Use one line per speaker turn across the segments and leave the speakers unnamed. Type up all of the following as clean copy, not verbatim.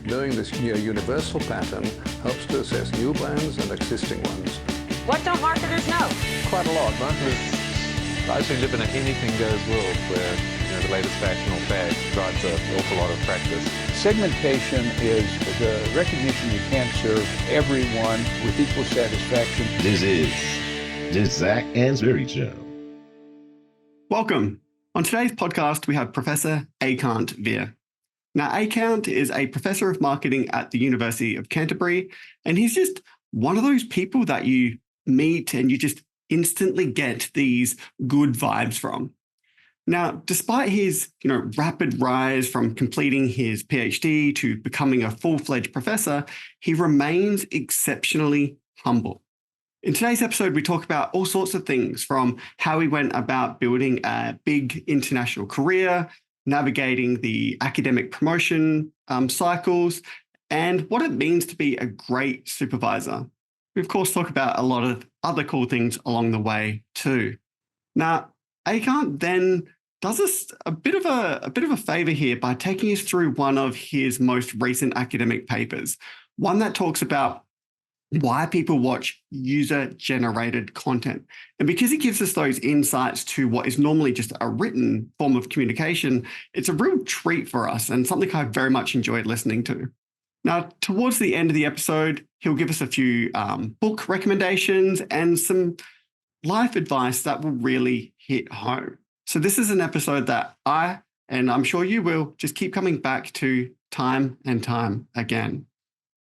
Knowing this near universal pattern helps to assess new brands and existing ones.
What don't marketers know?
Quite a lot. Marketers, I actually live in an anything-goes world where the latest fashion or fad drives an awful lot of practice.
Segmentation is the recognition you can't serve everyone with equal satisfaction.
This is the Zac Anesbury Show.
Welcome. On today's podcast, we have Professor Ekant Veer. Now, Ekant is a professor of marketing at the University of Canterbury, and he's just one of those people that you meet and you just instantly get these good vibes from. Now, despite his, rapid rise from completing his PhD to becoming a full-fledged professor, he remains exceptionally humble. In today's episode, we talk about all sorts of things, from how he went about building a big international career, navigating the academic promotion cycles, and what it means to be a great supervisor. We, of course, talk about a lot of other cool things along the way too. Now, Ekant then does us a bit of a favor here by taking us through one of his most recent academic papers, one that talks about why people watch user-generated content. And because he gives us those insights to what is normally just a written form of communication, it's a real treat for us and something I very much enjoyed listening to. Now, towards the end of the episode, he'll give us a few book recommendations and some life advice that will really hit home. So this is an episode that I, and I'm sure you will, just keep coming back to time and time again.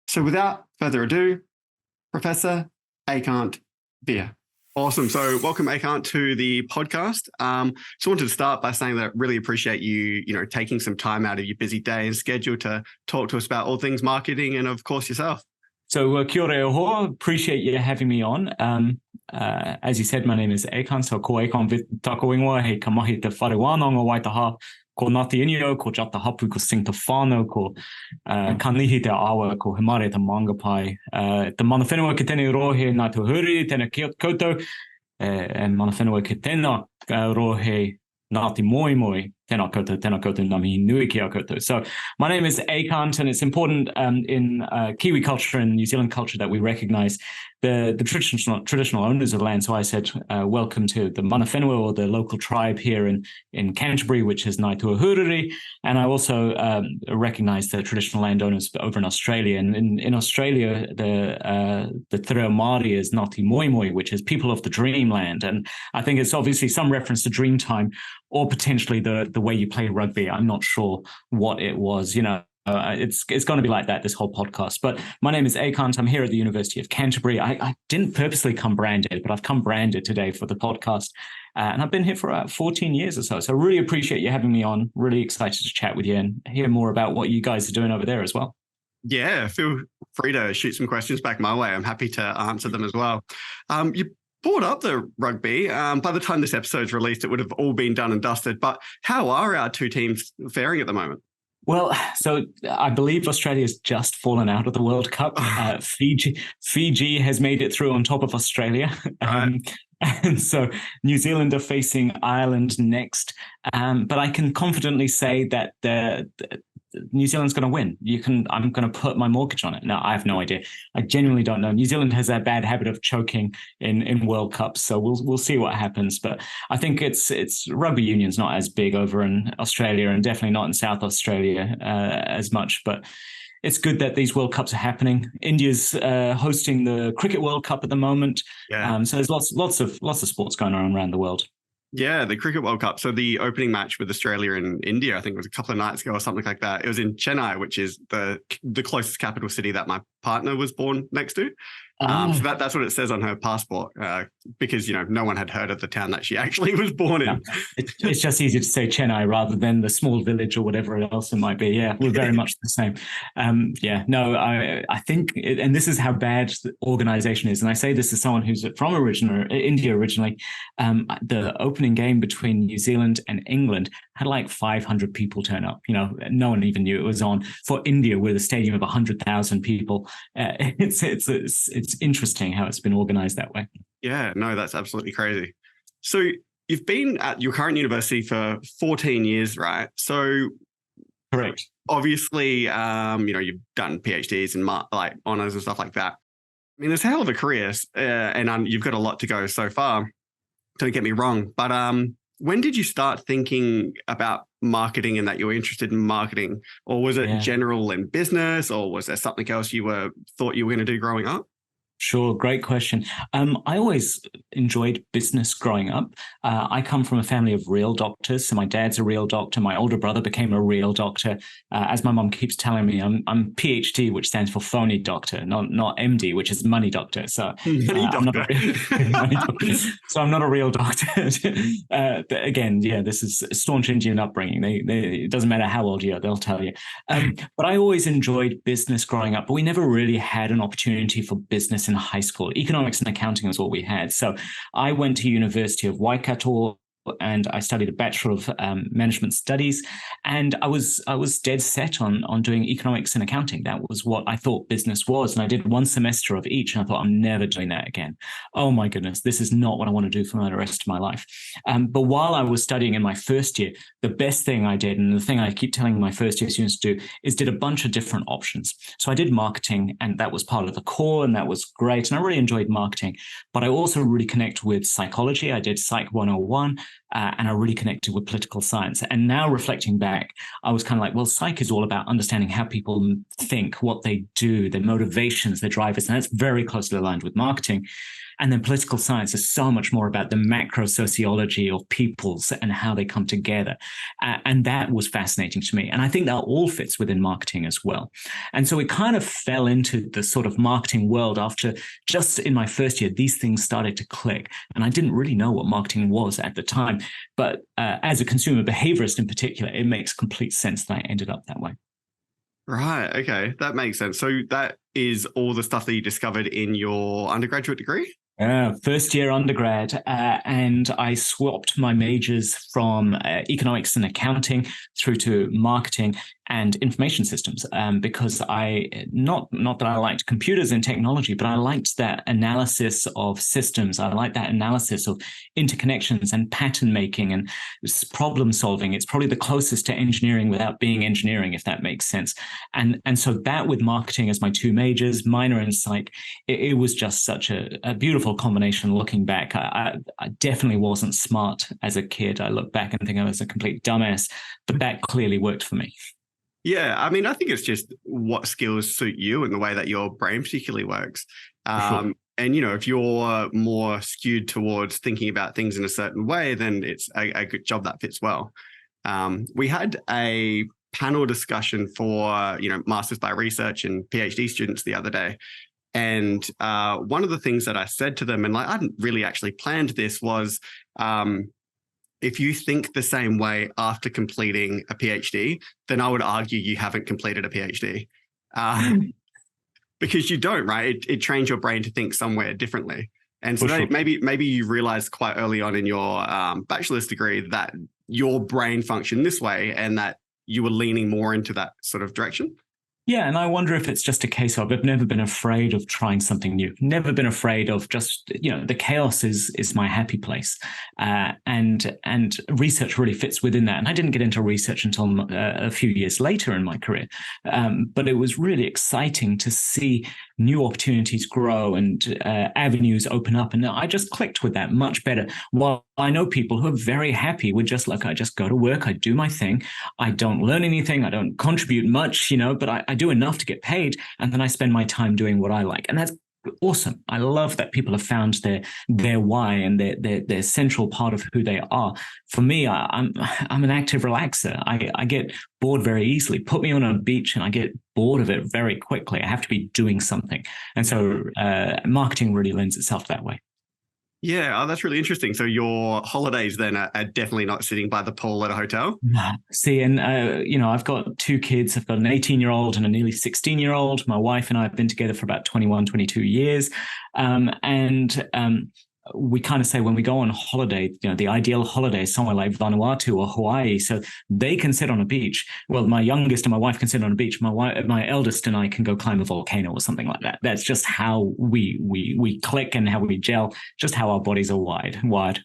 So without further ado, Professor Ekant Veer. Awesome. So welcome, Ekant, to the podcast. Just wanted to start by saying that I really appreciate you, taking some time out of your busy day and schedule to talk to us about all things marketing and, of course, yourself.
So kia ora e hoa. Appreciate you having me on. As you said, my name is Ekant. So ko Ekant Veer tako ingoa hei ka mahi te whare wānanga waitaha. Ko Ngāti Inio, ko Jata Hapu, ko Sing te whānau, ko Kanihi te awa, ko Himare te mangapai. Te mana whenua ki tēnei rohe nā tu huri, tēnei koutou, e mana whenua ki tēnā rohe Ngāti Moi Moi, tēnā koutou, ngā mihi nui ki a koutou. So my name is Ekant, and it's important in Kiwi culture and New Zealand culture that we recognize the traditional owners of land. So I said, welcome to the mana whenua, or the local tribe here in Canterbury, which is Ngāi Tuahuriri. And I also recognize the traditional landowners over in Australia. And in Australia, the Te Reo Māori is Ngāti Moi Moi, which is people of the dreamland. And I think it's obviously some reference to Dreamtime, or potentially the way you play rugby. I'm not sure what it was, it's going to be like that, this whole podcast. But my name is Ekant. I'm here at the University of Canterbury. I didn't purposely come branded, but I've come branded today for the podcast. And I've been here for about 14 years or so. So I really appreciate you having me on. Really excited to chat with you and hear more about what you guys are doing over there as well.
Yeah, feel free to shoot some questions back my way. I'm happy to answer them as well. You brought up the rugby. By the time this episode's released, it would have all been done and dusted. But how are our two teams faring at the moment?
Well, so I believe Australia's just fallen out of the World Cup. Fiji has made it through on top of Australia. And so New Zealand are facing Ireland next. But I can confidently say that New Zealand's going to win. I'm going to put my mortgage on it. No, I have no idea. I genuinely don't know. New Zealand has that bad habit of choking in World Cups, so we'll see what happens. But I think it's rugby union's not as big over in Australia, and definitely not in South Australia as much. But it's good that these World Cups are happening. India's hosting the Cricket World Cup at the moment. Yeah. So there's lots of sports going on around the world.
Yeah, the Cricket World Cup. So the opening match with Australia and India, I think it was a couple of nights ago or something like that. It was in Chennai, which is the closest capital city that my partner was born next to. So that's what it says on her passport, because, no one had heard of the town that she actually was born in.
No, it's just easier to say Chennai rather than the small village or whatever else it might be. Yeah, we're very much the same. I think, and this is how bad the organization is. And I say this as someone who's from India originally. The opening game between New Zealand and England had like 500 people turn up. No one even knew it was on. For India, with a stadium of 100,000 people, it's interesting how it's been organized that way.
Yeah, no, that's absolutely crazy. So you've been at your current university for 14 years, right? So
correct.
obviously, you've done PhDs and like honors and stuff like that. I mean, it's a hell of a career, and you've got a lot to go so far. Don't get me wrong, but when did you start thinking about marketing and that you were interested in marketing, or was it general in business, or was there something else you thought you were going to do growing up?
Sure, great question. I always enjoyed business growing up. I come from a family of real doctors. So my dad's a real doctor. My older brother became a real doctor. As my mom keeps telling me, I'm PhD, which stands for phony doctor, not MD, which is money doctor. So I'm not a real doctor. But again, this is a staunch Indian upbringing. It doesn't matter how old you are, they'll tell you. But I always enjoyed business growing up, but we never really had an opportunity for business in high school. Economics and accounting was what we had. So I went to University of Waikato and I studied a Bachelor of Management Studies, and I was dead set on doing economics and accounting. That was what I thought business was, and I did one semester of each, and I thought, I'm never doing that again. Oh my goodness, this is not what I want to do for the rest of my life. But while I was studying in my first year, the best thing I did, and the thing I keep telling my first year students to do, is did a bunch of different options. So I did marketing, and that was part of the core, and that was great, and I really enjoyed marketing. But I also really connect with psychology. I did Psych 101, and I really connected with political science. And now reflecting back, I was kind of like, well, psych is all about understanding how people think, what they do, their motivations, their drivers, and that's very closely aligned with marketing. And then political science is so much more about the macro sociology of peoples and how they come together. And that was fascinating to me. And I think that all fits within marketing as well. And so it kind of fell into the sort of marketing world after just in my first year, these things started to click. And I didn't really know what marketing was at the time. But as a consumer behaviorist in particular, it makes complete sense that I ended up that way.
Right. Okay. That makes sense. So that is all the stuff that you discovered in your undergraduate degree?
First year undergrad, and I swapped my majors from economics and accounting through to marketing and information systems, because not that I liked computers and technology, but I liked that analysis of systems. I liked that analysis of interconnections and pattern making and problem solving. It's probably the closest to engineering without being engineering, if that makes sense. And so that with marketing as my two majors, minor in psych, it was just such a beautiful combination. Looking back, I definitely wasn't smart as a kid. I look back and think I was a complete dumbass, but that clearly worked for me.
Yeah, I mean, I think it's just what skills suit you and the way that your brain particularly works.
Sure.
And, if you're more skewed towards thinking about things in a certain way, then it's a good job that fits well. We had a panel discussion for, Masters by Research and PhD students the other day. And one of the things that I said to them, and I hadn't really actually planned this, was if you think the same way after completing a PhD, then I would argue you haven't completed a PhD. Because you don't, right? It trains your brain to think somewhere differently. And so
sure.
maybe you realized quite early on in your bachelor's degree that your brain functioned this way and that you were leaning more into that sort of direction.
Yeah, and I wonder if it's just a case of I've never been afraid of trying something new. Never been afraid of just, the chaos is my happy place. And research really fits within that. And I didn't get into research until a few years later in my career. But it was really exciting to see new opportunities grow and avenues open up. And I just clicked with that much better. While I know people who are very happy with just like, I just go to work, I do my thing. I don't learn anything. I don't contribute much, but I do enough to get paid. And then I spend my time doing what I like. And that's awesome. I love that people have found their why and their central part of who they are. For me, I'm an active relaxer. I get bored very easily. Put me on a beach and I get bored of it very quickly. I have to be doing something. And so marketing really lends itself that way.
Yeah, that's really interesting. So your holidays then are definitely not sitting by the pool at a hotel?
See, and, I've got two kids. I've got an 18-year-old and a nearly 16-year-old. My wife and I have been together for about 21, 22 years. We kind of say when we go on holiday, the ideal holiday is somewhere like Vanuatu or Hawaii. So they can sit on a beach. Well, my youngest and my wife can sit on a beach. My eldest and I can go climb a volcano or something like that. That's just how we click and how we gel, just how our bodies are wired.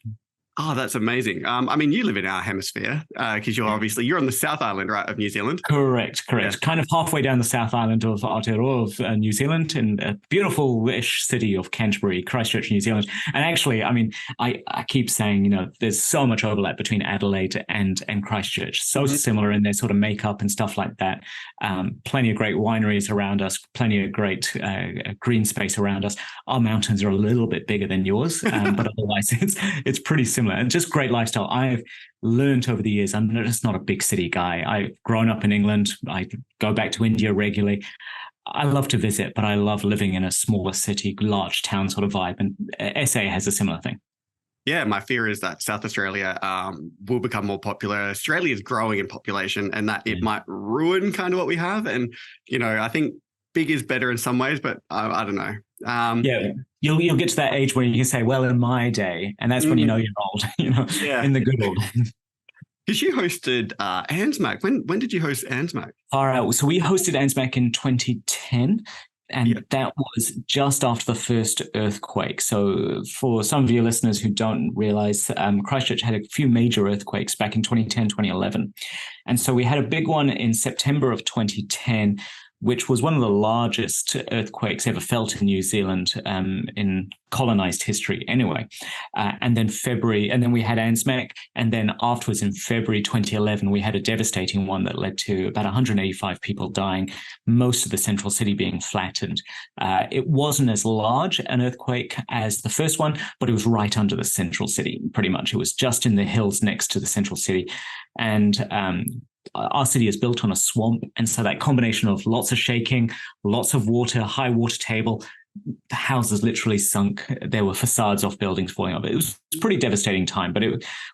Oh, that's amazing. I mean, you live in our hemisphere because you're on the South Island, right, of New Zealand?
Correct.
Yeah.
Kind of halfway down the South Island of Aotearoa of New Zealand, in a beautiful-ish city of Canterbury, Christchurch, New Zealand. And actually, I mean, I keep saying, there's so much overlap between Adelaide and Christchurch. So similar in their sort of makeup and stuff like that. Plenty of great wineries around us, plenty of great green space around us. Our mountains are a little bit bigger than yours, but otherwise it's pretty similar. And just great lifestyle. I've learned over the years, I'm just not a big city guy. I've grown up in England. I go back to India regularly. I love to visit, but I love living in a smaller city, large town sort of vibe. And SA has a similar thing.
Yeah, my fear is that South Australia will become more popular. Australia is growing in population and that it might ruin kind of what we have. And, I think big is better in some ways, but I don't know.
You'll get to that age where you can say, well, in my day, and that's when you're old, in the good old days.
Because you hosted ANZMAC. When did you host ANZMAC?
All right. So we hosted ANZMAC in 2010, and that was just after the first earthquake. So for some of your listeners who don't realize, Christchurch had a few major earthquakes back in 2010, 2011. And so we had a big one in September of 2010, which was one of the largest earthquakes ever felt in New Zealand in colonized history anyway. And then we had ANZMAC. And then afterwards in February 2011, we had a devastating one that led to about 185 people dying, most of the central city being flattened. It wasn't as large an earthquake as the first one, but it was right under the central city, pretty much. It was just in the hills next to the central city. And our city is built on a swamp. And so that combination of lots of shaking, lots of water, high water table, the houses literally sunk. There were facades off buildings falling off. It was a pretty devastating time, but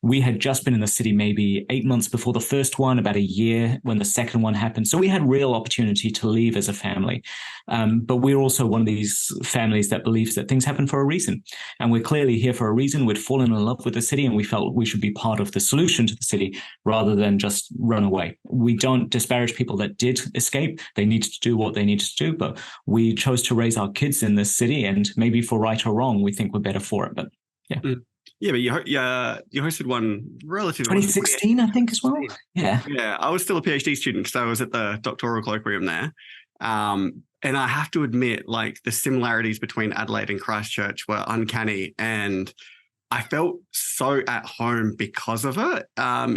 we had just been in the city maybe 8 months before the first one, about a year when the second one happened. So we had real opportunity to leave as a family. But we're also one of these families that believes that things happen for a reason. And we're clearly here for a reason. We'd fallen in love with the city and we felt we should be part of the solution to the city rather than just run away. We don't disparage people that did escape. They needed to do what they needed to do, but we chose to raise our kids in this city, and maybe for right or wrong, we think we're better for it. But yeah.
Yeah, but you hosted one relatively
2016, I think, as well. Yeah.
Yeah, I was still a PhD student because I was at the doctoral colloquium there. And I have to admit, like, the similarities between Adelaide and Christchurch were uncanny, and I felt so at home because of it.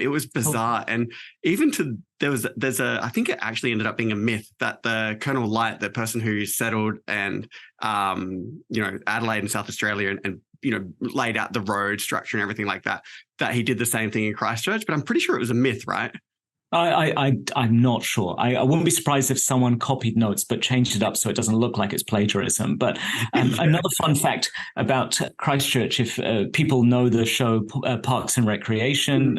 It was bizarre. And even I think it actually ended up being a myth that the Colonel Light, the person who settled and, Adelaide and South Australia and laid out the road structure and everything like that, that he did the same thing in Christchurch. But I'm pretty sure it was a myth, right?
I'm not sure. I wouldn't be surprised if someone copied notes but changed it up so it doesn't look like it's plagiarism. But another fun fact about Christchurch, if people know the show Parks and Recreation,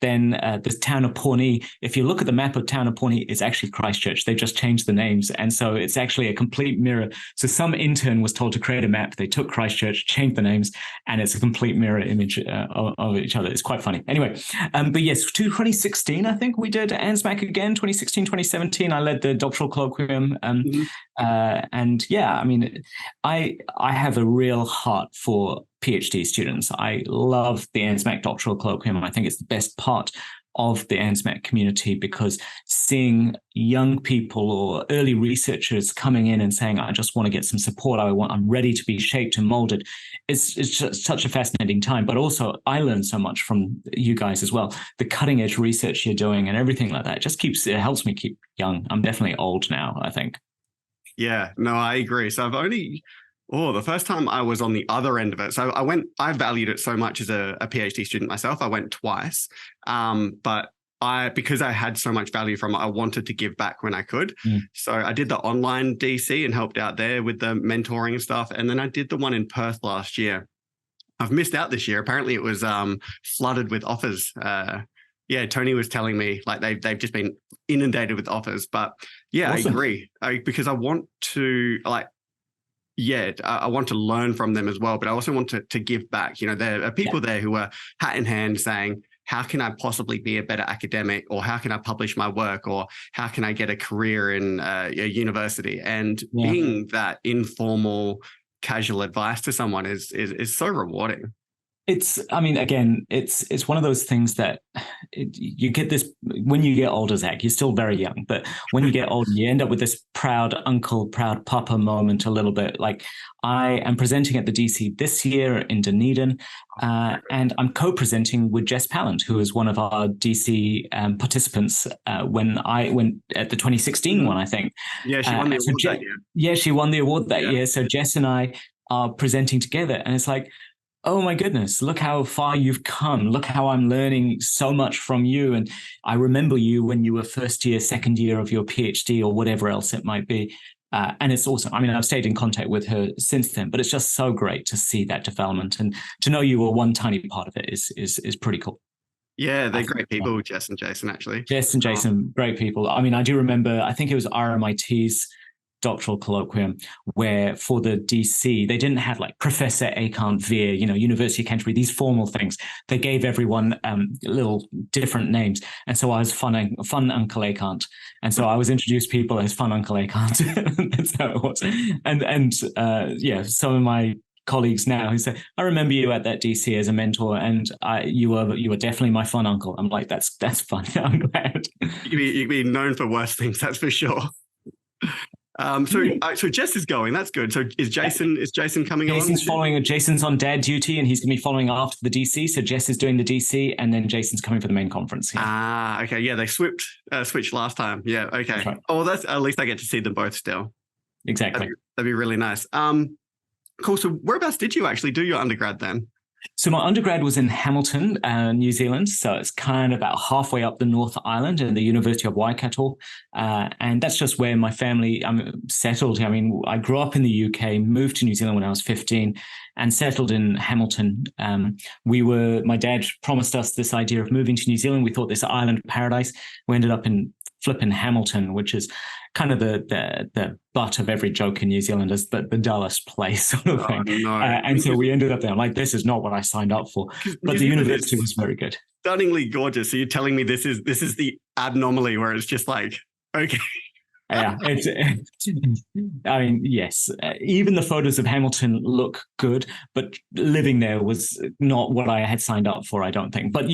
then the town of Pawnee, if you look at the map of town of Pawnee, it's actually Christchurch. They just changed the names. And so it's actually a complete mirror. So some intern was told to create a map. They took Christchurch, changed the names, and it's a complete mirror image of each other. It's quite funny. Anyway, but yes, 2016, I think we did ANZMAC again, 2016, 2017. I led the doctoral colloquium. And yeah, I mean, I have a real heart for PhD students. I love the ANZMAC doctoral colloquium. I think it's the best part of the ANZMAC community, because seeing young people or early researchers coming in and saying, I just want to get some support, I'm ready to be shaped and molded. It's just such a fascinating time. But also I learned so much from you guys as well. The cutting edge research you're doing and everything like that just it helps me keep young. I'm definitely old now, I think. Yeah,
no, I agree. So the first time I was on the other end of it. So I valued it so much as a PhD student myself. I went twice. But because I had so much value from it, I wanted to give back when I could. So I did the online DC and helped out there with the mentoring and stuff. And then I did the one in Perth last year. I've missed out this year. Apparently it was flooded with offers. Tony was telling me like they've just been inundated with offers. But yeah, awesome. I agree. Because I want to I want to learn from them as well, but I also want to give back. There are people there who are hat in hand saying, how can I possibly be a better academic, or how can I publish my work, or how can I get a career in a university? And being that informal, casual advice to someone is so rewarding.
I mean, again, it's one of those things that you get this when you get older, Zach. You're still very young, but when you get older, you end up with this proud uncle, proud papa moment a little bit. Like I am presenting at the DC this year in Dunedin, and I'm co-presenting with Jess Pallant, who is one of our DC participants when I went at the 2016 one, I think.
Yeah, she won the award that year.
Yeah, she won the award that year. So Jess and I are presenting together, and it's like, oh my goodness, look how far you've come. Look how I'm learning so much from you. And I remember you when you were first year, second year of your PhD or whatever else it might be. And it's awesome. I mean, I've stayed in contact with her since then, but it's just so great to see that development. And to know you were one tiny part of it is pretty cool.
Yeah, they're great people, Jess and Jason, actually.
Jess and Jason, great people. I mean, I do remember, I think it was RMIT's doctoral colloquium where for the DC, they didn't have like Professor Ekant Veer, University of Canterbury, these formal things. They gave everyone little different names. And so I was fun Uncle Ekant. And so I was introduced people as fun Uncle Ekant. That's how it was. And some of my colleagues now who say, I remember you at that DC as a mentor, and you were definitely my fun uncle. I'm like, that's fun. I'm glad.
You'd be known for worse things, that's for sure. So Jess is going. That's good. So is Jason coming along?
Jason's on dad duty, and he's going to be following after the DC. So Jess is doing the DC, and then Jason's coming for the main conference. Yeah.
Okay. Yeah, they switched last time. Yeah. Okay. That's right. Oh, that's at least I get to see them both still.
Exactly.
That'd be really nice. Cool. So whereabouts did you actually do your undergrad then?
So my undergrad was in Hamilton, New Zealand. So it's kind of about halfway up the North Island in the University of Waikato. And that's just where my family settled. I mean, I grew up in the UK, moved to New Zealand when I was 15 and settled in Hamilton. My dad promised us this idea of moving to New Zealand. We thought this island paradise. We ended up in flipping Hamilton, which is kind of the butt of every joke in New Zealand, as the dullest place sort of thing. No. And so we ended up there. I'm like, this is not what I signed up for. But the university was very good.
Stunningly gorgeous. So you're telling me this is the abnormally where it's just like, okay.
Yeah, I mean, yes. Even the photos of Hamilton look good, but living there was not what I had signed up for, I don't think. But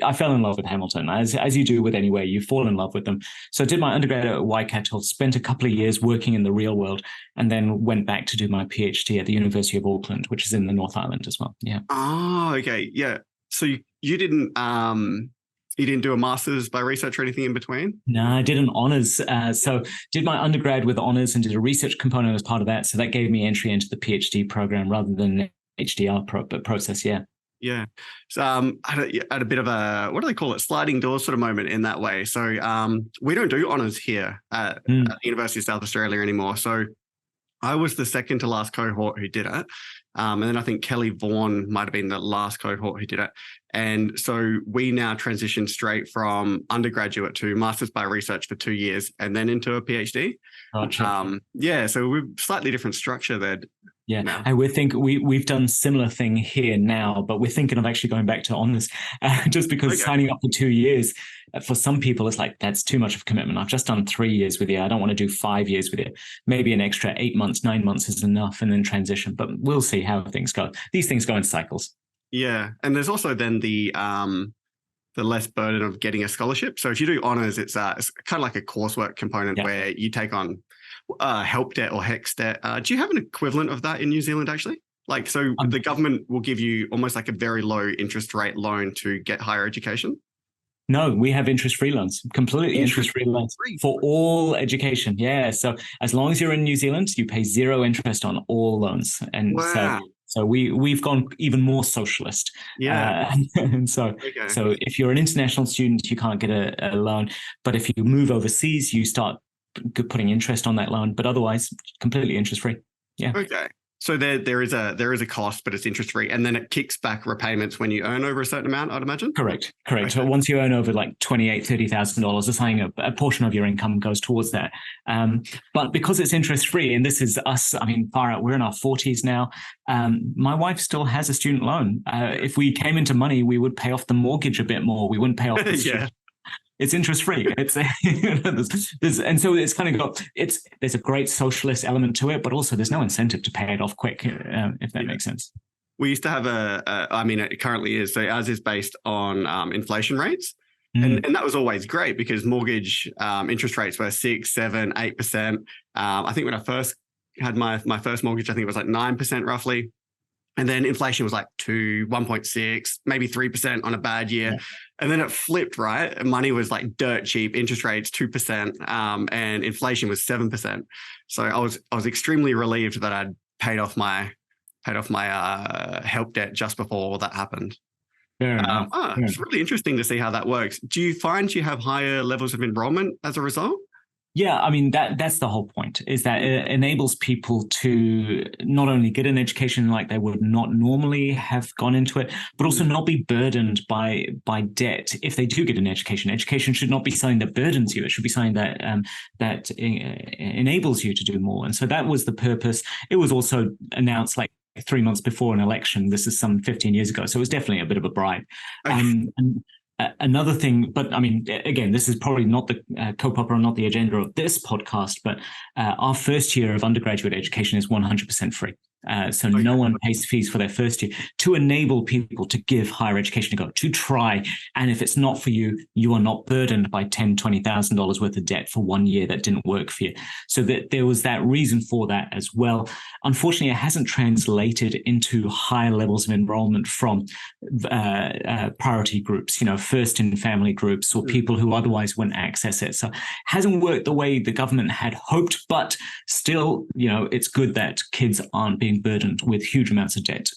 I fell in love with Hamilton, as you do with anywhere. You fall in love with them. So I did my undergrad at Waikato, spent a couple of years working in the real world, and then went back to do my PhD at the University of Auckland, which is in the North Island as well. Yeah.
Oh, okay. Yeah. So you didn't... You didn't do a master's by research or anything in between?
No, I did an honours. So did my undergrad with honours and did a research component as part of that. So that gave me entry into the PhD program rather than the HDR process. Yeah.
Yeah. So I had a bit of a, what do they call it? Sliding doors sort of moment in that way. So we don't do honours here at the University of South Australia anymore. So I was the second to last cohort who did it. And then I think Kelly Vaughan might have been the last cohort who did it. And so we now transition straight from undergraduate to master's by research for 2 years and then into a PhD.
Gotcha.
So we're slightly different structure there.
Yeah, now. And we've done similar thing here now, but we're thinking of actually going back to honours just because signing up for 2 years, for some people, it's like, that's too much of a commitment. I've just done 3 years with you. I don't want to do 5 years with you. Maybe an extra 8 months, 9 months is enough and then transition, but we'll see how things go. These things go in cycles.
Yeah, and there's also then the less burden of getting a scholarship. So if you do honours, it's kind of like a coursework component where you take on help debt or HEX debt. Do you have an equivalent of that in New Zealand, actually? Like, so the government will give you almost like a very low interest rate loan to get higher education?
No, we have interest-free loans, completely interest-free loans for all education. Yeah, so as long as you're in New Zealand, you pay 0 interest on all loans. And so we've gone even more socialist.
Yeah.
And so if you're an international student, you can't get a loan. But if you move overseas, you start putting interest on that loan. But otherwise, completely interest-free. Yeah.
Okay. So there is a cost, but it's interest-free. And then it kicks back repayments when you earn over a certain amount, I'd imagine?
Correct. Okay. So once you earn over like $28,000, $30,000 or something, a portion of your income goes towards that. But because it's interest-free, and this is us, I mean, far out, we're in our 40s now. My wife still has a student loan. If we came into money, we would pay off the mortgage a bit more. We wouldn't pay off the student. It's interest-free. It's and so it's kind of there's a great socialist element to it, but also there's no incentive to pay it off quick, if that makes sense.
we used to have I mean, it currently is. So ours is based on inflation rates. And that was always great because mortgage interest rates were 6, 7, 8%. I think when I first had my first mortgage, I think it was like 9% roughly. And then inflation was like 2, 1.6, maybe 3% on a bad year. Yeah. And then it flipped, right? Money was like dirt cheap, interest rates 2%, and inflation was 7%. So I was extremely relieved that I'd paid off my help debt just before all that happened. It's really interesting to see how that works. Do you find you have higher levels of enrollment as a result?
Yeah, I mean, that's the whole point, is that it enables people to not only get an education like they would not normally have gone into it, but also not be burdened by debt if they do get an education. Education should not be something that burdens you. It should be something that enables you to do more. And so that was the purpose. It was also announced like 3 months before an election. This is some 15 years ago. So it was definitely a bit of a bribe. And another thing, but I mean, again, this is probably not the COPOP or not the agenda of this podcast, but our first year of undergraduate education is 100% free. So no one pays fees for their first year to enable people to give higher education a go, to try. And if it's not for you, you are not burdened by $10,000, $20,000 worth of debt for 1 year that didn't work for you. So that there was that reason for that as well. Unfortunately, it hasn't translated into higher levels of enrollment from priority groups, first in family groups or people who otherwise wouldn't access it. So it hasn't worked the way the government had hoped, but still, it's good that kids aren't being burdened with huge amounts of debt.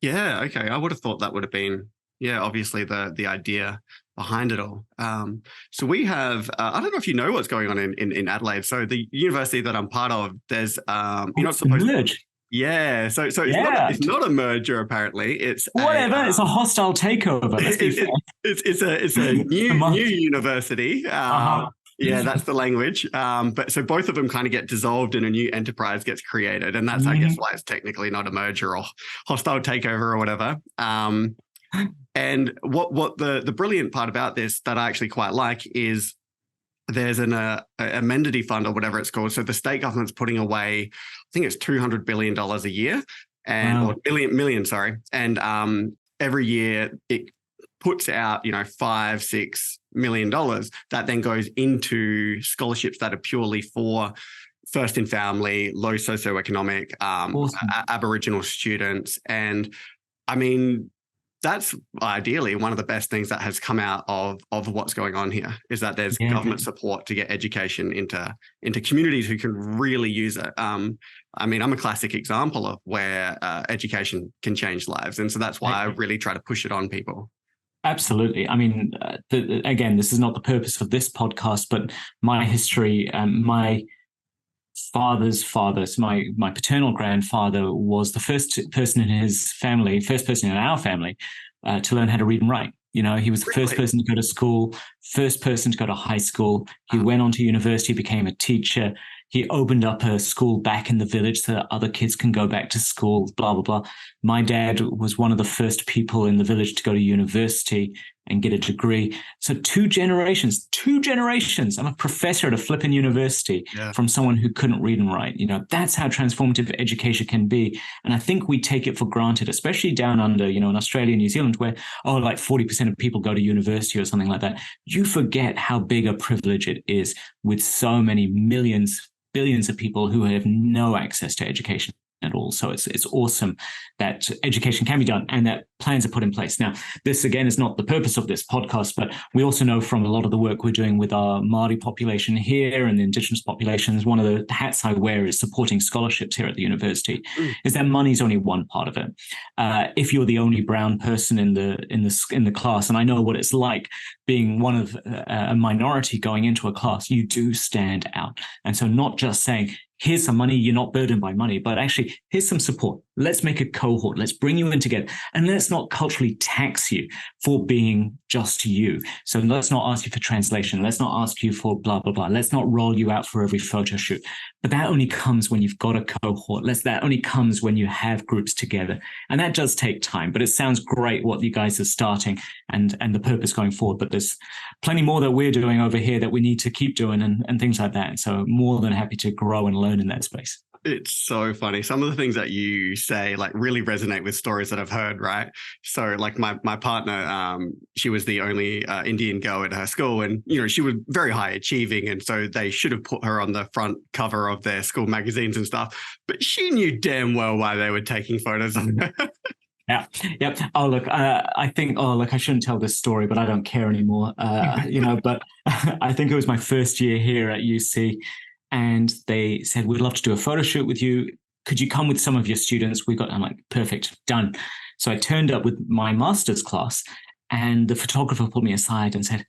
Yeah, okay. I would have thought that would have been, obviously the idea behind it all. So we have, I don't know if you know what's going on in Adelaide. So the university that I'm part of, there's, you're not supposed to merge. Yeah, so it's not a merger apparently. It's
whatever. It's a hostile takeover.
It's a new university. Yeah, that's the language. But so both of them kind of get dissolved and a new enterprise gets created. And that's, I guess, why it's technically not a merger or hostile takeover or whatever. And what the brilliant part about this that I actually quite like is there's an amenity fund or whatever it's called. So the state government's putting away, I think it's $200 billion a year or million, sorry. And every year it puts out, $5-6 million that then goes into scholarships that are purely for first in family, low socioeconomic, Aboriginal students. And I mean, that's ideally one of the best things that has come out of what's going on here is that there's government support to get education into communities who can really use it. I mean, I'm a classic example of where education can change lives. And so that's why I really try to push it on people.
Absolutely. I mean, again, this is not the purpose of this podcast, but my history, my father's father, so my paternal grandfather was the first person in his family, first person in our family to learn how to read and write. He was the first person to go to school, first person to go to high school. He went on to university, became a teacher. He opened up a school back in the village so that other kids can go back to school, blah, blah, blah. My dad was one of the first people in the village to go to university and get a degree. So two generations. I'm a professor at a flipping university from someone who couldn't read and write. That's how transformative education can be. And I think we take it for granted, especially down under, in Australia and New Zealand, where, like 40% of people go to university or something like that. You forget how big a privilege it is with so many billions of people who have no access to education at all. So it's awesome that education can be done and that plans are put in place. Now, this again is not the purpose of this podcast, but we also know from a lot of the work we're doing with our Māori population here and the Indigenous populations, one of the hats I wear is supporting scholarships here at the university, is that money is only one part of it. If you're the only brown person in the class, and I know what it's like being one of a minority going into a class, you do stand out. And so not just saying, here's some money, you're not burdened by money, but actually, here's some support. Let's make a cohort. Let's bring you in together. And let's not culturally tax you for being just you. So let's not ask you for translation. Let's not ask you for blah, blah, blah. Let's not roll you out for every photo shoot. But that only comes when you've got a cohort. That only comes when you have groups together. And that does take time, but it sounds great what you guys are starting and the purpose going forward. But there's plenty more that we're doing over here that we need to keep doing and things like that. And so more than happy to grow and learn in that space.
It's so funny. Some of the things that you say like really resonate with stories that I've heard, right? So like my partner, she was the only Indian girl at her school, and she was very high achieving, and so they should have put her on the front cover of their school magazines and stuff. But she knew damn well why they were taking photos of her.
Yeah. Yep. Oh, look, I think, I shouldn't tell this story, but I don't care anymore. But I think it was my first year here at UC, and they said, we'd love to do a photo shoot with you. Could you come with some of your students? I'm like, perfect, done. So I turned up with my master's class, and the photographer pulled me aside and said,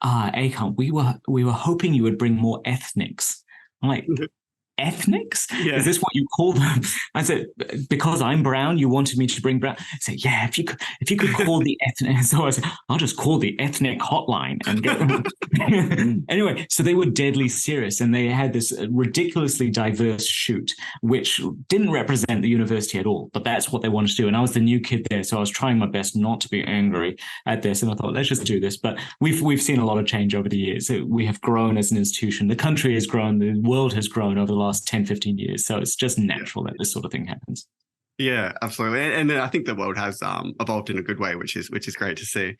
Ekant, we were hoping you would bring more ethnics. I'm like, ethnics?
Yeah.
Is this what you call them? I said, because I'm brown, you wanted me to bring brown. I said, yeah, if you could call the ethnic. So I said, I'll just call the ethnic hotline and get them. Anyway, so they were deadly serious, and they had this ridiculously diverse shoot, which didn't represent the university at all, but that's what they wanted to do. And I was the new kid there, so I was trying my best not to be angry at this. And I thought, let's just do this. But we've seen a lot of change over the years. We have grown as an institution. The country has grown. The world has grown over the last 10, 15 years. So it's just natural that this sort of thing happens.
Yeah, absolutely. And I think the world has evolved in a good way, which is great to see.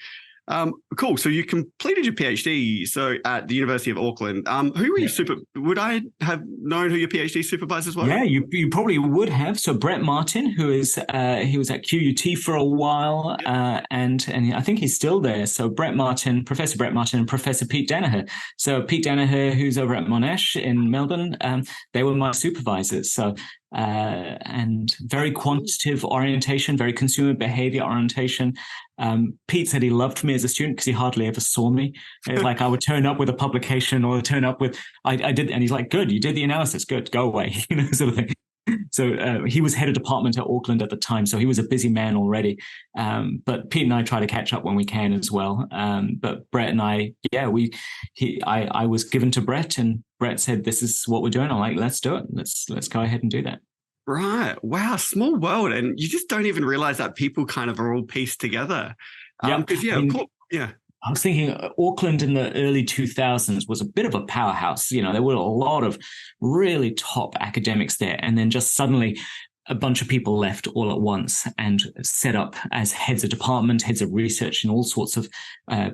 Cool. So you completed your PhD at the University of Auckland. Who were you would I have known who your PhD supervisors were?
Yeah, you probably would have. So Brett Martin, who is he was at QUT for a while, and I think he's still there. So Professor Brett Martin and Professor Pete Danaher. So Pete Danaher, who's over at Monash in Melbourne, they were my supervisors. So and very quantitative orientation, very consumer behavior orientation. Pete said he loved me as a student because he hardly ever saw me. Like I would turn up with a publication or turn up with, I did, and he's like, good, you did the analysis, good, go away, sort of thing. So he was head of department at Auckland at the time, so he was a busy man already. But Pete and I try to catch up when we can as well. But Brett and I was given to Brett, and Brett said, "This is what we're doing." I'm like, "Let's do it. Let's go ahead and do that."
Right. Wow. Small world, and you just don't even realize that people kind of are all pieced together. Because
I was thinking Auckland in the early 2000s was a bit of a powerhouse. There were a lot of really top academics there. And then just suddenly a bunch of people left all at once and set up as heads of department, heads of research in all sorts of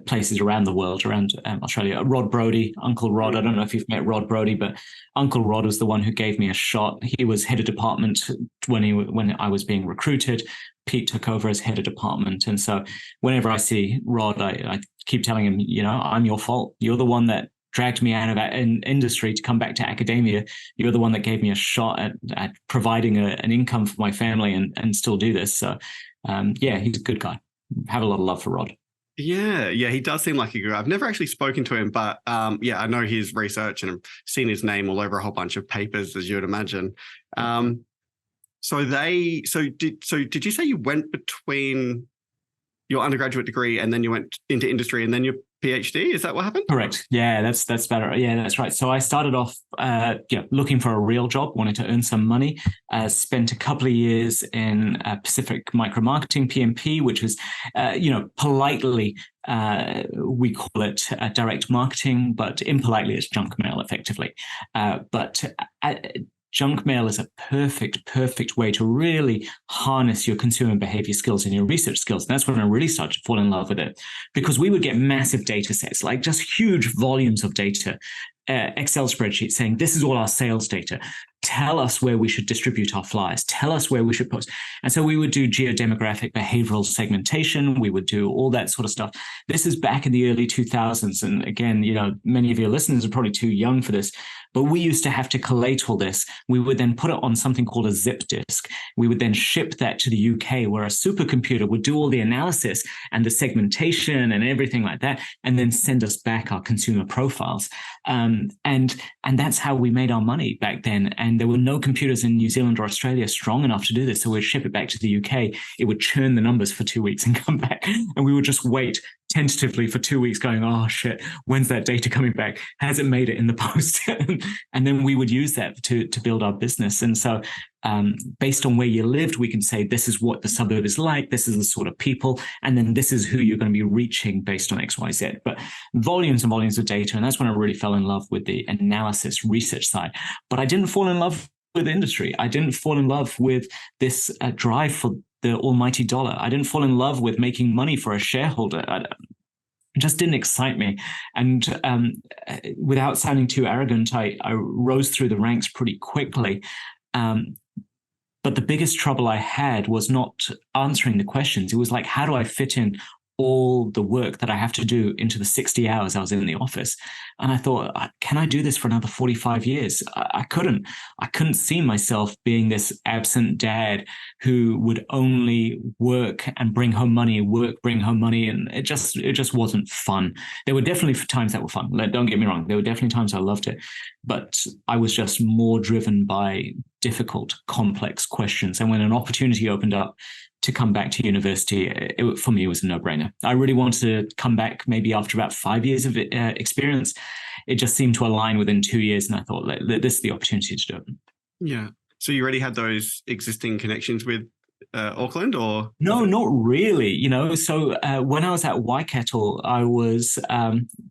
places around the world, around Australia. Rod Brody, Uncle Rod. I don't know if you've met Rod Brody, but Uncle Rod was the one who gave me a shot. He was head of department when I was being recruited. Pete took over as head of department. And so whenever I see Rod, I keep telling him, I'm your fault. You're the one that dragged me out of industry to come back to academia. You're the one that gave me a shot at providing an income for my family and still do this. So, he's a good guy. Have a lot of love for Rod.
Yeah, he does seem like a good guy. I've never actually spoken to him, but I know his research and I've seen his name all over a whole bunch of papers, as you would imagine. Did you say you went between your undergraduate degree and then you went into industry and then your PhD? Is that what happened?
Correct. Yeah, that's better. Yeah, that's right. So I started off, looking for a real job, wanted to earn some money. Spent a couple of years in Pacific Micro Marketing (PMP), which was, politely we call it direct marketing, but impolitely it's junk mail, effectively. Junk mail is a perfect way to really harness your consumer behavior skills and your research skills. And that's when I really started to fall in love with it, because we would get massive data sets, like just huge volumes of data, Excel spreadsheets saying, this is all our sales data. Tell us where we should distribute our flyers. Tell us where we should post. And so we would do geodemographic behavioral segmentation. We would do all that sort of stuff. This is back in the early 2000s. And again, many of your listeners are probably too young for this, but we used to have to collate all this. We would then put it on something called a zip disk. We would then ship that to the UK, where a supercomputer would do all the analysis and the segmentation and everything like that, and then send us back our consumer profiles. And that's how we made our money back then. And there were no computers in New Zealand or Australia strong enough to do this. So we'd ship it back to the UK. It would churn the numbers for 2 weeks and come back. And we would just wait tentatively for 2 weeks going, oh shit, when's that data coming back? Has it made it in the post? And then we would use that to build our business. And so based on where you lived, we can say, this is what the suburb is like. This is the sort of people. And then this is who you're going to be reaching based on X, Y, Z. But volumes and volumes of data. And that's when I really fell in love with the analysis research side. But I didn't fall in love with industry. I didn't fall in love with this drive for the almighty dollar. I didn't fall in love with making money for a shareholder. It just didn't excite me. And without sounding too arrogant, I rose through the ranks pretty quickly. But the biggest trouble I had was not answering the questions. It was like, how do I fit in all the work that I have to do into the 60 hours I was in the office? And I thought, can I do this for another 45 years? I couldn't. I couldn't see myself being this absent dad who would only work and bring home money, bring home money. And it just wasn't fun. There were definitely times that were fun. Don't get me wrong. There were definitely times I loved it. But I was just more driven by difficult, complex questions. And when an opportunity opened up to come back to university, for me, it was a no-brainer. I really wanted to come back maybe after about 5 years of experience. It just seemed to align within 2 years. And I thought, this is the opportunity to do it.
Yeah. So you already had those existing connections with Auckland, or?
No, not really. So when I was at Waikato, I was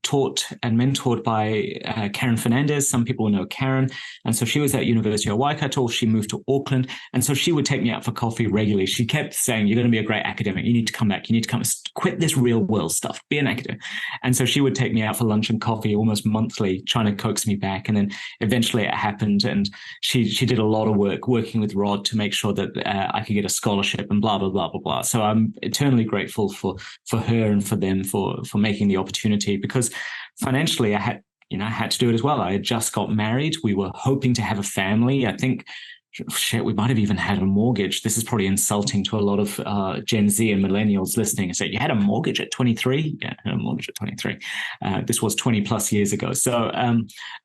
taught and mentored by Karen Fernandez. Some people know Karen. And so she was at University of Waikato. She moved to Auckland. And so she would take me out for coffee regularly. She kept saying, you're going to be a great academic. You need to come back. You need to come quit this real world stuff. Be an academic. And so she would take me out for lunch and coffee almost monthly, trying to coax me back. And then eventually it happened. And she did a lot of work working with Rod to make sure that I could get a scholarship and blah, blah, blah, blah, blah. So I'm eternally grateful for her and for them for making the opportunity, because financially I had to do it as well. I had just got married. We were hoping to have a family. I think, we might have even had a mortgage. This is probably insulting to a lot of Gen Z and millennials listening. I said, you had a mortgage at 23? Yeah, I had a mortgage at 23. This was 20 plus years ago. So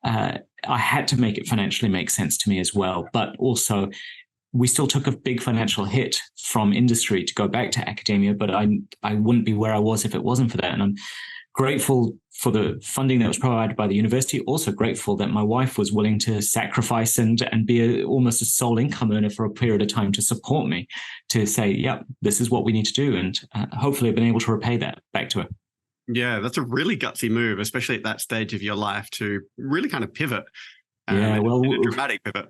I had to make it financially make sense to me as well. But also, we still took a big financial hit from industry to go back to academia, but I wouldn't be where I was if it wasn't for that. And I'm grateful for the funding that was provided by the university. Also grateful that my wife was willing to sacrifice and be almost a sole income earner for a period of time to support me, to say, yeah, this is what we need to do. And hopefully I've been able to repay that back to her.
Yeah, that's a really gutsy move, especially at that stage of your life, to really kind of pivot.
Yeah, well,
a dramatic pivot.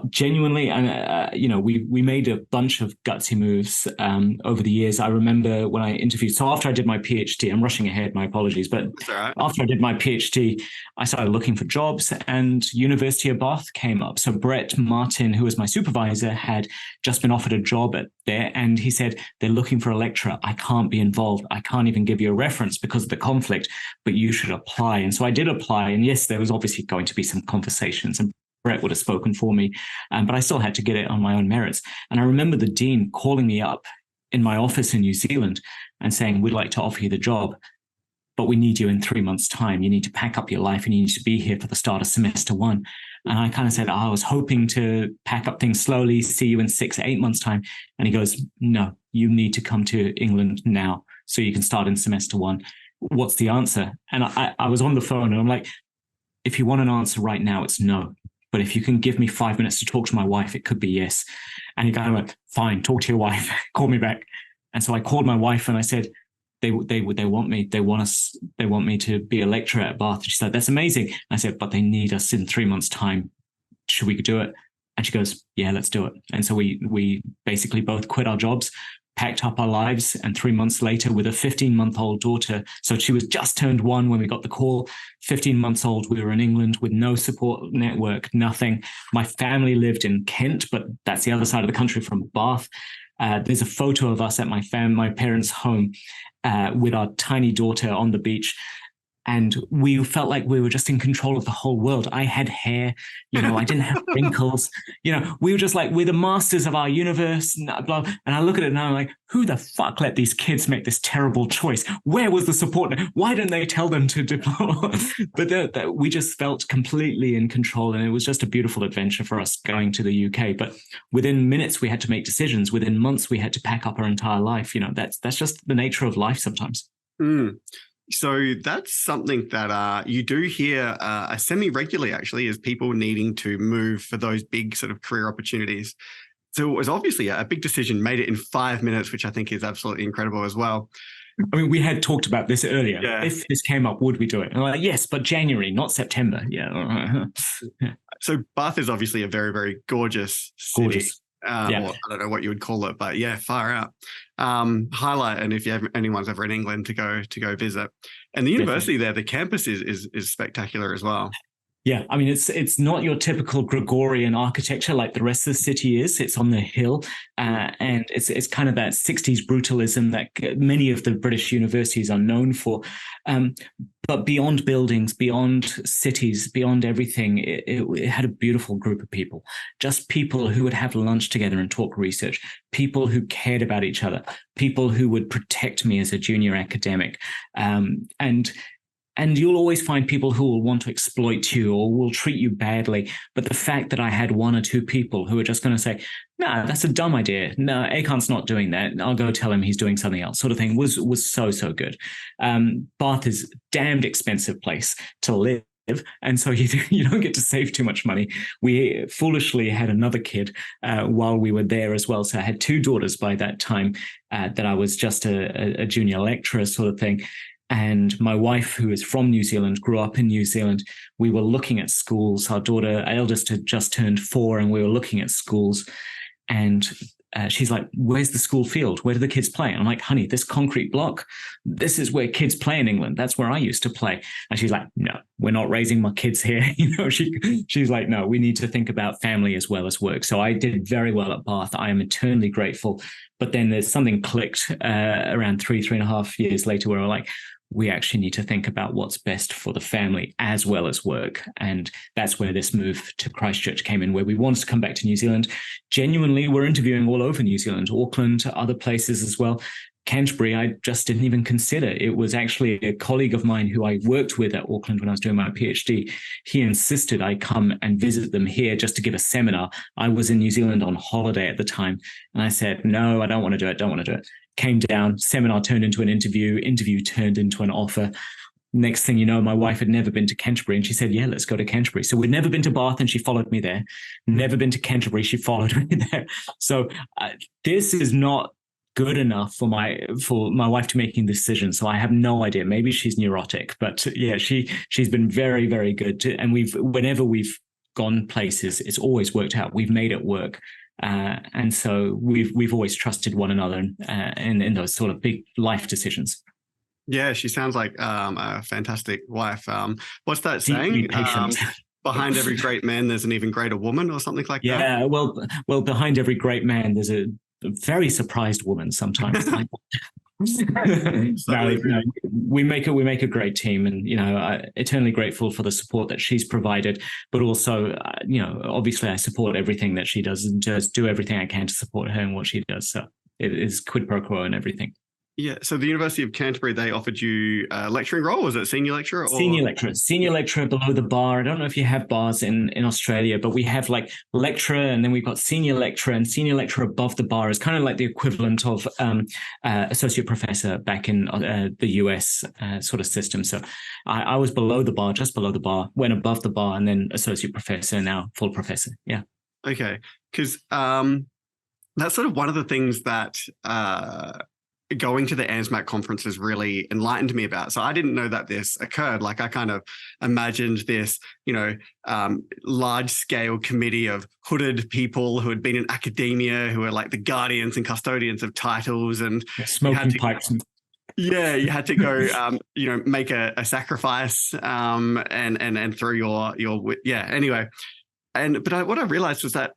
Genuinely, and we made a bunch of gutsy moves over the years. I remember when I interviewed. So after I did my PhD, I'm rushing ahead. My apologies, but after I did my PhD, I started looking for jobs, and University of Bath came up. So Brett Martin, who was my supervisor, had just been offered a job there, and he said, they're looking for a lecturer. I can't be involved. I can't even give you a reference because of the conflict, but you should apply. And so I did apply, and yes, there was obviously going to be some conversations, and Brett would have spoken for me, but I still had to get it on my own merits. And I remember the dean calling me up in my office in New Zealand and saying, we'd like to offer you the job, but we need you in 3 months' time. You need to pack up your life and you need to be here for the start of semester 1. And I kind of said, I was hoping to pack up things slowly, see you in 6 or 8 months' time. And he goes, no, you need to come to England now so you can start in semester 1. What's the answer? And I was on the phone and I'm like, if you want an answer right now, it's no. But if you can give me 5 minutes to talk to my wife, it could be yes. And he kind of went, fine, talk to your wife, call me back. And so I called my wife and I said, they want me. They want me to be a lecturer at Bath. She said, that's amazing. And I said, but they need us in 3 months' time. Should we do it? And she goes, yeah, let's do it. And so we basically both quit our jobs, packed up our lives, and 3 months later, with a 15-month-old daughter, so she was just turned 1 when we got the call, 15 months old, we were in England with no support network, nothing. My family lived in Kent, but that's the other side of the country from Bath. There's a photo of us at my parents' home with our tiny daughter on the beach. And we felt like we were just in control of the whole world. I had hair, I didn't have wrinkles. We were just like, we're the masters of our universe. And I look at it now, I'm like, who the fuck let these kids make this terrible choice? Where was the support? Why didn't they tell them to diploma? But we just felt completely in control. And it was just a beautiful adventure for us going to the UK. But within minutes, we had to make decisions. Within months, we had to pack up our entire life. That's just the nature of life sometimes.
Mm. So that's something that you do hear semi-regularly, actually, is people needing to move for those big sort of career opportunities. So it was obviously a big decision, made it in 5 minutes, which I think is absolutely incredible as well.
I mean, we had talked about this earlier.
Yeah.
If this came up, would we do it? And I'm like, yes, but January, not September. Yeah.
So Bath is obviously a very, very gorgeous city.
Gorgeous.
Or I don't know what you would call it, but yeah, far out. Highlight, and if you have anyone's ever in England to go visit. And the university there, the campus is spectacular as well.
Yeah, I mean, it's not your typical Gregorian architecture like the rest of the city is. It's on the hill, and it's kind of that 60s brutalism that many of the British universities are known for. But beyond buildings, beyond cities, beyond everything, it had a beautiful group of people, just people who would have lunch together and talk research, people who cared about each other, people who would protect me as a junior academic. And you'll always find people who will want to exploit you or will treat you badly. But the fact that I had one or two people who are just going to say, no, that's a dumb idea. No, Ekant's not doing that. I'll go tell him he's doing something else, sort of thing, was so good. Bath is a damned expensive place to live. And so you don't get to save too much money. We foolishly had another kid while we were there as well. So I had two daughters by that time that I was just a junior lecturer sort of thing. And my wife, who is from New Zealand, grew up in New Zealand. We were looking at schools. Our eldest, had just turned 4, and we were looking at schools. And she's like, where's the school field? Where do the kids play? And I'm like, honey, this concrete block, this is where kids play in England. That's where I used to play. And she's like, no, we're not raising my kids here. She's like, no, we need to think about family as well as work. So I did very well at Bath. I am eternally grateful. But then there's something clicked around 3.5 years later where we're like, we actually need to think about what's best for the family as well as work. And that's where this move to Christchurch came in, where we wanted to come back to New Zealand. Genuinely, we're interviewing all over New Zealand, Auckland, other places as well. Canterbury, I just didn't even consider. It was actually a colleague of mine who I worked with at Auckland when I was doing my PhD. He insisted I come and visit them here just to give a seminar. I was in New Zealand on holiday at the time. And I said, no, I don't want to do it. Came down, seminar turned into an interview turned into an offer. Next thing you know, my wife had never been to Canterbury, and she said, yeah, let's go to Canterbury. So we'd never been to Bath, and she followed me there. Never been to Canterbury, she followed me there. So this is not good enough for my wife to making the decision. So I have no idea. Maybe she's neurotic, but yeah, she's been very, very good. And whenever we've gone places, it's always worked out. We've made it work. And so we've always trusted one another in those sort of big life decisions.
Yeah, she sounds like a fantastic wife. What's that saying? Behind every great man, there's an even greater woman, or something like that.
Yeah, well, behind every great man, there's a very surprised woman sometimes. No, we make a great team, and eternally grateful for the support that she's provided, but also obviously I support everything that she does and just do everything I can to support her and what she does. So it is quid pro quo and everything.
Yeah. So the University of Canterbury, they offered you a lecturing role. Was it senior lecturer?
Senior lecturer below the bar. I don't know if you have bars in Australia, but we have like lecturer, and then we've got senior lecturer, and senior lecturer above the bar is kind of like the equivalent of associate professor back in the US sort of system. So I was below the bar, just below the bar, went above the bar, and then associate professor, now full professor. Yeah.
Okay. Because that's sort of one of the things that going to the ANZMAC conference has really enlightened me about. So I didn't know that this occurred. Like I kind of imagined this, large scale committee of hooded people who had been in academia, who were like the guardians and custodians of titles, and
smoking pipes.
Yeah, you had to go, make a sacrifice, and through your Anyway, but what I realized was that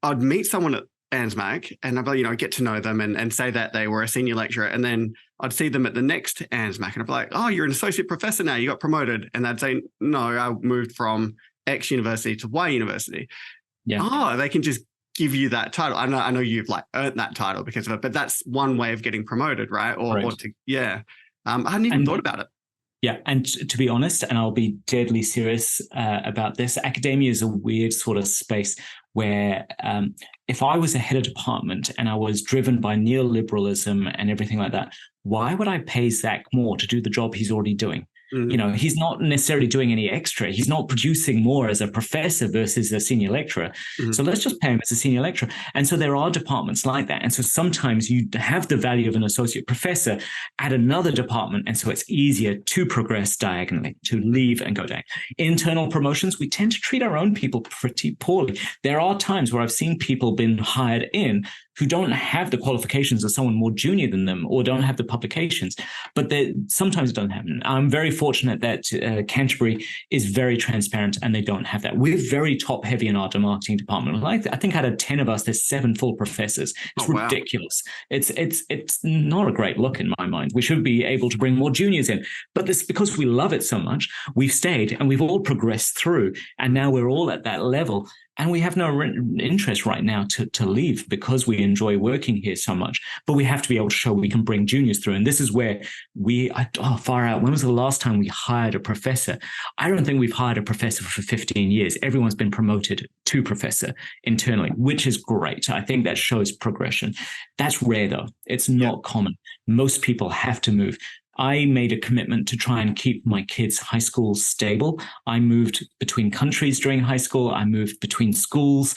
I'd meet someone at ANZMAC, and I'd get to know them and say that they were a senior lecturer, and then I'd see them at the next ANZMAC, and I'd be like, "Oh, you're an associate professor now. You got promoted," and they'd say, "No, I moved from X university to Y university."
Yeah.
Oh, they can just give you that title. I know you've like earned that title because of it, but that's one way of getting promoted, right? I hadn't even thought about it.
Yeah, and to be honest, and I'll be deadly serious about this, academia is a weird sort of space where if I was a head of department and I was driven by neoliberalism and everything like that, why would I pay Zac more to do the job he's already doing? You know, he's not necessarily doing any extra. He's not producing more as a professor versus a senior lecturer. So let's just pay him as a senior lecturer. And so there are departments like that. And so sometimes you have the value of an associate professor at another department. And so it's easier to progress diagonally, to leave and go down. Internal promotions, we tend to treat our own people pretty poorly. There are times where I've seen people been hired in who don't have the qualifications of someone more junior than them or don't have the publications, but sometimes it doesn't happen. I'm very fortunate that Canterbury is very transparent and they don't have that. We're very top heavy in our marketing department. I think out of 10 of us, there's 7 full professors. It's ridiculous. It's not a great look in my mind. We should be able to bring more juniors in, but this because we love it so much, we've stayed and we've all progressed through, and now we're all at that level. And we have no interest right now to leave because we enjoy working here so much. But we have to be able to show we can bring juniors through. And this is where far out. When was the last time we hired a professor? I don't think we've hired a professor for 15 years. Everyone's been promoted to professor internally, which is great. I think that shows progression. That's rare, though. It's not common. Most people have to move. I made a commitment to try and keep my kids' high school stable. I moved between countries during high school. I moved between schools,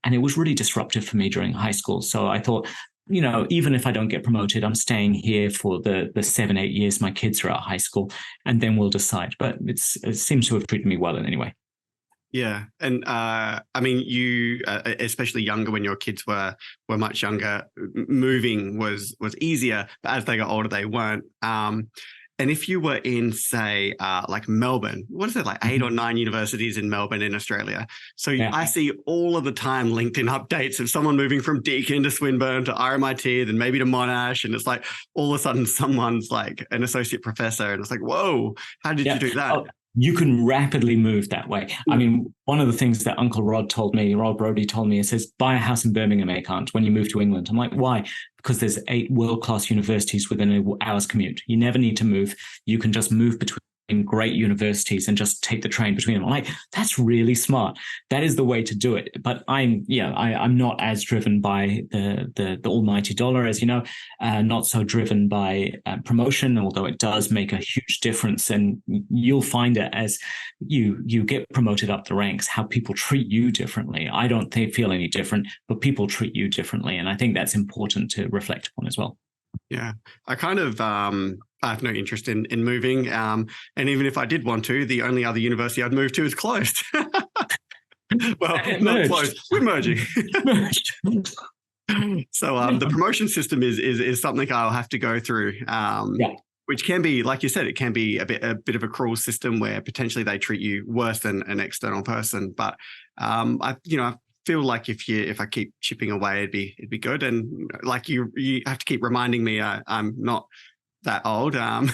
and it was really disruptive for me during high school. So I thought, you know, even if I don't get promoted, I'm staying here for the 7-8 years my kids are at high school, and then we'll decide. But it seems to have treated me well in any way.
Yeah. And I mean, you, especially younger when your kids were much younger, moving was easier, but as they got older, they weren't. And if you were in, say, like Melbourne, what is it, like 8 or 9 universities in Melbourne in Australia? So I see all of the time LinkedIn updates of someone moving from Deakin to Swinburne to RMIT, then maybe to Monash. And it's like all of a sudden someone's like an associate professor. And it's like, whoa, how did you do that?
You can rapidly move that way. I mean, one of the things that Uncle Rod Brody told me, it says, buy a house in Birmingham, Ekant, when you move to England. I'm like, why? Because there's 8 world-class universities within an hour's commute. You never need to move. You can just move between great universities and just take the train between them. I'm like, that's really smart. That is the way to do it. But I'm not as driven by the almighty dollar, as you know, not so driven by promotion, although it does make a huge difference. And you'll find it as you get promoted up the ranks, how people treat you differently. I don't feel any different, but people treat you differently. And I think that's important to reflect upon as well.
Yeah, I kind of I have no interest in moving. And even if I did want to, the only other university I'd move to is closed. Well, not closed. We're merging. So the promotion system is something I'll have to go through. Which can be, like you said, it can be a bit of a cruel system where potentially they treat you worse than an external person. But I feel like if I keep chipping away, it'd be good. And like you have to keep reminding me I'm not that old. And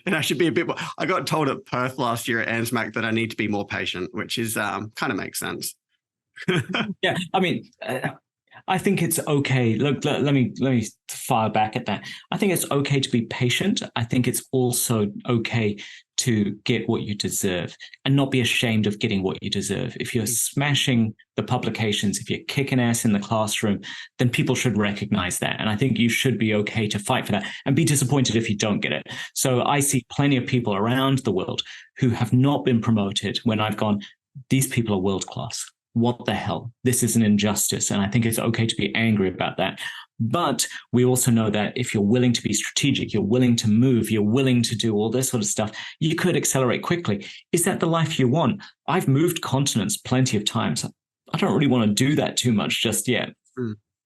I should be a bit more. I got told at Perth last year at ANSMAC that I need to be more patient, which is kind of makes sense.
Yeah, I mean, I think it's okay. Look, let me fire back at that. I think it's okay to be patient. I think it's also okay to get what you deserve and not be ashamed of getting what you deserve. If you're smashing the publications, if you're kicking ass in the classroom, then people should recognize that. And I think you should be okay to fight for that and be disappointed if you don't get it. So I see plenty of people around the world who have not been promoted when I've gone, these people are world class. What the hell? This is an injustice. And I think it's okay to be angry about that. But we also know that if you're willing to be strategic, you're willing to move, you're willing to do all this sort of stuff, you could accelerate quickly. Is that the life you want? I've moved continents plenty of times. I don't really want to do that too much just yet.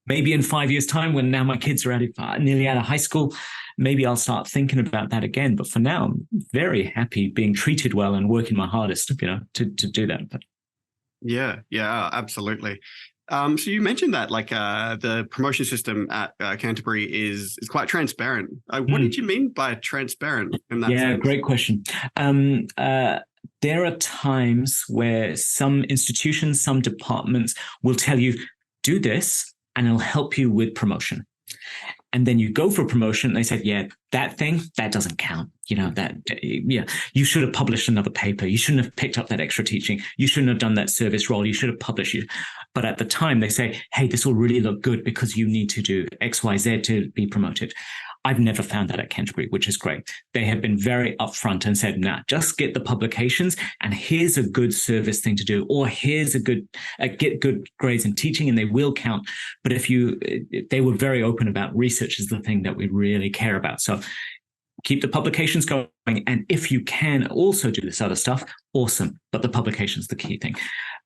Maybe in 5 years' time, when now my kids are nearly out of high school, maybe I'll start thinking about that again. But for now, I'm very happy being treated well and working my hardest, to do that. But
yeah, absolutely. So you mentioned that like the promotion system at Canterbury is quite transparent. What did you mean by transparent in that sense?
Great question. There are times where some institutions, some departments will tell you, do this and it'll help you with promotion. And then you go for promotion and they said, that thing, that doesn't count. You should have published another paper. You shouldn't have picked up that extra teaching. You shouldn't have done that service role. You should have published it. But at the time they say, hey, this will really look good because you need to do X, Y, Z to be promoted. I've never found that at Canterbury, which is great. They have been very upfront and said, nah, just get the publications and here's a good service thing to do, or here's a good, get good grades in teaching and they will count. But they were very open about research is the thing that we really care about. So keep the publications going. And if you can also do this other stuff, awesome. But the publication's the key thing.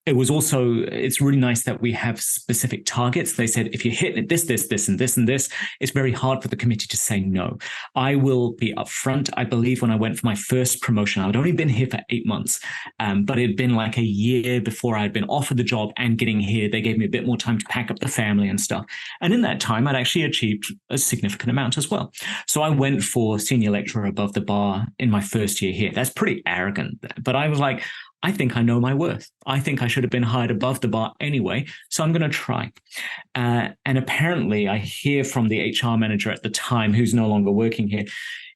It's really nice that we have specific targets. They said, if you hit this, and this, it's very hard for the committee to say no. I will be upfront. I believe when I went for my first promotion, I'd only been here for 8 months, but it had been like a year before I'd been offered the job and getting here. They gave me a bit more time to pack up the family and stuff. And in that time, I'd actually achieved a significant amount as well. So I went for senior lecturer above the bar in my first year here. That's pretty arrogant, but I was like, I think I know my worth. I think I should have been hired above the bar anyway, so I'm going to try. And apparently I hear from the HR manager at the time, who's no longer working here,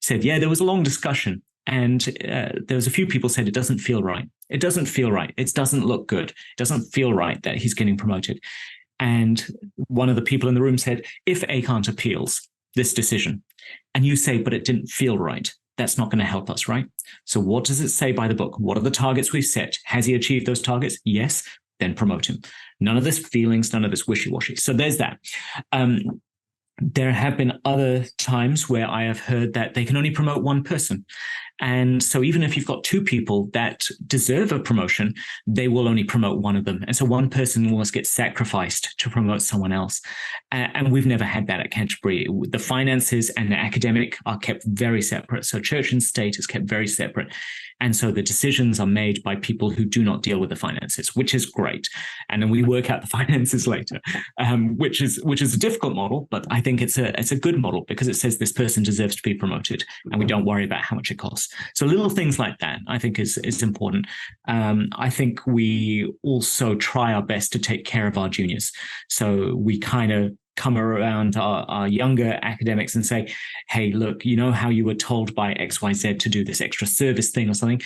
said, yeah, there was a long discussion. And there was a few people said, it doesn't feel right. It doesn't feel right. It doesn't look good. It doesn't feel right that he's getting promoted. And one of the people in the room said, if Ekant appeals this decision, and you say, but it didn't feel right, that's not going to help us, right? So what does it say by the book? What are the targets we've set? Has he achieved those targets? Yes, then promote him. None of this feelings, none of this wishy-washy. So there's that. There have been other times where I have heard that they can only promote one person. And so even if you've got 2 people that deserve a promotion, they will only promote one of them. And so one person will get sacrificed to promote someone else. And we've never had that at Canterbury. The finances and the academic are kept very separate. So church and state is kept very separate. And so the decisions are made by people who do not deal with the finances, which is great. And then we work out the finances later, which is a difficult model, but I think it's a good model because it says this person deserves to be promoted and we don't worry about how much it costs. So little things like that, I think is important. I think we also try our best to take care of our juniors. So we kind of come around our younger academics and say, hey, look, you know how you were told by XYZ to do this extra service thing or something?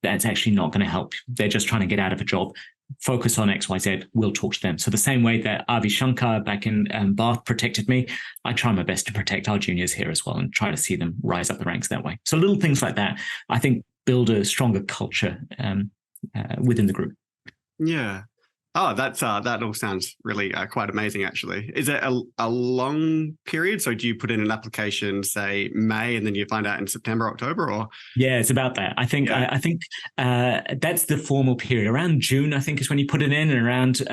That's actually not going to help. They're just trying to get out of a job. Focus on XYZ. We'll talk to them. So the same way that Avi Shankar back in Bath protected me, I try my best to protect our juniors here as well and try to see them rise up the ranks that way. So little things like that, I think, build a stronger culture within the group.
Yeah. Oh, that all sounds really quite amazing, actually. Is it a long period? So do you put in an application, say May, and then you find out in September, October, or? Yeah,
it's about that. I think that's the formal period. Around June, I think, is when you put it in, and around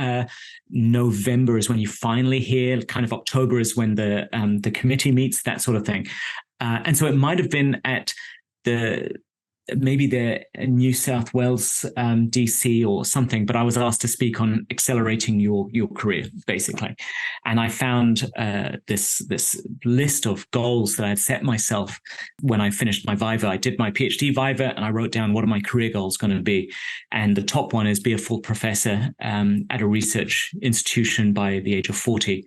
November is when you finally hear. Kind of October is when the committee meets, that sort of thing. And so it might have been at maybe the New South Wales DC or something, but I was asked to speak on accelerating your career, basically. And I found this list of goals that I had set myself when I finished my Viva. I did my PhD Viva and I wrote down what are my career goals going to be. And the top one is be a full professor at a research institution by the age of 40.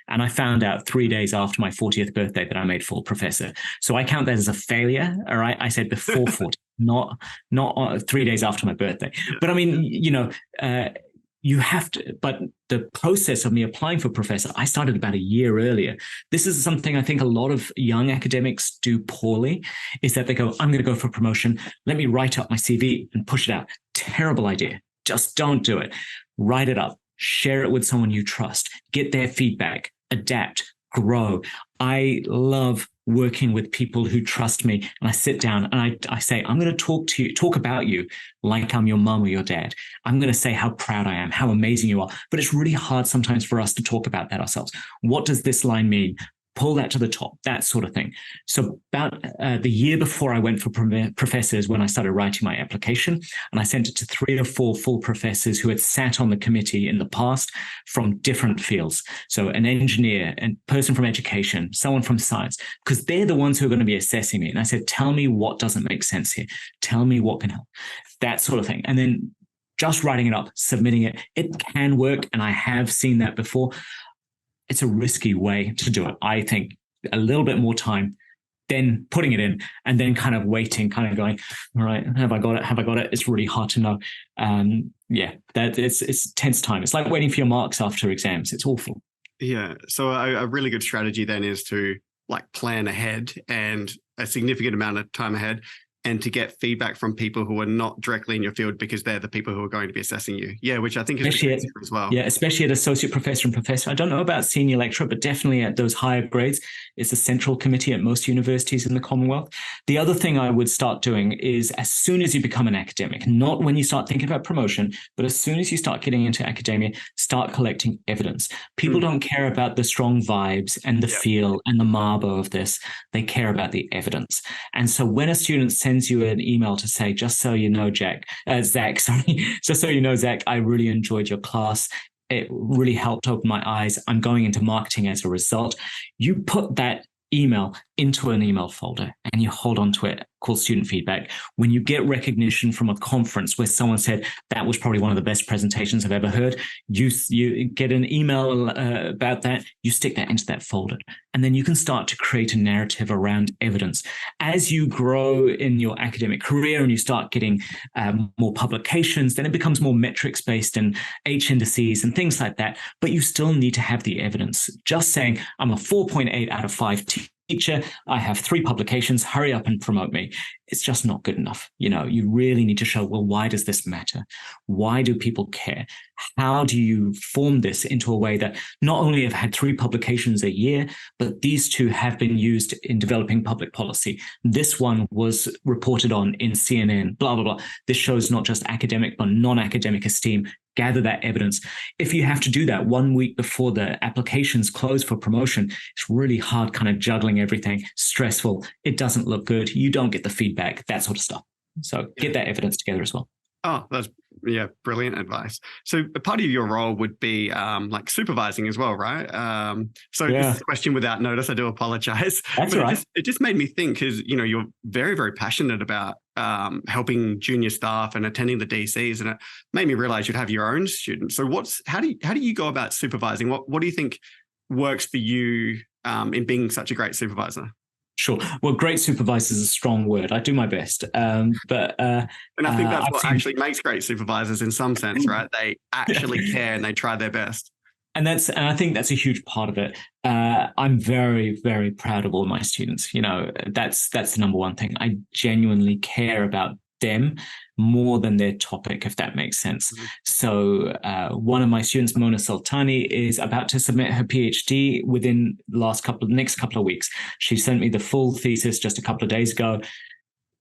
And I found out 3 days after my 40th birthday that I made full professor. So I count that as a failure. All right. I said before 40, not 3 days after my birthday. But I mean, you have to, but the process of me applying for professor, I started about a year earlier. This is something I think a lot of young academics do poorly, is that they go, I'm going to go for promotion. Let me write up my CV and push it out. Terrible idea. Just don't do it. Write it up. Share it with someone you trust. Get their feedback. Adapt, grow. I love working with people who trust me, and I sit down and I say, I'm going to talk about you like I'm your mom or your dad. I'm going to say how proud I am, how amazing you are. But it's really hard sometimes for us to talk about that ourselves. What does this line mean? Pull that to the top, that sort of thing. So about the year before I went for professors, when I started writing my application, and I sent it to 3 or 4 full professors who had sat on the committee in the past from different fields. So an engineer, a person from education, someone from science, because they're the ones who are going to be assessing me. And I said, tell me what doesn't make sense here. Tell me what can help, that sort of thing. And then just writing it up, submitting it, it can work. And I have seen that before. It's a risky way to do it. I think a little bit more time, then putting it in, and then kind of waiting, kind of going, all right, have I got it? Have I got it? It's really hard to know. That it's tense time. It's like waiting for your marks after exams. It's awful.
Yeah. So a really good strategy then is to like plan ahead and a significant amount of time ahead, and to get feedback from people who are not directly in your field because they're the people who are going to be assessing you. Yeah, which I think is
Especially
as well.
Yeah, especially at associate professor and professor. I don't know about senior lecturer, but definitely at those higher grades, it's a central committee at most universities in the Commonwealth. The other thing I would start doing is, as soon as you become an academic, not when you start thinking about promotion, but as soon as you start getting into academia, start collecting evidence. People don't care about the strong vibes and the feel and the marbo of this. They care about the evidence. And so when a student sends you an email to say, just so you know, Zach, just so you know, Zach, I really enjoyed your class. It really helped open my eyes. I'm going into marketing as a result. You put that email into an email folder and you hold on to it, called student feedback. When you get recognition from a conference where someone said, that was probably one of the best presentations I've ever heard, you get an email about that, you stick that into that folder. And then you can start to create a narrative around evidence. As you grow in your academic career and you start getting more publications, then it becomes more metrics based and H indices and things like that. But you still need to have the evidence. Just saying, I'm a 4.8 out of 5 teacher, I have 3 publications, hurry up and promote me. It's just not good enough. You know, you really need to show, well, why does this matter? Why do people care? How do you form this into a way that not only have had 3 publications a year, but these 2 have been used in developing public policy. This one was reported on in CNN, blah, blah, blah. This shows not just academic, but non-academic esteem. Gather that evidence. If you have to do that 1 week before the applications close for promotion, it's really hard kind of juggling everything, stressful. It doesn't look good. You don't get the feedback, that sort of stuff. So get that evidence together as well.
Oh, that's brilliant advice. So a part of your role would be like supervising as well, right? This is a question without notice. I do apologize.
That's all right.
It just made me think, because you're very, very passionate about helping junior staff and attending the DCs, and it made me realize you'd have your own students. So how do you go about supervising? What do you think works for you in being such a great supervisor?
Sure. Well, great supervisor is a strong word. I do my best. And I
think that's what actually makes great supervisors in some sense, right? They actually care and they try their best.
And I think that's a huge part of it. I'm very, very proud of all my students. That's the number one thing. I genuinely care about them more than their topic, if that makes sense. Mm-hmm. So one of my students, Mona Sultani, is about to submit her PhD within the next couple of weeks. She sent me the full thesis just a couple of days ago.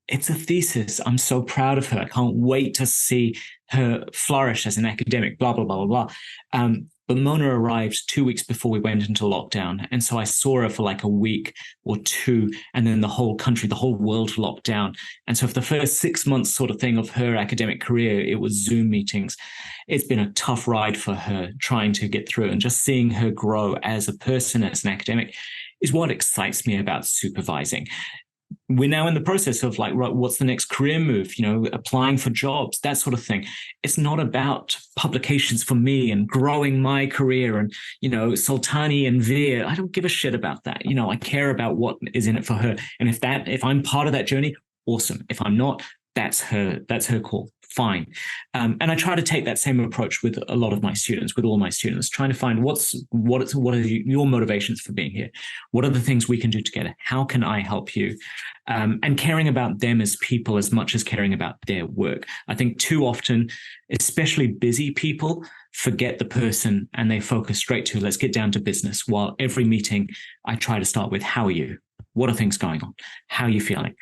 It's a thesis. I'm so proud of her. I can't wait to see her flourish as an academic, blah, blah, blah, blah, blah. But Mona arrived 2 weeks before we went into lockdown. And so I saw her for like a week or 2, and then the whole country, the whole world locked down. And so for the first 6 months sort of thing of her academic career, it was Zoom meetings. It's been a tough ride for her trying to get through, and just seeing her grow as a person, as an academic, is what excites me about supervising. We're now in the process of like, right, what's the next career move? Applying for jobs, that sort of thing. It's not about publications for me and growing my career and, Sultani and Veer. I don't give a shit about that. I care about what is in it for her. And if I'm part of that journey, awesome. If I'm not, that's her call. Fine. And I try to take that same approach with a lot of my students, with all my students, trying to find what are your motivations for being here? What are the things we can do together? How can I help you? And caring about them as people as much as caring about their work. I think too often, especially busy people, forget the person and they focus straight to, let's get down to business. While every meeting, I try to start with, how are you? What are things going on? How are you feeling?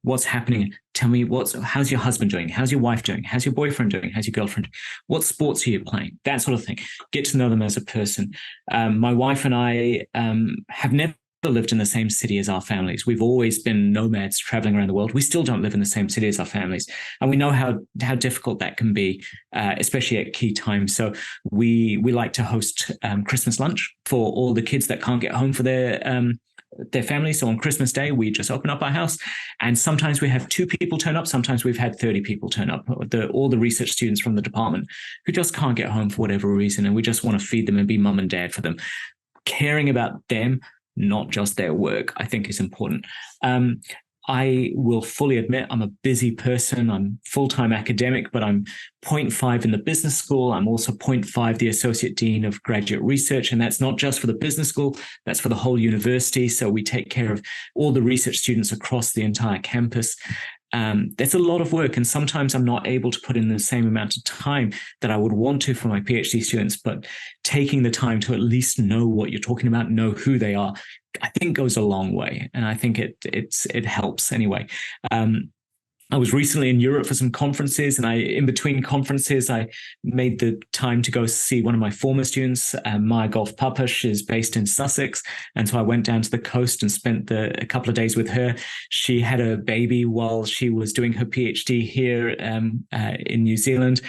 What's happening? Tell me how's your husband doing? How's your wife doing? How's your boyfriend doing? How's your girlfriend? What sports are you playing? That sort of thing. Get to know them as a person. My wife and I have never lived in the same city as our families. We've always been nomads traveling around the world. We still don't live in the same city as our families. And we know how difficult that can be, especially at key times. So we like to host Christmas lunch for all the kids that can't get home for their family. So on Christmas Day, we just open up our house, and sometimes we have 2 people turn up. Sometimes we've had 30 people turn up, all the research students from the department who just can't get home for whatever reason. And we just want to feed them and be mum and dad for them. Caring about them, not just their work, I think is important. I will fully admit I'm a busy person. I'm full-time academic, but I'm 0.5 in the business school. I'm also 0.5 the associate dean of graduate research. And that's not just for the business school, that's for the whole university. So we take care of all the research students across the entire campus. That's a lot of work. And sometimes I'm not able to put in the same amount of time that I would want to for my PhD students, but taking the time to at least know what you're talking about, know who they are, I think goes a long way. And I think it helps anyway. I was recently in Europe for some conferences, and in between conferences, I made the time to go see one of my former students. Maya Golf Papash is based in Sussex. And so I went down to the coast and spent a couple of days with her. She had a baby while she was doing her PhD here in New Zealand.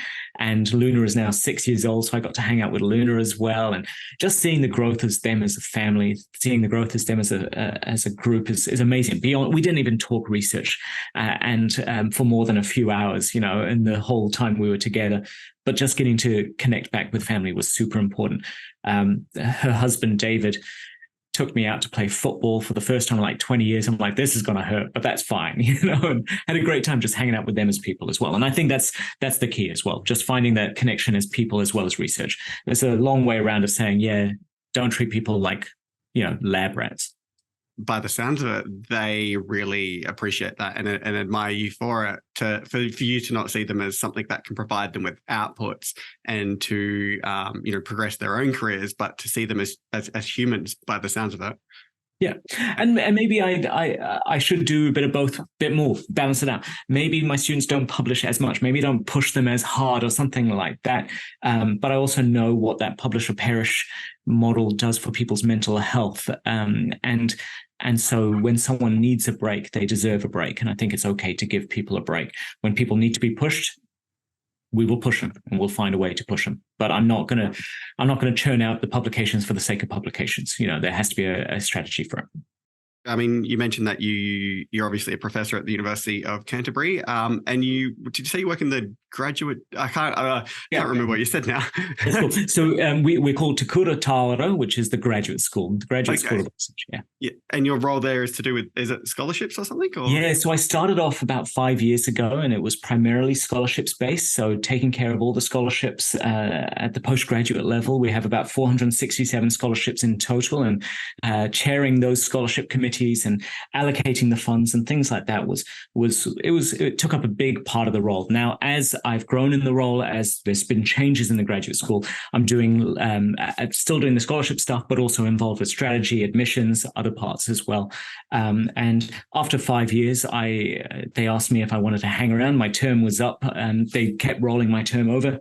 And Luna is now 6 years old. So I got to hang out with Luna as well. And just seeing the growth as them as a family, seeing the growth as them as a group is amazing. We didn't even talk research for more than a few hours, in the whole time we were together. But just getting to connect back with family was super important. Her husband, David, took me out to play football for the first time in like 20 years. I'm like, this is going to hurt, but that's fine, and had a great time just hanging out with them as people as well. And I think that's the key as well, just finding that connection as people as well as research. There's a long way around of saying, don't treat people like, lab rats.
By the sounds of it, they really appreciate that and admire you for it. For you to not see them as something that can provide them with outputs and to progress their own careers, but to see them as humans. By the sounds of it.
Yeah, and maybe I should do a bit of both, a bit more, balance it out. Maybe my students don't publish as much. Maybe don't push them as hard or something like that. But I also know what that publish or perish model does for people's mental health. And so when someone needs a break, they deserve a break. And I think it's okay to give people a break. When people need to be pushed, we will push them and we'll find a way to push them. But I'm not going to churn out the publications for the sake of publications. There has to be a strategy for it.
I mean, you mentioned that you're obviously a professor at the University of Canterbury, and did you say you work in the graduate? I can't remember what you said now.
Cool. So we're called Te Kura Tāora, which is the graduate school. The graduate school of research. Yeah. And
your role there is to do with, is it scholarships or something? Or?
Yeah. So I started off about 5 years ago, and it was primarily scholarships based. So taking care of all the scholarships at the postgraduate level. We have about 467 scholarships in total, and chairing those scholarship committees and allocating the funds and things like that it took up a big part of the role. Now, as I've grown in the role, as there's been changes in the graduate school, I'm still doing the scholarship stuff, but also involved with strategy, admissions, other parts as well. And after 5 years, they asked me if I wanted to hang around. My term was up, and they kept rolling my term over.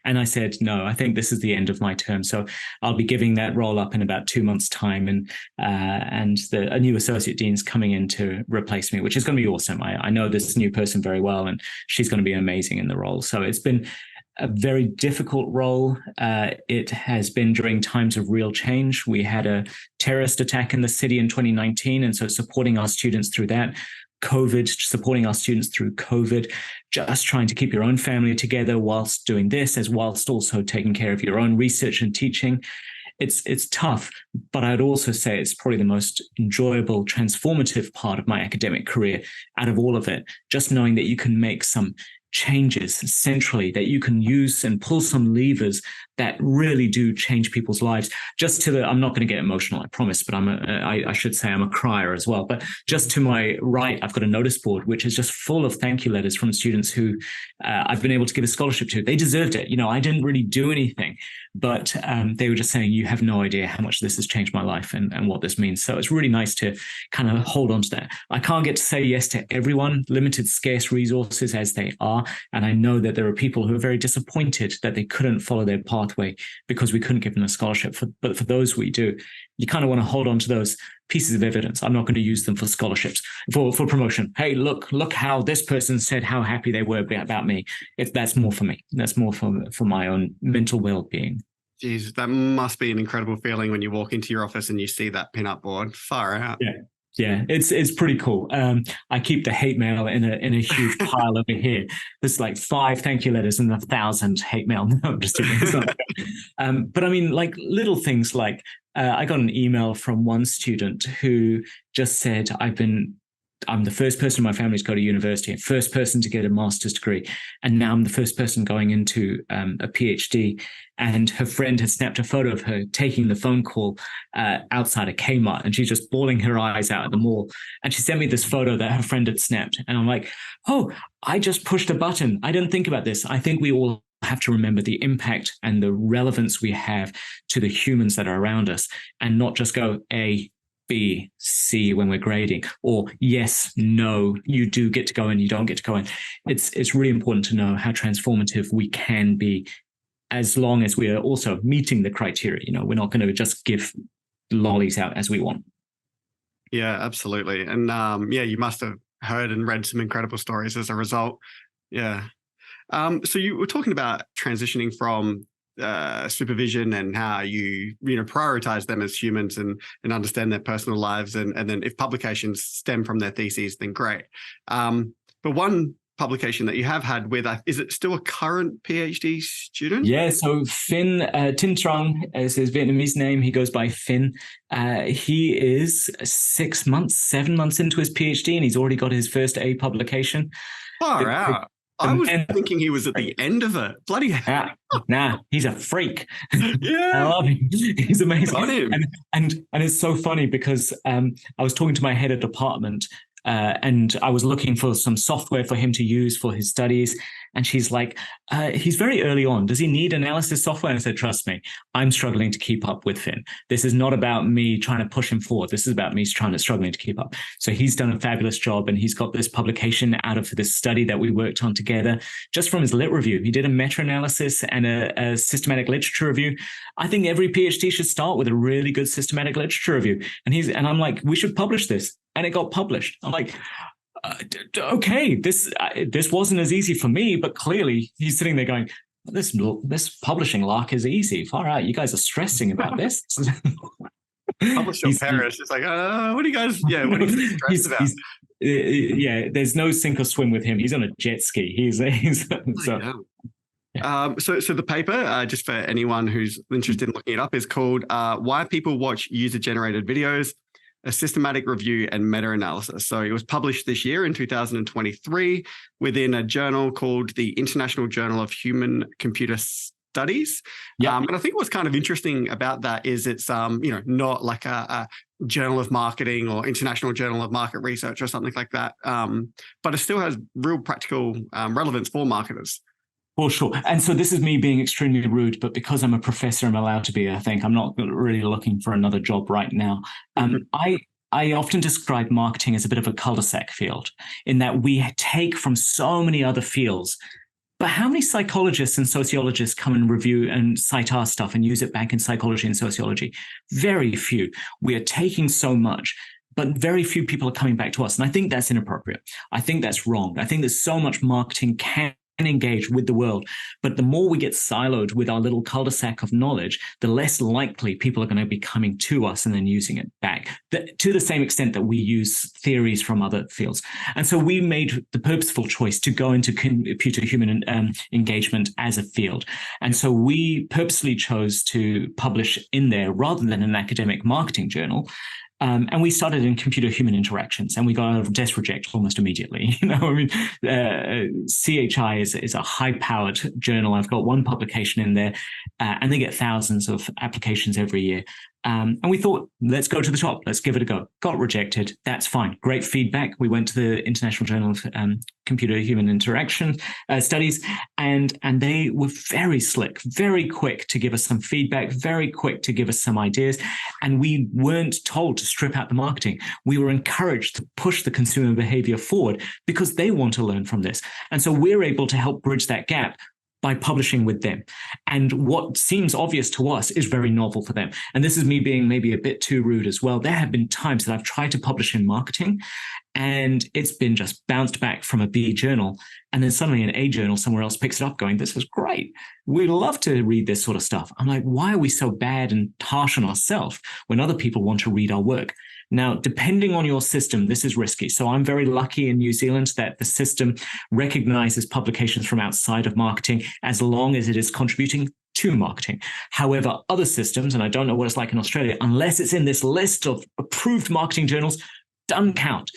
And I said, no, I think this is the end of my term. So I'll be giving that role up in about 2 months' time. And a new associate dean's coming in to replace me, which is going to be awesome. I know this new person very well, and she's going to be amazing in the role. So it's been a very difficult role. It has been during times of real change. We had a terrorist attack in the city in 2019. And so supporting our students through that, COVID, supporting our students through COVID, just trying to keep your own family together whilst doing this, as whilst also taking care of your own research and teaching. It's tough, but I'd also say it's probably the most enjoyable, transformative part of my academic career out of all of it. Just knowing that you can make some changes centrally, that you can use and pull some levers that really do change people's lives. I'm not going to get emotional, I promise, but I should say I'm a crier as well. But just to my right, I've got a notice board, which is just full of thank you letters from students who I've been able to give a scholarship to. They deserved it. I didn't really do anything, but they were just saying, you have no idea how much this has changed my life and what this means. So it's really nice to kind of hold on to that. I can't get to say yes to everyone, limited, scarce resources as they are. And I know that there are people who are very disappointed that they couldn't follow their pathway because we couldn't give them a scholarship. But for those we do, you kind of want to hold on to those pieces of evidence. I'm not going to use them for scholarships, for promotion. Hey, look how this person said how happy they were about me. That's more for me. That's more for my own mental well-being.
Jeez, that must be an incredible feeling when you walk into your office and you see that pin-up board. Far out.
Yeah, it's pretty cool. I keep the hate mail in a huge pile over here. There's like 5 thank you letters and 1,000 hate mail. No, I'm just kidding. But I mean, like little things like I got an email from one student who just said, I've been I'm the first person in my family to go to university, first person to get a master's degree. And now I'm the first person going into a PhD. And her friend had snapped a photo of her taking the phone call outside a Kmart. And she's just bawling her eyes out at the mall. And she sent me this photo that her friend had snapped. And I'm like, oh, I just pushed a button. I didn't think about this. I think we all have to remember the impact and the relevance we have to the humans that are around us, and not just go A, B, C when we're grading, or yes, no, you do get to go in, you don't get to go in. It's really important to know how transformative we can be, as long as we are also meeting the criteria. We're not going to just give lollies out as we want.
Yeah, absolutely. And you must have heard and read some incredible stories as a result. Yeah. So you were talking about transitioning from supervision and how you prioritize them as humans and understand their personal lives, and then if publications stem from their theses, then great. But one publication that you have had with, is it still a current PhD student?
Yeah, so Finn Tin Trong is his Vietnamese name. He goes by Finn. He is 7 months into his PhD, and he's already got his first A publication.
Far out. I was thinking he was at the end of it. Bloody hell.
Nah, he's a freak.
Yeah.
I love him. He's amazing. Got him. And it's so funny because I was talking to my head of department and I was looking for some software for him to use for his studies. And she's like, he's very early on. Does he need analysis software? And I said, trust me, I'm struggling to keep up with Finn. This is not about me trying to push him forward. This is about me struggling to keep up. So he's done a fabulous job, and he's got this publication out of this study that we worked on together just from his lit review. He did a meta-analysis and a systematic literature review. I think every PhD should start with a really good systematic literature review. And I'm like, we should publish this. And it got published. I'm like, okay, this wasn't as easy for me, but clearly he's sitting there going, this publishing lark is easy. Far out, you guys are stressing about this.
Publish your Paris. It's like, what are you guys stressed about?
There's no sink or swim with him. He's on a jet ski. So
the paper, just for anyone who's interested in looking it up, is called Why People Watch User-Generated Videos, a systematic review and meta-analysis. So it was published this year in 2023 within a journal called the International Journal of Human Computer Studies.
Yeah.
And I think what's kind of interesting about that is it's not like a Journal of Marketing or International Journal of Market Research or something like that, but it still has real practical relevance for marketers.
For sure. And so this is me being extremely rude, but because I'm a professor, I'm allowed to be, I think. I'm not really looking for another job right now. I often describe marketing as a bit of a cul-de-sac field, in that we take from so many other fields. But how many psychologists and sociologists come and review and cite our stuff and use it back in psychology and sociology? Very few. We are taking so much, but very few people are coming back to us. And I think that's inappropriate. I think that's wrong. I think there's so much marketing can engage with the world, but the more we get siloed with our little cul-de-sac of knowledge, the less likely people are going to be coming to us and then using it back, to the same extent that we use theories from other fields. And so we made the purposeful choice to go into computer-human engagement as a field. And so we purposely chose to publish in there rather than an academic marketing journal. And we started in computer-human interactions, and we got out of desk reject almost immediately. CHI is a high-powered journal. I've got one publication in there, and they get thousands of applications every year. And we thought, let's go to the top. Let's give it a go. Got rejected. That's fine. Great feedback. We went to the International Journal of Computer-Human Interaction Studies, and they were very slick, very quick to give us some feedback, very quick to give us some ideas. And we weren't told to strip out the marketing. We were encouraged to push the consumer behavior forward because they want to learn from this. And so we're able to help bridge that gap by publishing with them. And what seems obvious to us is very novel for them. And this is me being maybe a bit too rude as well. There have been times that I've tried to publish in marketing, and it's been just bounced back from a B journal. And then suddenly an A journal somewhere else picks it up going, this is great. We love to read this sort of stuff. I'm like, why are we so bad and harsh on ourselves when other people want to read our work? Now, depending on your system, this is risky. So I'm very lucky in New Zealand that the system recognizes publications from outside of marketing as long as it is contributing to marketing. However, other systems, and I don't know what it's like in Australia, unless it's in this list of approved marketing journals, doesn't count.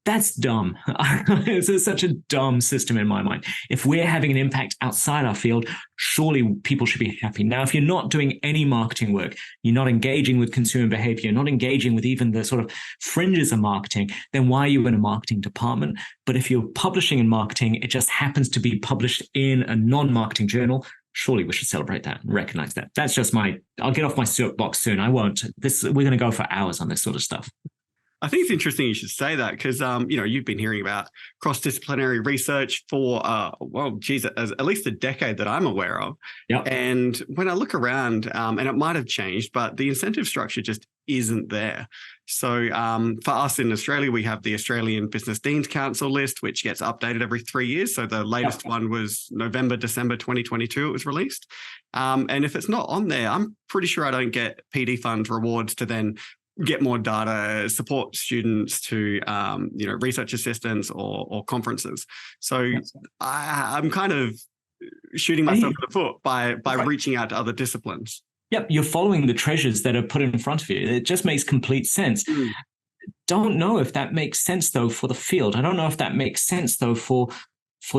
That's dumb. It's such a dumb system in my mind. If we're having an impact outside our field, surely people should be happy. Now, if you're not doing any marketing work, you're not engaging with consumer behavior, you're not engaging with even the sort of fringes of marketing, then why are you in a marketing department? But if you're publishing in marketing, it just happens to be published in a non-marketing journal, surely we should celebrate that and recognize that. That's just I'll get off my soapbox soon. I won't. We're going to go for hours on this sort of stuff.
I think it's interesting you should say that because, you've been hearing about cross-disciplinary research for, at least a decade that I'm aware of.
Yep.
And when I look around, and it might have changed, but the incentive structure just isn't there. So for us in Australia, we have the Australian Business Deans Council list, which gets updated every 3 years. So the latest one was November, December 2022, it was released. And if it's not on there, I'm pretty sure I don't get PD Fund rewards to then get more data, support students to, research assistants or conferences. So I'm kind of shooting myself in the foot by reaching out to other disciplines.
Yep, you're following the treasures that are put in front of you. It just makes complete sense. Don't know if that makes sense, though, for the field. I don't know if that makes sense, though, for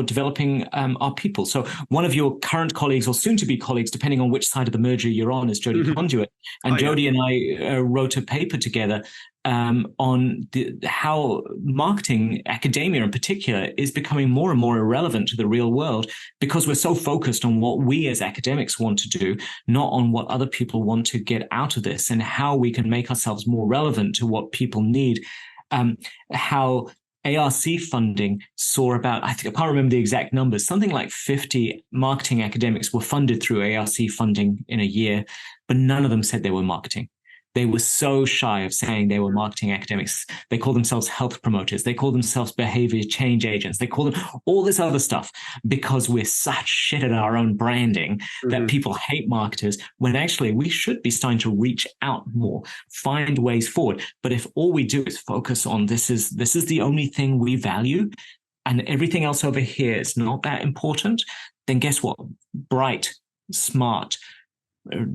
developing our people. So one of your current colleagues or soon-to-be colleagues, depending on which side of the merger you're on, is Jodie Conduit. And Jodie and I wrote a paper together on how marketing, academia in particular, is becoming more and more irrelevant to the real world because we're so focused on what we as academics want to do, not on what other people want to get out of this and how we can make ourselves more relevant to what people need. How ARC funding saw about, I can't remember the exact numbers, something like 50 marketing academics were funded through ARC funding in a year, but none of them said they were marketing. They were so shy of saying they were marketing academics. They call themselves health promoters. They call themselves behavior change agents. They call them all this other stuff because we're such shit at our own branding that people hate marketers when actually we should be starting to reach out more, find ways forward. But if all we do is focus on this is the only thing we value and everything else over here is not that important, then guess what? Bright, smart,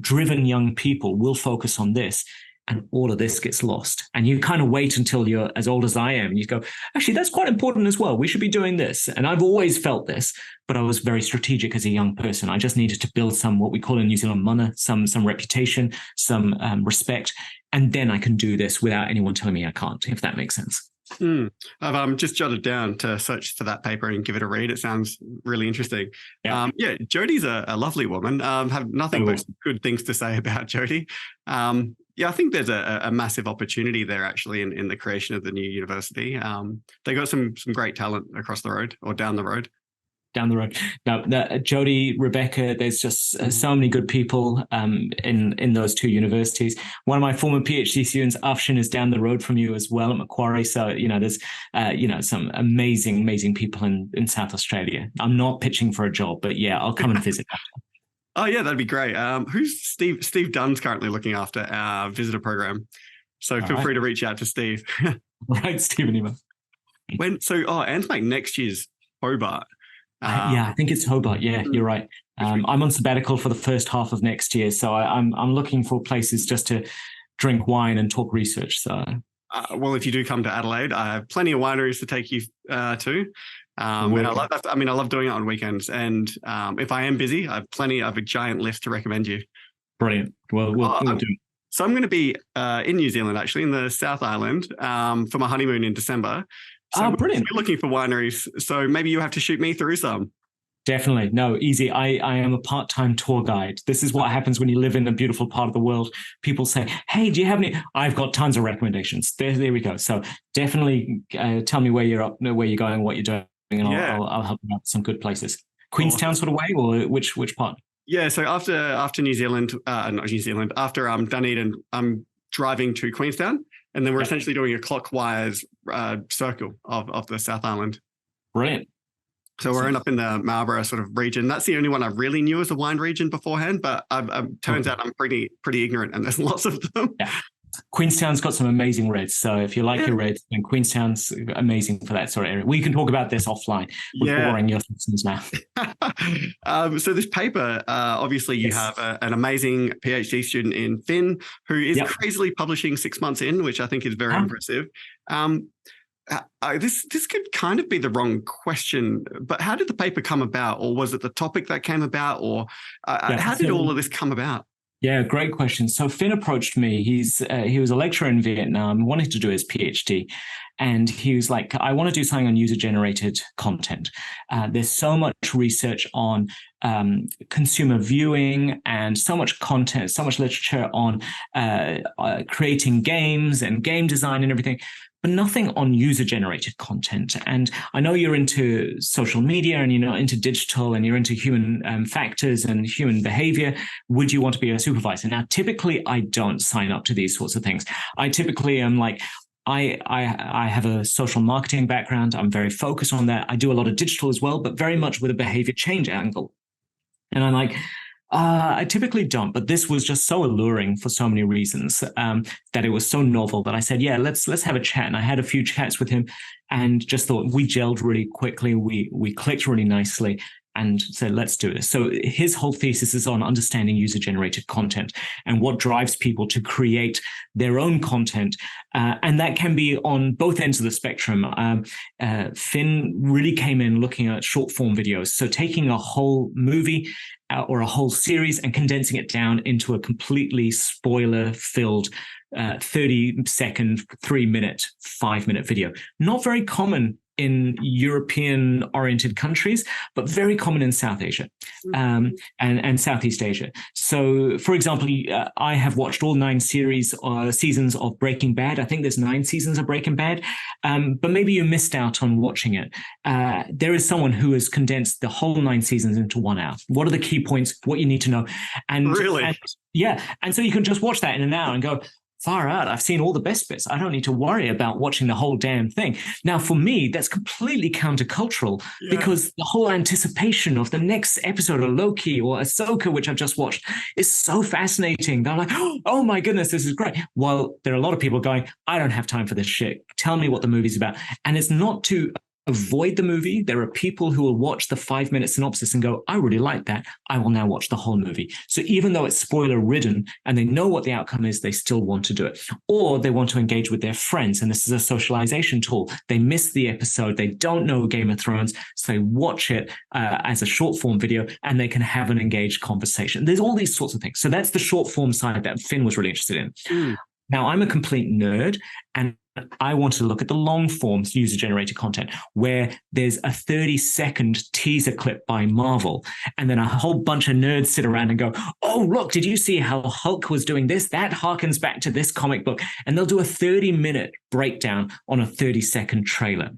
driven young people will focus on this and all of this gets lost. And you kind of wait until you're as old as I am and you go, actually, that's quite important as well. We should be doing this. And I've always felt this, but I was very strategic as a young person. I just needed to build some, what we call in New Zealand, mana, some reputation, some respect. And then I can do this without anyone telling me I can't, if that makes sense.
I've just jotted down to search for that paper and give it a read. It sounds really interesting. Jodie's a lovely woman. Have nothing but good things to say about Jodie. I think there's a massive opportunity there actually in the creation of the new university. They got some great talent across the road or down the road.
Now, Jodie, Rebecca, there's just so many good people in those two universities. One of my former PhD students, Afshin, is down the road from you as well at Macquarie. So, there's, some amazing people in South Australia. I'm not pitching for a job, but I'll come and visit.
Oh, yeah, that'd be great. Who's Steve? Steve Dunn's currently looking after our visitor program. So feel free to reach out to Steve.
Right, Stephen Ema.
Anne's like next year's Hobart.
I think it's Hobart. Yeah, you're right. I'm on sabbatical for the first half of next year, so I'm looking for places just to drink wine and talk research. So,
well, if you do come to Adelaide, I have plenty of wineries to take you to. And I love that. I love doing it on weekends. And if I am busy, I have a giant list to recommend you.
Brilliant. Well, we'll do.
So I'm going to be in New Zealand, actually, in the South Island for my honeymoon in December. So
brilliant.
We're looking for wineries. So maybe you have to shoot me through some.
Definitely. No, easy. I am a part-time tour guide. This is what happens when you live in a beautiful part of the world. People say, hey, do you have any? I've got tons of recommendations. There we go. So definitely tell me where you're going, what you're doing, and I'll help you out with some good places. Queenstown sort of way, or which part? Yeah,
so after New Zealand, not New Zealand, after Dunedin, I'm driving to Queenstown. And then we're essentially doing a clockwise circle of the South Island.
Brilliant.
So we're up in the Marlborough sort of region. That's the only one I really knew as a wine region beforehand, but turns out I'm pretty ignorant and there's lots of them.
Yeah. Queenstown's got some amazing reds. So if you like your reds, then Queenstown's amazing for that sort of area. We can talk about this offline. We're boring your listeners now.
So this paper, obviously you have an amazing PhD student in Finn who is crazily publishing 6 months in, which I think is very impressive. This could kind of be the wrong question, but how did the paper come about? Or was it the topic that came about? Or how did all of this come about?
Yeah, great question. So Finn approached me. He was a lecturer in Vietnam, wanted to do his PhD. And he was like, I want to do something on user-generated content. There's so much research on consumer viewing and so much content, so much literature on creating games and game design and everything, but nothing on user-generated content. And I know you're into social media and you're into digital and you're into human factors and human behavior. Would you want to be a supervisor? Now, typically, I don't sign up to these sorts of things. I typically am like, I have a social marketing background. I'm very focused on that. I do a lot of digital as well, but very much with a behavior change angle. And I'm like, I typically don't, but this was just so alluring for so many reasons that it was so novel that I said, yeah, let's have a chat. And I had a few chats with him and just thought we gelled really quickly. We clicked really nicely and said, let's do this. So his whole thesis is on understanding user-generated content and what drives people to create their own content. And that can be on both ends of the spectrum. Finn really came in looking at short-form videos. So taking a whole movie or a whole series and condensing it down into a completely spoiler-filled 30-second, 3-minute, 5-minute video. Not very common in European-oriented countries, but very common in South Asia and Southeast Asia. So, for example, I have watched all 9 seasons of Breaking Bad. I think there's 9 seasons of Breaking Bad, but maybe you missed out on watching it. There is someone who has condensed the whole 9 seasons into 1 hour. What are the key points? What you need to know? And
really,
and so you can just watch that in an hour and go, far out, I've seen all the best bits. I don't need to worry about watching the whole damn thing. Now, for me, that's completely countercultural because the whole anticipation of the next episode of Loki or Ahsoka, which I've just watched, is so fascinating. They're like, oh my goodness, this is great. While there are a lot of people going, I don't have time for this shit. Tell me what the movie's about. And it's not to avoid the movie. There are people who will watch the 5-minute synopsis and go, I really like that. I will now watch the whole movie. So even though it's spoiler ridden and they know what the outcome is, they still want to do it. Or they want to engage with their friends. And this is a socialization tool. They miss the episode. They don't know Game of Thrones. So they watch it as a short form video and they can have an engaged conversation. There's all these sorts of things. So that's the short form side that Finn was really interested in. Now, I'm a complete nerd and I want to look at the long form user-generated content where there's a 30-second teaser clip by Marvel and then a whole bunch of nerds sit around and go, oh, look, did you see how Hulk was doing this? That harkens back to this comic book. And they'll do a 30-minute breakdown on a 30-second trailer,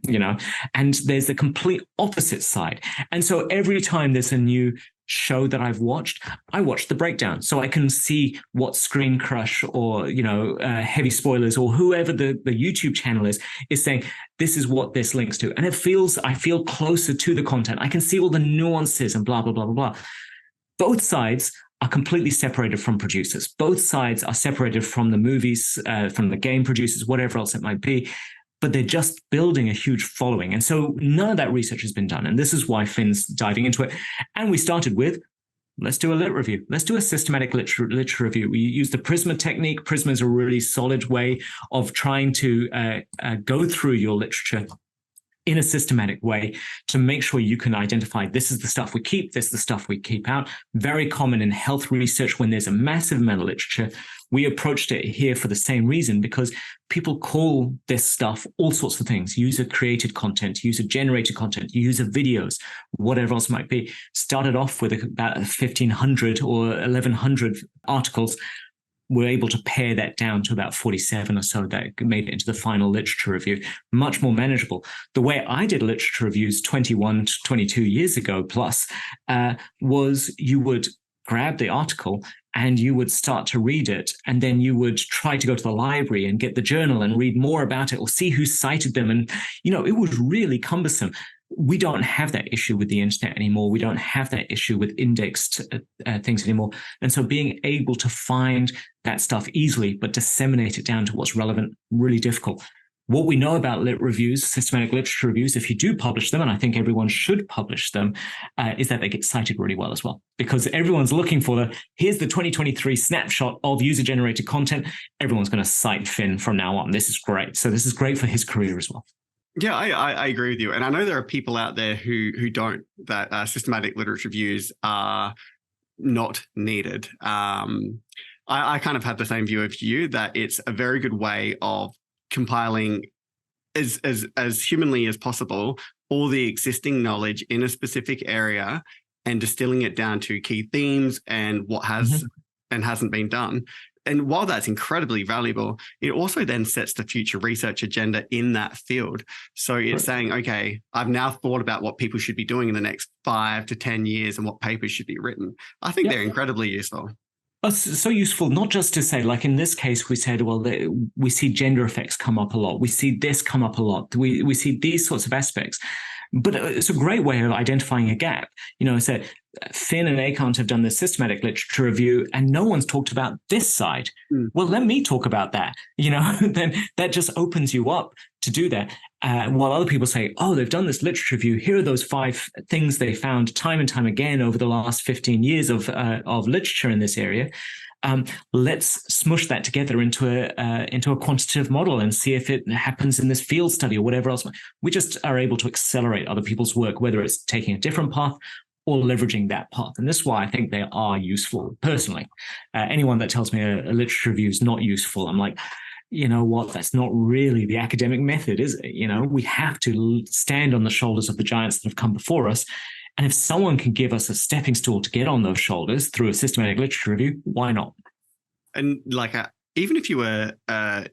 and there's the complete opposite side. And so every time there's a new show that I've watched, I watch the breakdown so I can see what Screen Crush or Heavy Spoilers or whoever the YouTube channel is saying, this is what this links to. And I feel closer to the content. I can see all the nuances and blah, blah, blah, blah, blah. Both sides are completely separated from producers. Both sides are separated from the movies, from the game producers, whatever else it might be. But they're just building a huge following. And so none of that research has been done. And this is why Finn's diving into it. And we started with, let's do a lit review. Let's do a systematic literature review. We use the Prisma technique. Prisma is a really solid way of trying to go through your literature in a systematic way to make sure you can identify this is the stuff we keep, this is the stuff we keep out. Very common in health research when there's a massive amount of literature. We approached it here for the same reason because people call this stuff all sorts of things: user-created content, user-generated content, user videos, whatever else might be. Started off with about 1,500 or 1,100 articles. We're able to pare that down to about 47 or so that made it into the final literature review. Much more manageable. The way I did literature reviews 21 to 22 years ago plus was you would grab the article and you would start to read it, and then you would try to go to the library and get the journal and read more about it or see who cited them. And, it was really cumbersome. We don't have that issue with the internet anymore. We don't have that issue with indexed things anymore. And so being able to find that stuff easily, but disseminate it down to what's relevant, really difficult. What we know about lit reviews, systematic literature reviews, if you do publish them, and I think everyone should publish them, is that they get cited really well as well. Because everyone's looking for here's the 2023 snapshot of user-generated content. Everyone's going to cite Finn from now on. This is great. So this is great for his career as well.
Yeah, I agree with you. And I know there are people out there who don't, that systematic literature reviews are not needed. I kind of have the same view of you, that it's a very good way of compiling as humanly as possible all the existing knowledge in a specific area and distilling it down to key themes and what has and hasn't been done. And while that's incredibly valuable, it also then sets the future research agenda in that field. So it's saying, okay, I've now thought about what people should be doing in the next 5 to 10 years and what papers should be written. I think they're incredibly useful.
So useful, not just to say, like in this case, we said, well, we see gender effects come up a lot. We see this come up a lot. We see these sorts of aspects. But it's a great way of identifying a gap. You know, so Finn and Ekant have done this systematic literature review and no one's talked about this side. Well, let me talk about that. You know, then that just opens you up to do that. While other people say, oh, they've done this literature review. Here are those 5 things they found time and time again over the last 15 years of literature in this area. Let's smush that together into a quantitative model and see if it happens in this field study or whatever else. We just are able to accelerate other people's work, whether it's taking a different path or leveraging that path. And this is why I think they are useful personally. Anyone that tells me a literature review is not useful, I'm like, you know what, that's not really the academic method, is it? You know, we have to stand on the shoulders of the giants that have come before us. And if someone can give us a stepping stool to get on those shoulders through a systematic literature review, why not?
And like, even if you were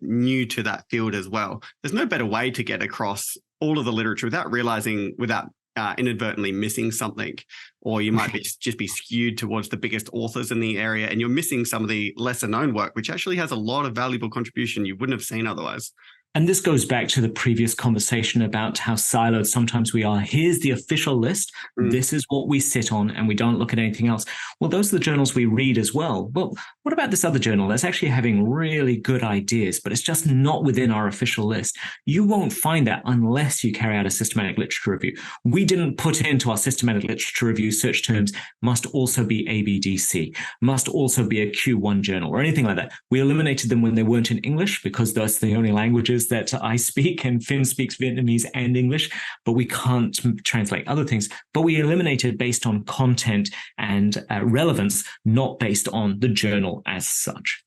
new to that field as well, there's no better way to get across all of the literature without realizing, without inadvertently missing something, or you might just be skewed towards the biggest authors in the area and you're missing some of the lesser known work, which actually has a lot of valuable contribution you wouldn't have seen otherwise.
And this goes back to the previous conversation about how siloed sometimes we are. Here's the official list. This is what we sit on, and we don't look at anything else. Well, those are the journals we read as well. Well, what about this other journal that's actually having really good ideas, but it's just not within our official list? You won't find that unless you carry out a systematic literature review. We didn't put into our systematic literature review search terms, must also be ABDC, must also be a Q1 journal or anything like that. We eliminated them when they weren't in English because that's the only languages that I speak, and Finn speaks Vietnamese and English, but we can't translate other things. But we eliminated based on content and relevance, not based on the journal as such.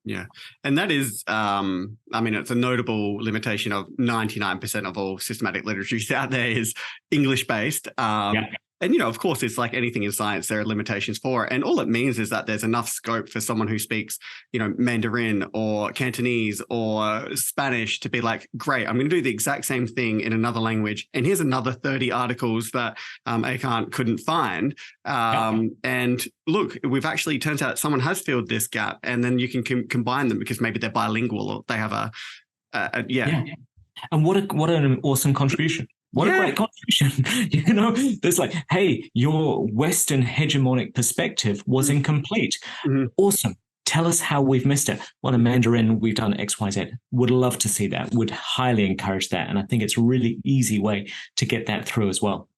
Yeah. And that is, I mean, it's a notable limitation of 99% of all systematic literature out there is English-based. And, you know, of course, it's like anything in science, there are limitations for it. And all it means is that there's enough scope for someone who speaks, you know, Mandarin or Cantonese or Spanish to be like, great, I'm going to do the exact same thing in another language. And here's another 30 articles that Ekant couldn't find. And look, we've actually, turns out someone has filled this gap, and then you can combine them because maybe they're bilingual or they have a.
And what an awesome contribution. What a great contribution. You know, there's like, hey, your Western hegemonic perspective was incomplete. Awesome. Tell us how we've missed it. Well, in Mandarin, we've done X, Y, Z. Would love to see that. Would highly encourage that. And I think it's a really easy way to get that through as well.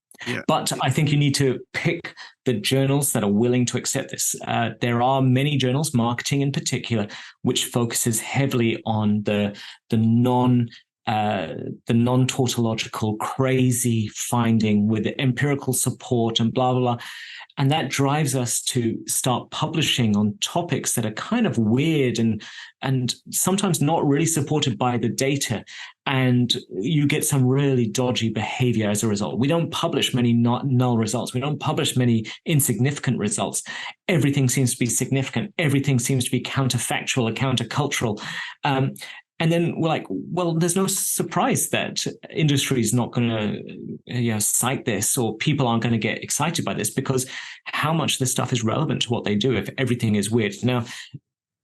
But I think you need to pick the journals that are willing to accept this. There are many journals, marketing in particular, which focuses heavily on the non-tautological, crazy finding with empirical support and blah, blah, blah. And that drives us to start publishing on topics that are kind of weird and sometimes not really supported by the data. And you get some really dodgy behavior as a result. We don't publish many null results. We don't publish many insignificant results. Everything seems to be significant. Everything seems to be counterfactual or countercultural. And then we're like, well, there's no surprise that industry is not going to cite this, or people aren't going to get excited by this, because how much this stuff is relevant to what they do if everything is weird. Now,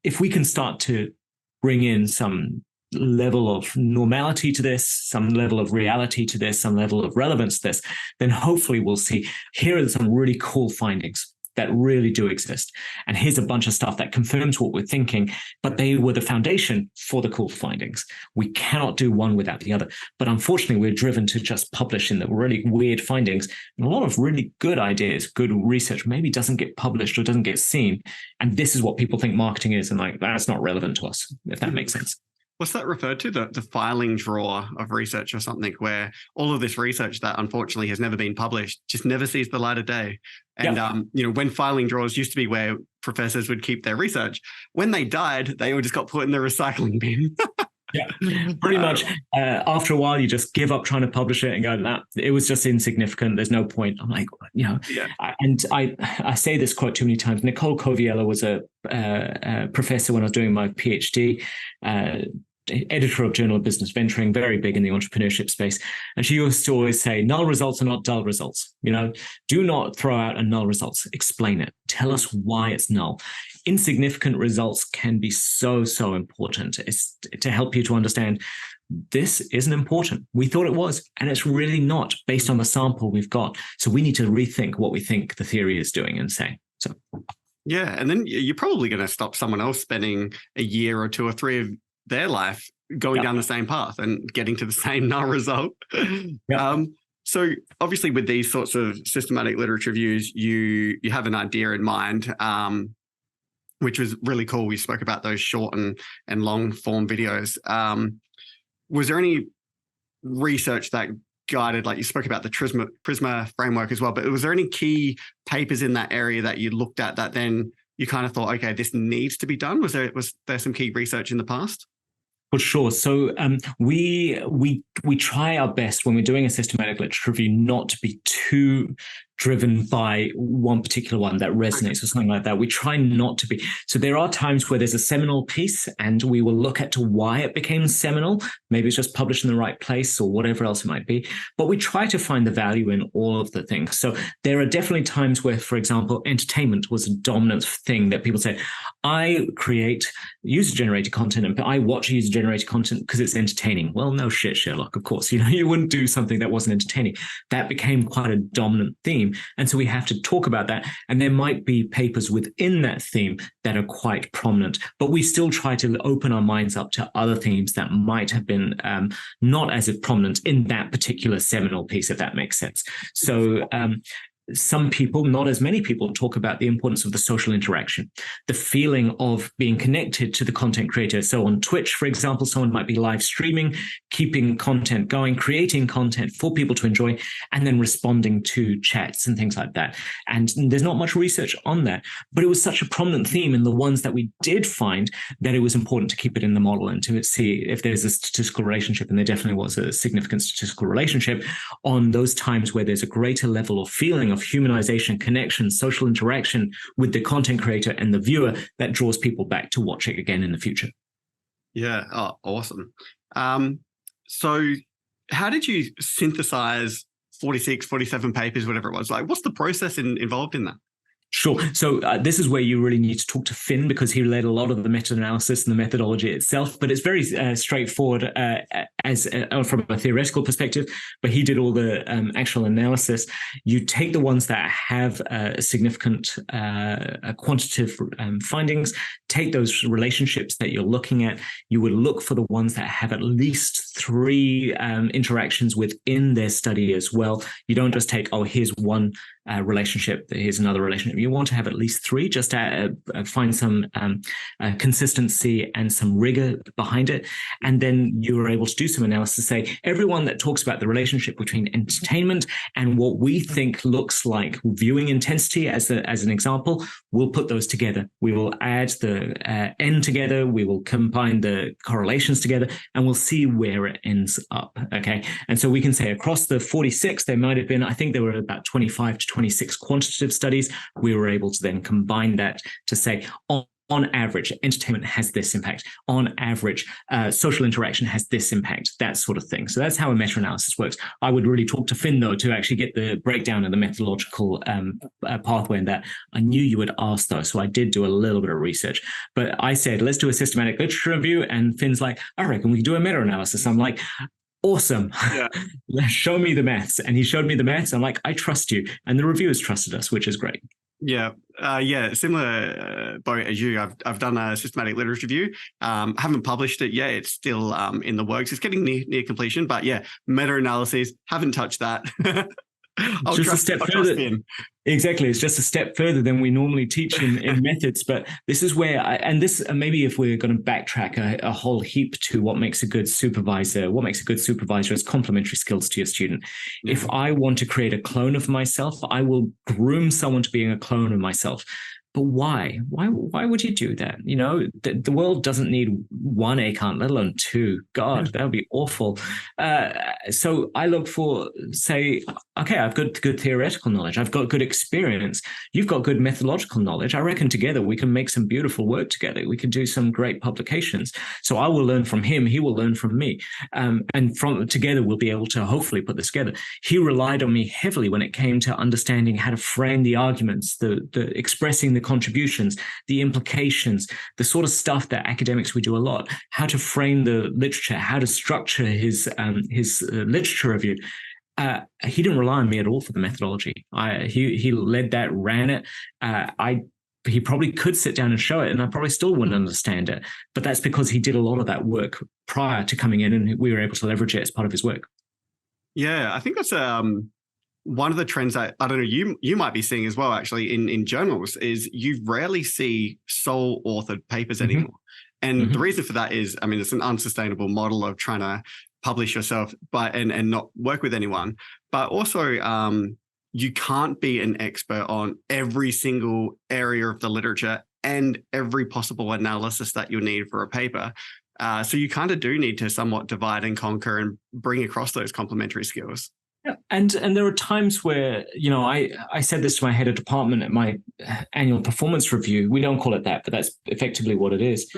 if we can start to bring in some level of normality to this, some level of reality to this, some level of relevance to this, then hopefully we'll see, here are some really cool findings that really do exist. And here's a bunch of stuff that confirms what we're thinking, but they were the foundation for the cool findings. We cannot do one without the other. But unfortunately, we're driven to just publish in the really weird findings. And a lot of really good ideas, good research maybe doesn't get published or doesn't get seen. And this is what people think marketing is. And like, that's not relevant to us, if that makes sense.
What's that referred to? The filing drawer of research or something, where all of this research that unfortunately has never been published just never sees the light of day. And, when filing drawers used to be where professors would keep their research, when they died, they all just got put in the recycling bin.
Yeah, pretty much. After a while, you just give up trying to publish it and go, nah, it was just insignificant. There's no point. I'm like, and I say this quote too many times. Nicole Coviello was a professor when I was doing my PhD, editor of Journal of Business Venturing, very big in the entrepreneurship space. And she used to always say, null results are not dull results. Do not throw out a null results. Explain it. Tell us why it's null. Insignificant results can be so important. It's to help you to understand this isn't important. We thought it was, and it's really not based on the sample we've got. So we need to rethink what we think the theory is doing and saying. So,
yeah, and then you're probably going to stop someone else spending a year or 2 or 3 of their life going down the same path and getting to the same null result. So obviously with these sorts of systematic literature reviews, you have an idea in mind, which was really cool. We spoke about those short and long form videos. Was there any research that guided, like you spoke about the Prisma framework as well, but was there any key papers in that area that you looked at that then you kind of thought, okay, this needs to be done? Was there some key research in the past?
For sure. So we try our best when we're doing a systematic literature review not to be too driven by one particular one that resonates or something like that. We try not to be. So there are times where there's a seminal piece and we will look at to why it became seminal. Maybe it's just published in the right place or whatever else it might be. But we try to find the value in all of the things. So there are definitely times where, for example, entertainment was a dominant thing that people say, I create user-generated content and I watch user-generated content because it's entertaining. Well, no shit, Sherlock, of course. You wouldn't do something that wasn't entertaining. That became quite a dominant theme. And so we have to talk about that. And there might be papers within that theme that are quite prominent, but we still try to open our minds up to other themes that might have been not as prominent in that particular seminal piece, if that makes sense. So some people, not as many people, talk about the importance of the social interaction, the feeling of being connected to the content creator. So on Twitch, for example, someone might be live streaming, keeping content going, creating content for people to enjoy, and then responding to chats and things like that. And there's not much research on that, but it was such a prominent theme in the ones that we did find that it was important to keep it in the model and to see if there's a statistical relationship. And there definitely was a significant statistical relationship on those times where there's a greater level of feeling of humanization, connection, social interaction with the content creator and the viewer that draws people back to watch it again in the future.
Yeah. Oh, awesome. So how did you synthesize 46, 47 papers, whatever it was? Like, what's the process involved in that?
Sure. So this is where you really need to talk to Finn because he led a lot of the meta-analysis and the methodology itself, but it's very straightforward from a theoretical perspective, but he did all the actual analysis. You take the ones that have significant quantitative findings, take those relationships that you're looking at, you would look for the ones that have at least 3 interactions within their study as well. You don't just take, oh, here's one relationship, here's another relationship. You want to have at least 3 just to find some consistency and some rigor behind it. And then you are able to do some analysis, say everyone that talks about the relationship between entertainment and what we think looks like viewing intensity as an example, we'll put those together. We will add the N together, we will combine the correlations together, and we'll see where it ends up, okay? And so we can say across the 46, there might have been, I think there were about 25 to 26 quantitative studies. We were able to then combine that to say, on average, entertainment has this impact. On average, social interaction has this impact, that sort of thing. So that's how a meta-analysis works. I would really talk to Finn, though, to actually get the breakdown of the methodological pathway in that. I knew you would ask, though, so I did do a little bit of research. But I said, let's do a systematic literature review, and Finn's like, I reckon we can do a meta-analysis. I'm like, awesome. Yeah. Show me the maths. And he showed me the maths. I'm like, I trust you. And the reviewers trusted us, which is great.
Yeah. Similar boat as you. I've done a systematic literature review. Haven't published it yet. It's still in the works. It's getting near completion. But yeah, meta-analyses, haven't touched that.
just a step further. Exactly. It's just a step further than we normally teach in methods. But this is where, maybe if we're going to backtrack a whole heap to what makes a good supervisor is complementary skills to your student. Yeah. If I want to create a clone of myself, I will groom someone to being a clone of myself. But why? Why would you do that? You know, the world doesn't need one Ekant, let alone two. God, that would be awful. So I look for, say, okay, I've got good theoretical knowledge. I've got good experience. You've got good methodological knowledge. I reckon together we can make some beautiful work together. We can do some great publications. So I will learn from him. He will learn from me. And from together, we'll be able to hopefully put this together. He relied on me heavily when it came to understanding how to frame the arguments, the expressing the contributions, the implications, the sort of stuff that academics we do a lot, how to frame the literature, how to structure his literature review. He didn't rely on me at all for the methodology. He led that, ran it. He probably could sit down and show it, and I probably still wouldn't understand it. But that's because he did a lot of that work prior to coming in, and we were able to leverage it as part of his work.
Yeah, I think that's one of the trends that, I don't know, you might be seeing as well, actually, in journals, is you rarely see sole authored papers anymore. And the reason for that is, I mean, it's an unsustainable model of trying to publish yourself and not work with anyone. But also, you can't be an expert on every single area of the literature and every possible analysis that you need for a paper. So you kind of do need to somewhat divide and conquer and bring across those complementary skills.
Yeah. And there are times where, you know, I said this to my head of department at my annual performance review. We don't call it that, but that's effectively what it is.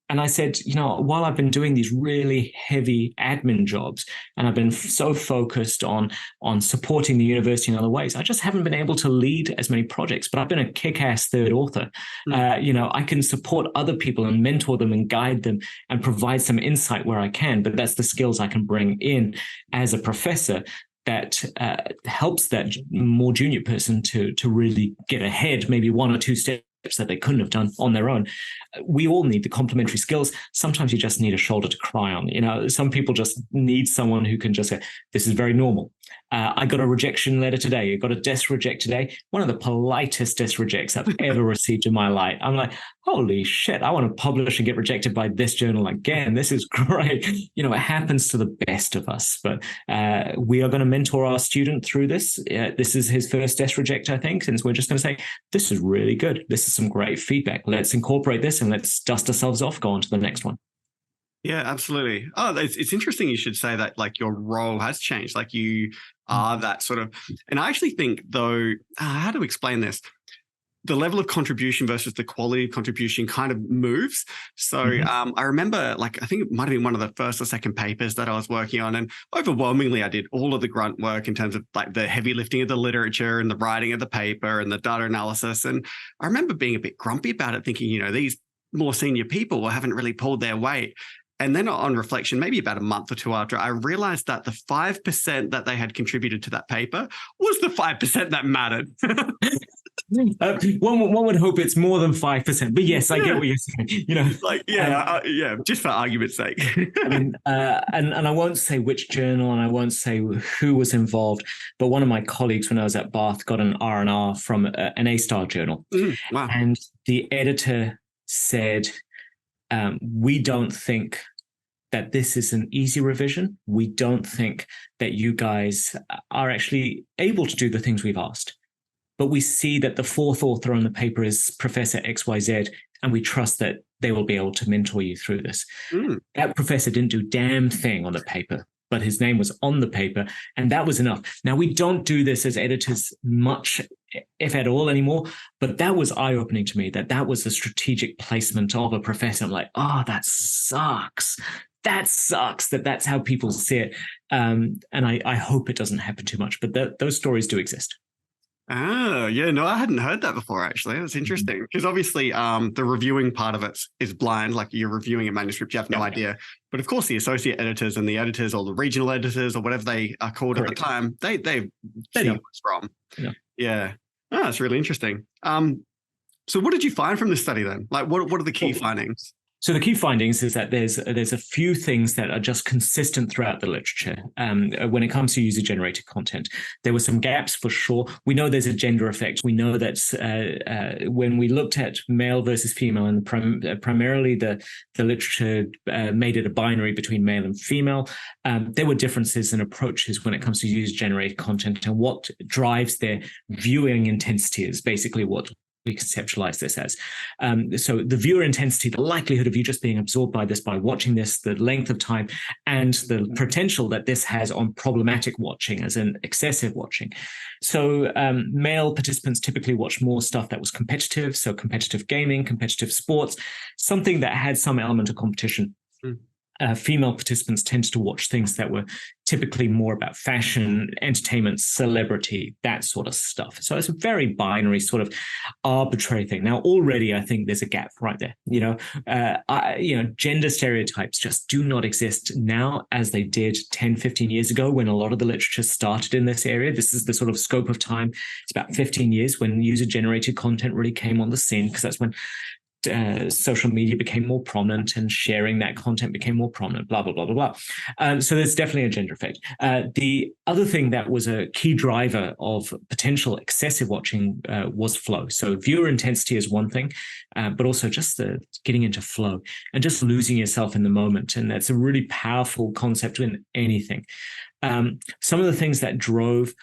And I said, you know, while I've been doing these really heavy admin jobs and I've been so focused on supporting the university in other ways, I just haven't been able to lead as many projects, but I've been a kick-ass third author. You know, I can support other people and mentor them and guide them and provide some insight where I can, but that's the skills I can bring in as a professor that helps that more junior person to really get ahead, maybe one or two steps that they couldn't have done on their own. We all need the complementary skills. Sometimes you just need a shoulder to cry on. You know, some people just need someone who can just say, this is very normal. I got a rejection letter today. I got a desk reject today. One of the politest desk rejects I've ever received in my life. I'm like, holy shit, I want to publish and get rejected by this journal again. This is great. You know, it happens to the best of us, but we are going to mentor our student through this. This is his first desk reject, I think, since we're just going to say, this is really good. This is some great feedback. Let's incorporate this and let's dust ourselves off, go on to the next one.
Yeah, absolutely. Oh, it's interesting you should say that, like, your role has changed. Like, you are that sort of, and I actually think, though, how to explain this? The level of contribution versus the quality of contribution kind of moves. So I remember, like, I think it might have been one of the first or second papers that I was working on. And overwhelmingly, I did all of the grunt work in terms of, like, the heavy lifting of the literature and the writing of the paper and the data analysis. And I remember being a bit grumpy about it, thinking, you know, these more senior people haven't really pulled their weight. And then on reflection, maybe about a month or two after, I realized that the 5% that they had contributed to that paper was the 5% that mattered.
One would hope it's more than 5%, but yes, I get what you're saying. You know,
like, just for argument's sake.
I mean, and I won't say which journal and I won't say who was involved, but one of my colleagues when I was at Bath got an R&R from an A-star journal,
wow.
And the editor said, we don't think that this is an easy revision. We don't think that you guys are actually able to do the things we've asked. But we see that the fourth author on the paper is Professor XYZ, and we trust that they will be able to mentor you through this. That professor didn't do damn thing on the paper, but his name was on the paper, and that was enough. Now, we don't do this as editors much, if at all, anymore, but that was eye-opening to me, that was a strategic placement of a professor. I'm like, oh, that sucks. That sucks that's how people see it. And I hope it doesn't happen too much, but those stories do exist.
Oh, yeah, no, I hadn't heard that before, actually. That's interesting, because obviously the reviewing part of it is blind, like you're reviewing a manuscript, you have no idea. But of course, the associate editors and the editors or the regional editors or whatever they are called at the time, they see what's wrong. Yeah. Oh, that's really interesting. So what did you find from this study then? Like, what are the key findings?
So the key findings is that there's a few things that are just consistent throughout the literature when it comes to user-generated content. There were some gaps for sure. We know there's a gender effect. We know that when we looked at male versus female, and primarily the literature made it a binary between male and female, there were differences in approaches when it comes to user-generated content, and what drives their viewing intensity is basically what we conceptualize this as. So the viewer intensity, the likelihood of you just being absorbed by this, by watching this, the length of time, and the potential that this has on problematic watching, as in excessive watching. So male participants typically watch more stuff that was competitive, so competitive gaming, competitive sports, something that had some element of competition. Female participants tended to watch things that were typically more about fashion, entertainment, celebrity, that sort of stuff. So it's a very binary sort of arbitrary thing. Now, already, I think there's a gap right there. Gender stereotypes just do not exist now as they did 10, 15 years ago when a lot of the literature started in this area. This is the sort of scope of time. It's about 15 years when user-generated content really came on the scene, because that's when social media became more prominent and sharing that content became more prominent, blah, blah, blah, blah, blah. So there's definitely a gender effect. The other thing that was a key driver of potential excessive watching was flow. So viewer intensity is one thing, but also just getting into flow and just losing yourself in the moment. And that's a really powerful concept in anything. Some of the things that drove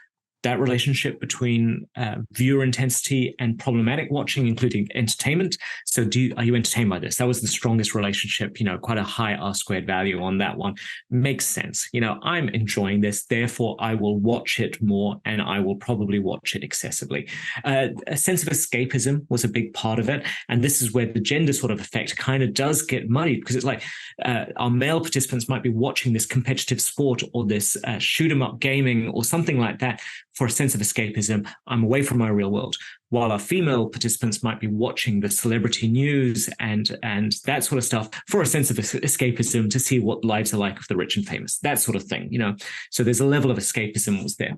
that relationship between viewer intensity and problematic watching, including entertainment. So are you entertained by this? That was the strongest relationship, quite a high R-squared value on that one. Makes sense. I'm enjoying this, therefore I will watch it more, and I will probably watch it excessively. A sense of escapism was a big part of it. And this is where the gender sort of effect kind of does get muddied, because it's like our male participants might be watching this competitive sport or this shoot 'em up gaming or something like that for a sense of escapism. I'm away from my real world. While our female participants might be watching the celebrity news and that sort of stuff for a sense of escapism, to see what lives are like of the rich and famous, that sort of thing, So there's a level of escapism was there.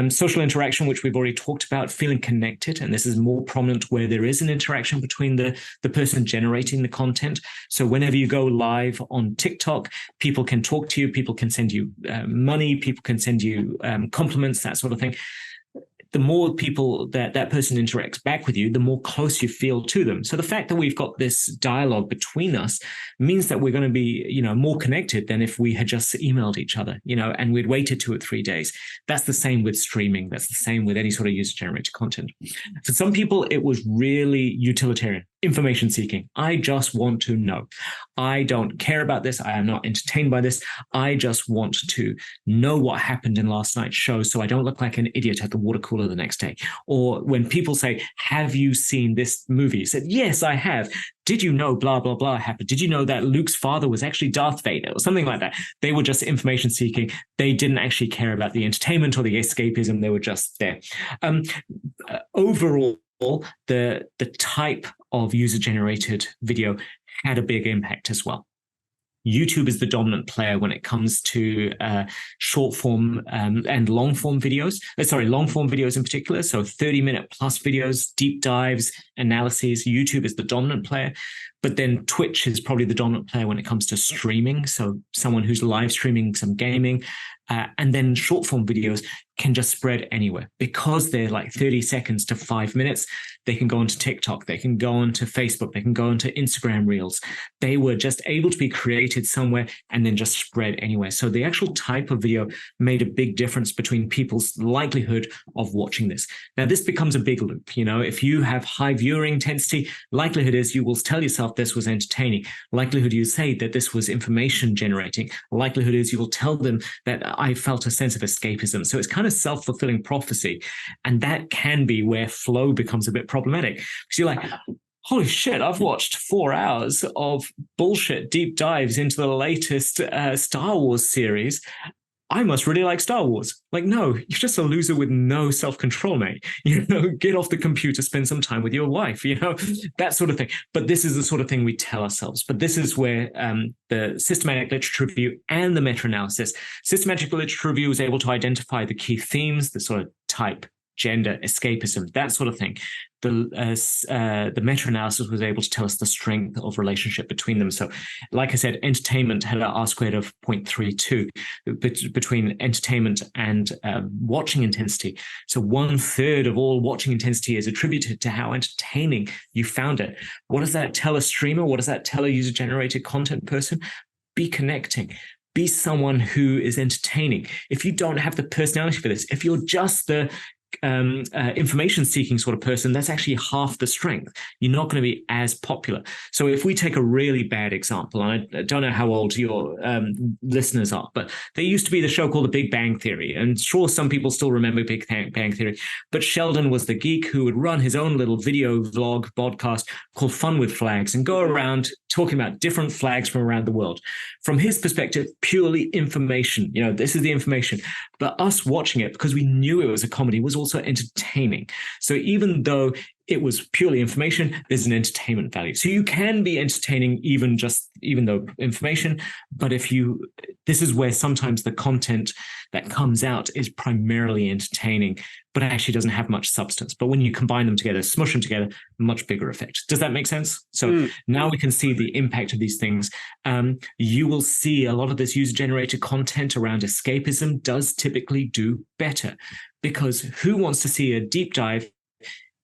Social interaction, which we've already talked about, feeling connected, and this is more prominent where there is an interaction between the person generating the content. So whenever you go live on TikTok, people can talk to you, people can send you money, people can send you compliments, that sort of thing. The more people that person interacts back with you, the more close you feel to them. So the fact that we've got this dialogue between us means that we're going to be, more connected than if we had just emailed each other, and we'd waited 2 or 3 days. That's the same with streaming. That's the same with any sort of user-generated content. For some people, it was really utilitarian, information seeking. I just want to know. I don't care about this. I am not entertained by this. I just want to know what happened in last night's show so I don't look like an idiot at the water cooler the next day. Or when people say, have you seen this movie? You said, yes, I have. Did you know blah, blah, blah happened? Did you know that Luke's father was actually Darth Vader or something like that? They were just information seeking. They didn't actually care about the entertainment or the escapism. They were just there. Overall, the type of user-generated video had a big impact as well. YouTube is the dominant player when it comes to short form and long form videos. Long form videos in particular. So 30-minute plus videos, deep dives, analyses. YouTube is the dominant player. But then Twitch is probably the dominant player when it comes to streaming. So someone who's live streaming some gaming. And then short form videos can just spread anywhere because they're like 30 seconds to 5 minutes. They can go onto TikTok, they can go onto Facebook, they can go onto Instagram Reels. They were just able to be created somewhere and then just spread anywhere. So the actual type of video made a big difference between people's likelihood of watching this. Now, this becomes a big loop. If you have high viewing intensity, likelihood is you will tell yourself this was entertaining. Likelihood you say that this was information generating. Likelihood is you will tell them that I felt a sense of escapism. So it's kind of self-fulfilling prophecy. And that can be where flow becomes a bit problematic. Because you're like, holy shit, I've watched 4 hours of bullshit deep dives into the latest Star Wars series. I must really like Star Wars. Like, no, you're just a loser with no self-control, mate. Get off the computer, spend some time with your wife, that sort of thing. But this is the sort of thing we tell ourselves. But this is where the systematic literature review and the meta-analysis, systematic literature review was able to identify the key themes, the sort of type, gender, escapism, that sort of thing. the meta-analysis was able to tell us the strength of relationship between them. So, like I said, entertainment had an R-squared of 0.32 between entertainment and watching intensity. So 1/3 of all watching intensity is attributed to how entertaining you found it. What does that tell a streamer? What does that tell a user-generated content person? Be connecting. Be someone who is entertaining. If you don't have the personality for this, if you're just the information-seeking sort of person, that's actually half the strength. You're not going to be as popular. So if we take a really bad example, and I don't know how old your listeners are, but there used to be the show called The Big Bang Theory, and sure, some people still remember Big Bang Theory, but Sheldon was the geek who would run his own little video vlog podcast called Fun with Flags and go around talking about different flags from around the world. From his perspective, purely information. This is the information. But us watching it, because we knew it was a comedy, was also entertaining. So even though it was purely information, there's an entertainment value. So you can be entertaining even though information, but this is where sometimes the content that comes out is primarily entertaining, but actually doesn't have much substance. But when you combine them together, smush them together, much bigger effect. Does that make sense? So now we can see the impact of these things. You will see a lot of this user-generated content around escapism does typically do better, because who wants to see a deep dive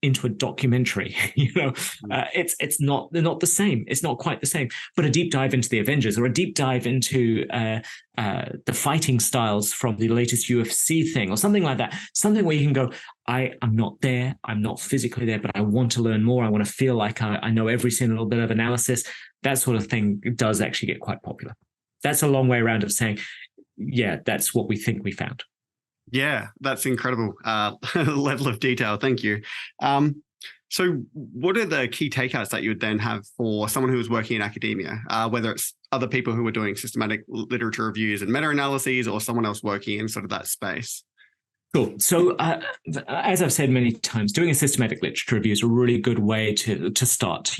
into a documentary? They're not the same. It's not quite the same. But a deep dive into the Avengers, or a deep dive into the fighting styles from the latest UFC thing, or something like that. Something where you can go, I'm not there. I'm not physically there, but I want to learn more. I want to feel like I know every single bit of analysis. That sort of thing does actually get quite popular. That's a long way around of saying, yeah, that's what we think we found.
Yeah, that's incredible level of detail. Thank you. So what are the key takeouts that you would then have for someone who is working in academia, whether it's other people who are doing systematic literature reviews and meta-analyses, or someone else working in sort of that space?
Cool. So as I've said many times, doing a systematic literature review is a really good way to start.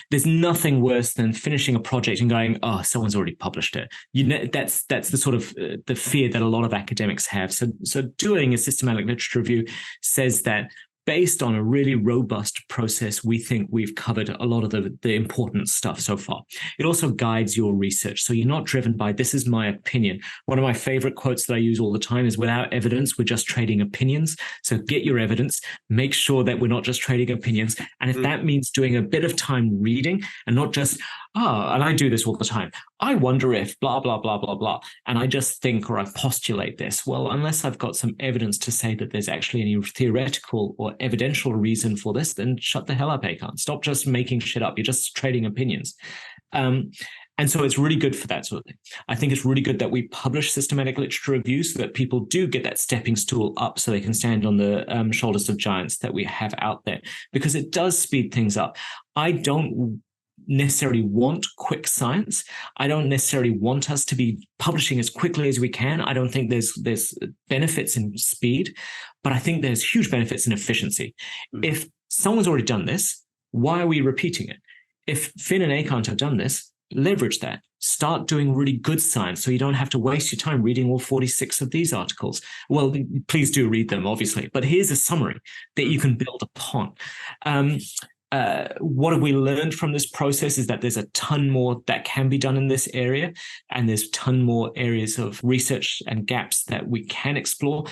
There's nothing worse than finishing a project and going, oh, someone's already published it. That's the sort of the fear that a lot of academics have. So doing a systematic literature review says that based on a really robust process, we think we've covered a lot of the important stuff so far. It also guides your research. So you're not driven by, this is my opinion. One of my favorite quotes that I use all the time is, without evidence, we're just trading opinions. So get your evidence, make sure that we're not just trading opinions. And if that means doing a bit of time reading and not just, and I do this all the time, I wonder if blah, blah, blah, blah, blah, and I just think or I postulate this. Well, unless I've got some evidence to say that there's actually any theoretical or evidential reason for this, then shut the hell up, Ekant. Stop just making shit up. You're just trading opinions. And so it's really good for that sort of thing. I think it's really good that we publish systematic literature reviews so that people do get that stepping stool up so they can stand on the shoulders of giants that we have out there, because it does speed things up. I don't necessarily want quick science. I don't necessarily want us to be publishing as quickly as we can. I don't think there's benefits in speed, but I think there's huge benefits in efficiency. If someone's already done this, why are we repeating it? If Finn and Ekant have done this, leverage that. Start doing really good science so you don't have to waste your time reading all 46 of these articles. Well, please do read them, obviously, but here's a summary that you can build upon. What have we learned from this process is that there's a ton more that can be done in this area, and there's a ton more areas of research and gaps that we can explore.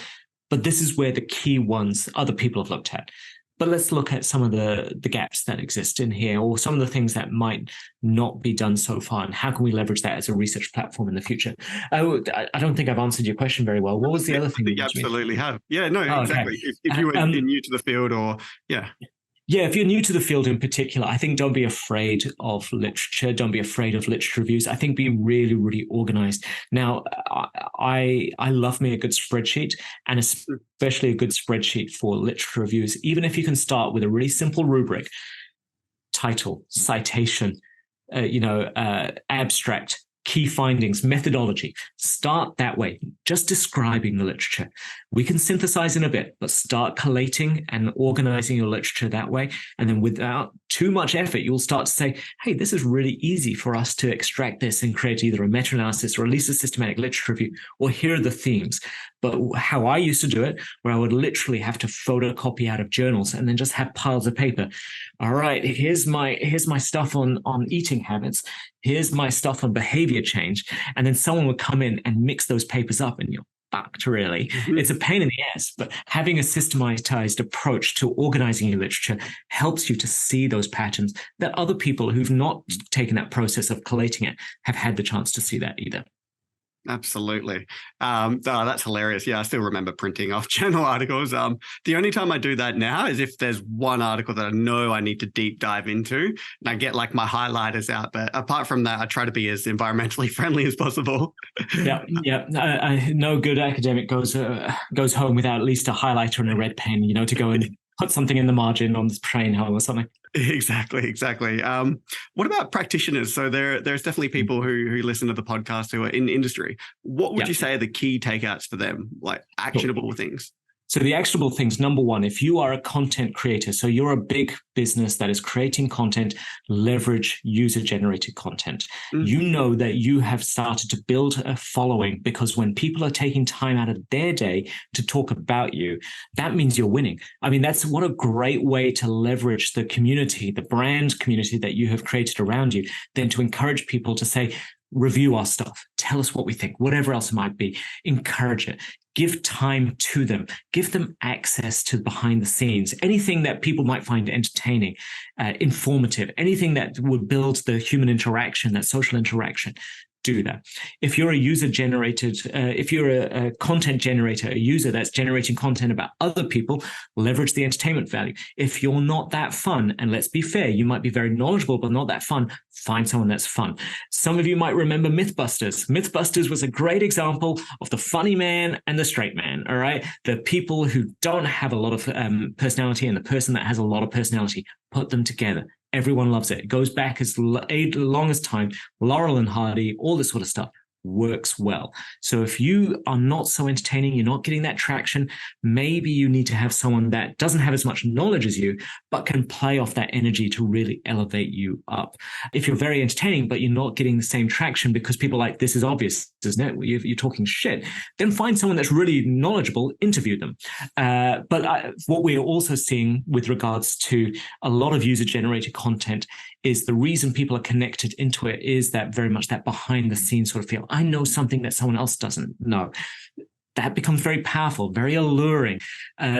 But this is where the key ones other people have looked at. But let's look at some of the gaps that exist in here, or some of the things that might not be done so far, and how can we leverage that as a research platform in the future? I don't think I've answered your question very well. What was the other thing?
You absolutely have. Yeah, no, exactly. Okay. If you were new to the field, or
Yeah, if you're new to the field in particular, I think don't be afraid of literature. Don't be afraid of literature reviews. I think be really, really organized. Now, I love me a good spreadsheet, and especially a good spreadsheet for literature reviews. Even if you can start with a really simple rubric, title, citation, abstract, key findings, methodology. Start that way, just describing the literature. We can synthesize in a bit, but start collating and organizing your literature that way. And then without too much effort, you'll start to say, hey, this is really easy for us to extract this and create either a meta-analysis or at least a systematic literature review, or here are the themes. But how I used to do it, where I would literally have to photocopy out of journals and then just have piles of paper. All right, here's my stuff on eating habits. Here's my stuff on behavior change. And then someone would come in and mix those papers up, and you're fucked, really. Mm-hmm. It's a pain in the ass, but having a systematized approach to organizing your literature helps you to see those patterns that other people who've not taken that process of collating it have had the chance to see that either.
Absolutely. That's hilarious. Yeah, I still remember printing off journal articles. The only time I do that now is if there's one article that I know I need to deep dive into, and I get like my highlighters out. But apart from that, I try to be as environmentally friendly as possible.
Yeah. No good academic goes home without at least a highlighter and a red pen, to go and put something in the margin on the train home or something.
Exactly. What about practitioners? So there's definitely people who listen to the podcast who are in industry. What would you say are the key takeouts for them, like actionable things?
So the actionable things, number one, if you are a content creator, so you're a big business that is creating content, leverage user-generated content. Mm-hmm. You know that you have started to build a following, because when people are taking time out of their day to talk about you, that means you're winning. I mean, that's what a great way to leverage the community, the brand community that you have created around you, than to encourage people to say, review our stuff, tell us what we think, whatever else it might be, encourage it. Give time to them. Give them access to behind the scenes. Anything that people might find entertaining, informative, anything that would build the human interaction, that social interaction. Do that. If you're if you're a content generator, a user that's generating content about other people, leverage the entertainment value. If you're not that fun, and let's be fair, you might be very knowledgeable, but not that fun, find someone that's fun. Some of you might remember Mythbusters. Mythbusters was a great example of the funny man and the straight man, all right? The people who don't have a lot of personality and the person that has a lot of personality, put them together. Everyone loves it. It goes back as long as time. Laurel and Hardy, all this sort of stuff works well. So if you are not so entertaining, you're not getting that traction, maybe you need to have someone that doesn't have as much knowledge as you, but can play off that energy to really elevate you up. If you're very entertaining, but you're not getting the same traction because people are like, this is obvious, isn't it? You're talking shit. Then find someone that's really knowledgeable, interview them. But what we're also seeing with regards to a lot of user-generated content is the reason people are connected into it is that very much that behind the scenes sort of feel. I know something that someone else doesn't know. That becomes very powerful, very alluring.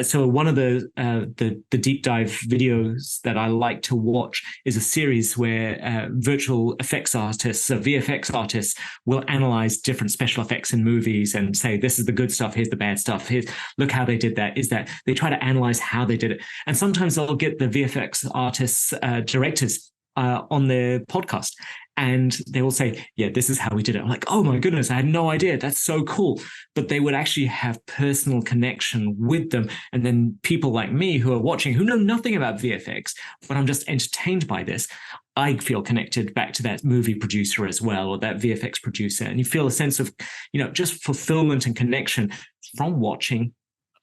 So one of the deep dive videos that I like to watch is a series where virtual effects artists, VFX artists, will analyze different special effects in movies and say, this is the good stuff, here's the bad stuff, look how they did that. Is that they try to analyze how they did it. And sometimes they'll get the VFX artists, directors, on their podcast, and they will say, yeah, this is how we did it. I'm like, oh my goodness, I had no idea. That's so cool. But they would actually have personal connection with them. And then people like me who are watching, who know nothing about VFX, but I'm just entertained by this, I feel connected back to that movie producer as well, or that VFX producer. And you feel a sense of, just fulfillment and connection from watching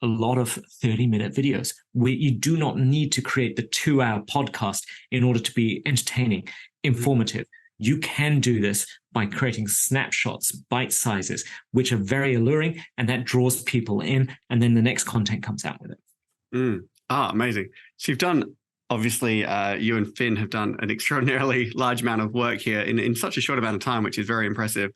a lot of 30-minute videos where you do not need to create the 2-hour podcast in order to be entertaining, informative. You can do this by creating snapshots, bite sizes, which are very alluring, and that draws people in, and then the next content comes out with it.
Amazing. So you've done, obviously, you and Finn have done an extraordinarily large amount of work here in such a short amount of time, which is very impressive.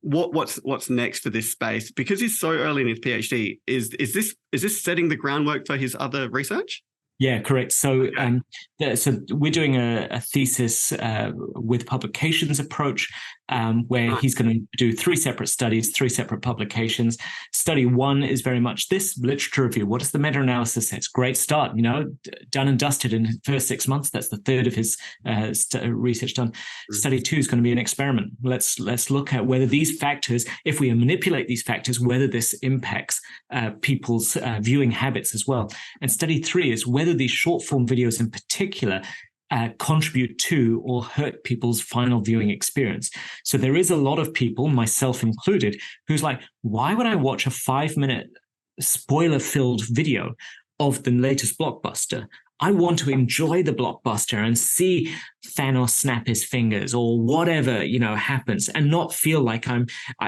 What's next for this space? Because he's so early in his PhD, is this setting the groundwork for his other research?
Yeah, correct. So, so we're doing a thesis with publications approach, where he's going to do 3 separate studies, 3 separate publications. Study 1 is very much this literature review. What is the meta-analysis? It's a great start, done and dusted in the first 6 months. That's the third of his research done. Study 2 is going to be an experiment. Let's look at whether these factors, if we manipulate these factors, whether this impacts people's viewing habits as well. And study 3 is whether these short form videos in particular contribute to or hurt people's final viewing experience. So there is a lot of people, myself included, who's like, why would I watch a 5-minute spoiler-filled video of the latest blockbuster? I want to enjoy the blockbuster and see Thanos snap his fingers or whatever, happens, and not feel like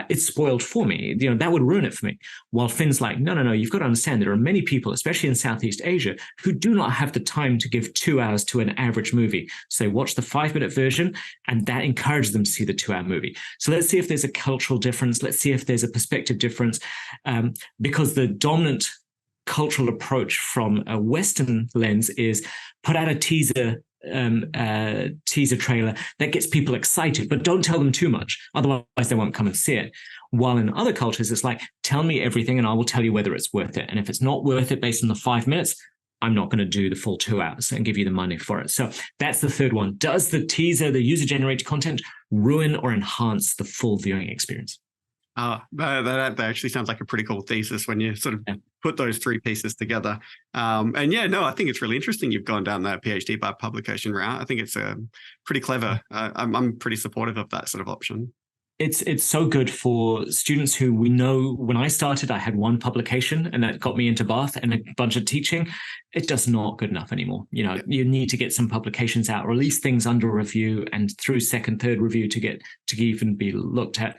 it's spoiled for me. That would ruin it for me. While Finn's like, no, you've got to understand there are many people, especially in Southeast Asia, who do not have the time to give 2 hours to an average movie. So they watch the 5-minute version, and that encourages them to see the 2-hour movie. So let's see if there's a cultural difference. Let's see if there's a perspective difference, because the dominant cultural approach from a Western lens is put out a teaser trailer that gets people excited, but don't tell them too much, otherwise they won't come and see it. While in other cultures, it's like, tell me everything and I will tell you whether it's worth it. And if it's not worth it based on the 5 minutes, I'm not going to do the full 2 hours and give you the money for it. So that's the third one. Does the teaser, the user-generated content, ruin or enhance the full viewing experience?
That actually sounds like a pretty cool thesis when you sort of put those 3 pieces together. I think it's really interesting you've gone down that PhD by publication route. I think it's pretty clever. I'm pretty supportive of that sort of option.
It's so good for students who, we know, when I started, I had 1 publication and that got me into Bath and a bunch of teaching. It does not good enough anymore. You need to get some publications out, or at least things under review and through 2nd, 3rd review to even be looked at.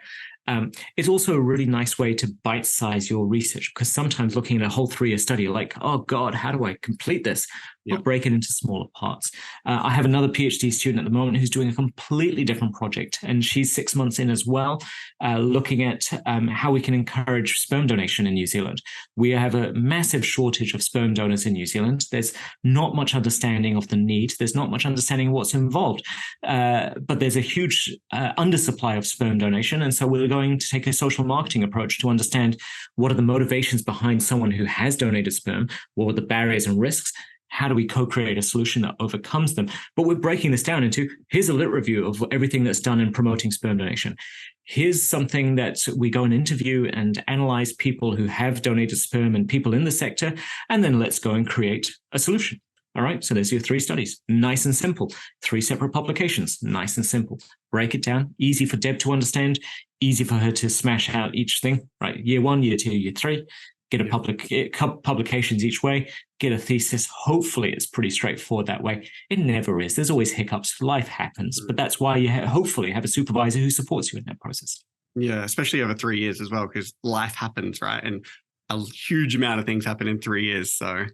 It's also a really nice way to bite-size your research, because sometimes looking at a whole 3-year study, you're like, oh God, how do I complete this? But break it into smaller parts. I have another PhD student at the moment who's doing a completely different project, and she's 6 months in as well, looking at how we can encourage sperm donation in New Zealand. We have a massive shortage of sperm donors in New Zealand. There's not much understanding of the need. There's not much understanding of what's involved, but there's a huge undersupply of sperm donation. And so we're going to take a social marketing approach to understand what are the motivations behind someone who has donated sperm, what are the barriers and risks, how do we co-create a solution that overcomes them? But we're breaking this down into, here's a lit review of everything that's done in promoting sperm donation. Here's something that we go and interview and analyze people who have donated sperm and people in the sector, and then let's go and create a solution. All right, so there's your 3 studies. Nice and simple. 3 separate publications. Nice and simple. Break it down. Easy for Deb to understand. Easy for her to smash out each thing. Right, year 1, year 2, year 3. Get publications each way, get a thesis. Hopefully it's pretty straightforward that way. It never is. There's always hiccups. Life happens. But that's why you hopefully have a supervisor who supports you in that process.
Yeah, especially over 3 years as well, because life happens, right? And a huge amount of things happen in 3 years. So,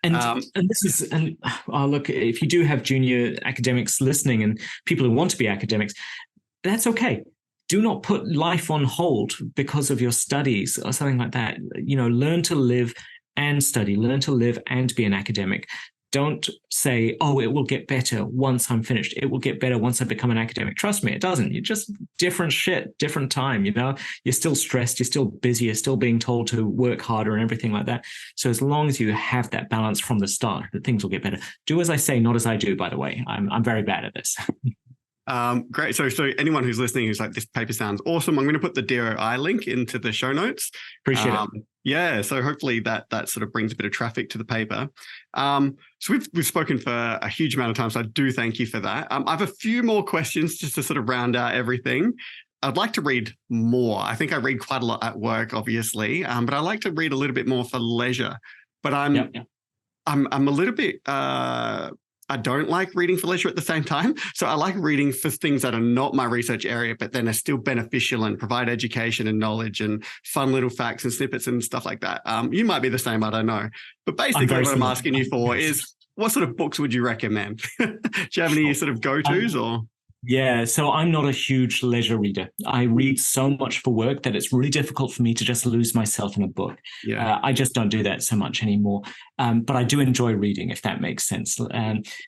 look, if you do have junior academics listening and people who want to be academics, that's okay. Do not put life on hold because of your studies or something like that. Learn to live and study, learn to live and be an academic. Don't say, oh, it will get better once I'm finished. It will get better once I become an academic. Trust me, it doesn't. You're just different shit, different time, You're still stressed, you're still busy, you're still being told to work harder and everything like that. So as long as you have that balance from the start, that things will get better. Do as I say, not as I do, by the way. I'm very bad at this.
Great. So anyone who's listening who's like, this paper sounds awesome, I'm going to put the DOI link into the show notes.
Appreciate it.
Yeah. So hopefully that sort of brings a bit of traffic to the paper. So we've spoken for a huge amount of time. So I do thank you for that. I have a few more questions just to sort of round out everything. I'd like to read more. I think I read quite a lot at work, obviously, but I like to read a little bit more for leisure. But I'm a little bit. I don't like reading for leisure at the same time. So I like reading for things that are not my research area, but then are still beneficial and provide education and knowledge and fun little facts and snippets and stuff like that. You might be the same, I don't know. But basically what I'm asking you for is, what sort of books would you recommend? Do you have any sort of go-tos or?
Yeah, so I'm not a huge leisure reader. I read so much for work that it's really difficult for me to just lose myself in a book.
Yeah.
I just don't do that so much anymore. But I do enjoy reading, if that makes sense.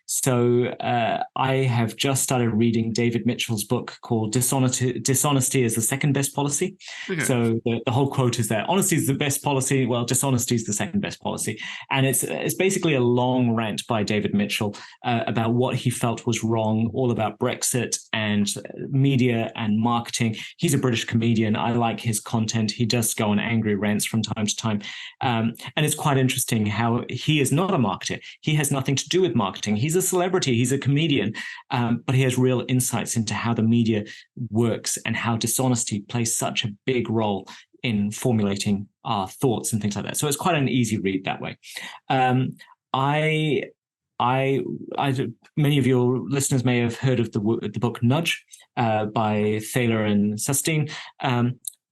So I have just started reading David Mitchell's book called Dishonesty is the Second Best Policy. Okay. So the whole quote is that honesty is the best policy. Well, dishonesty is the second best policy. And it's basically a long rant by David Mitchell about what he felt was wrong, all about Brexit and media and marketing. He's a British comedian. I like his content. He does go on angry rants from time to time. And it's quite interesting how he is not a marketer. He has nothing to do with marketing. He's a celebrity. He's a comedian. But he has real insights into how the media works and how dishonesty plays such a big role in formulating our thoughts and things like that. So it's quite an easy read that way. Many of your listeners may have heard of the book Nudge by Thaler and Susteen.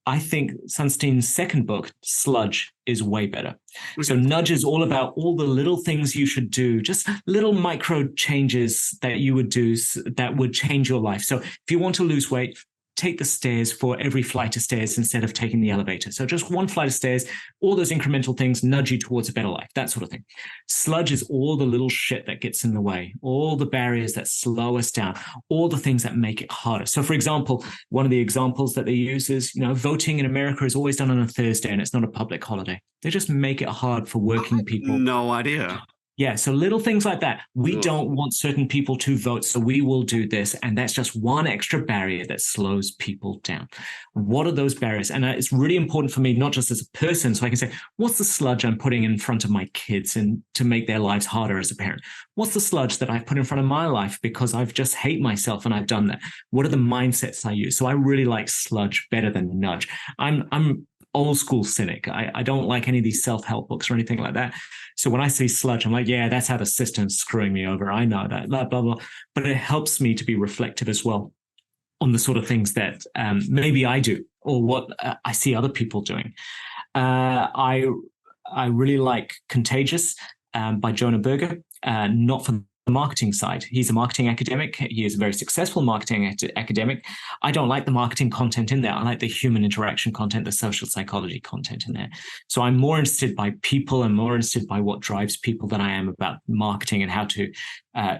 I think Sunstein's second book, Sludge, is way better. So Nudge is all about all the little things you should do, just little micro changes that you would do that would change your life. So if you want to lose weight, take the stairs for every flight of stairs instead of taking the elevator. So just one flight of stairs, all those incremental things nudge you towards a better life, that sort of thing. Sludge is all the little shit that gets in the way, all the barriers that slow us down, all the things that make it harder. So for example, one of the examples that they use is, voting in America is always done on a Thursday and it's not a public holiday. They just make it hard for working people.
No idea.
Yeah, so little things like that. We don't want certain people to vote, so we will do this. And that's just one extra barrier that slows people down. What are those barriers? And it's really important for me, not just as a person, so I can say, what's the sludge I'm putting in front of my kids and to make their lives harder as a parent? What's the sludge that I've put in front of my life because I've just hate myself and I've done that? What are the mindsets I use? So I really like sludge better than nudge. I'm old school cynic. I don't like any of these self-help books or anything like that. So when I see sludge, I'm like, yeah, that's how the system's screwing me over. I know that, blah, blah, blah. But it helps me to be reflective as well on the sort of things that maybe I do or what I see other people doing. I really like Contagious by Jonah Berger, not for the marketing side. He's a marketing academic. He is a very successful marketing academic. I don't like the marketing content in there. I like the human interaction content, the social psychology content in there. So I'm more interested by people and more interested by what drives people than I am about marketing and how to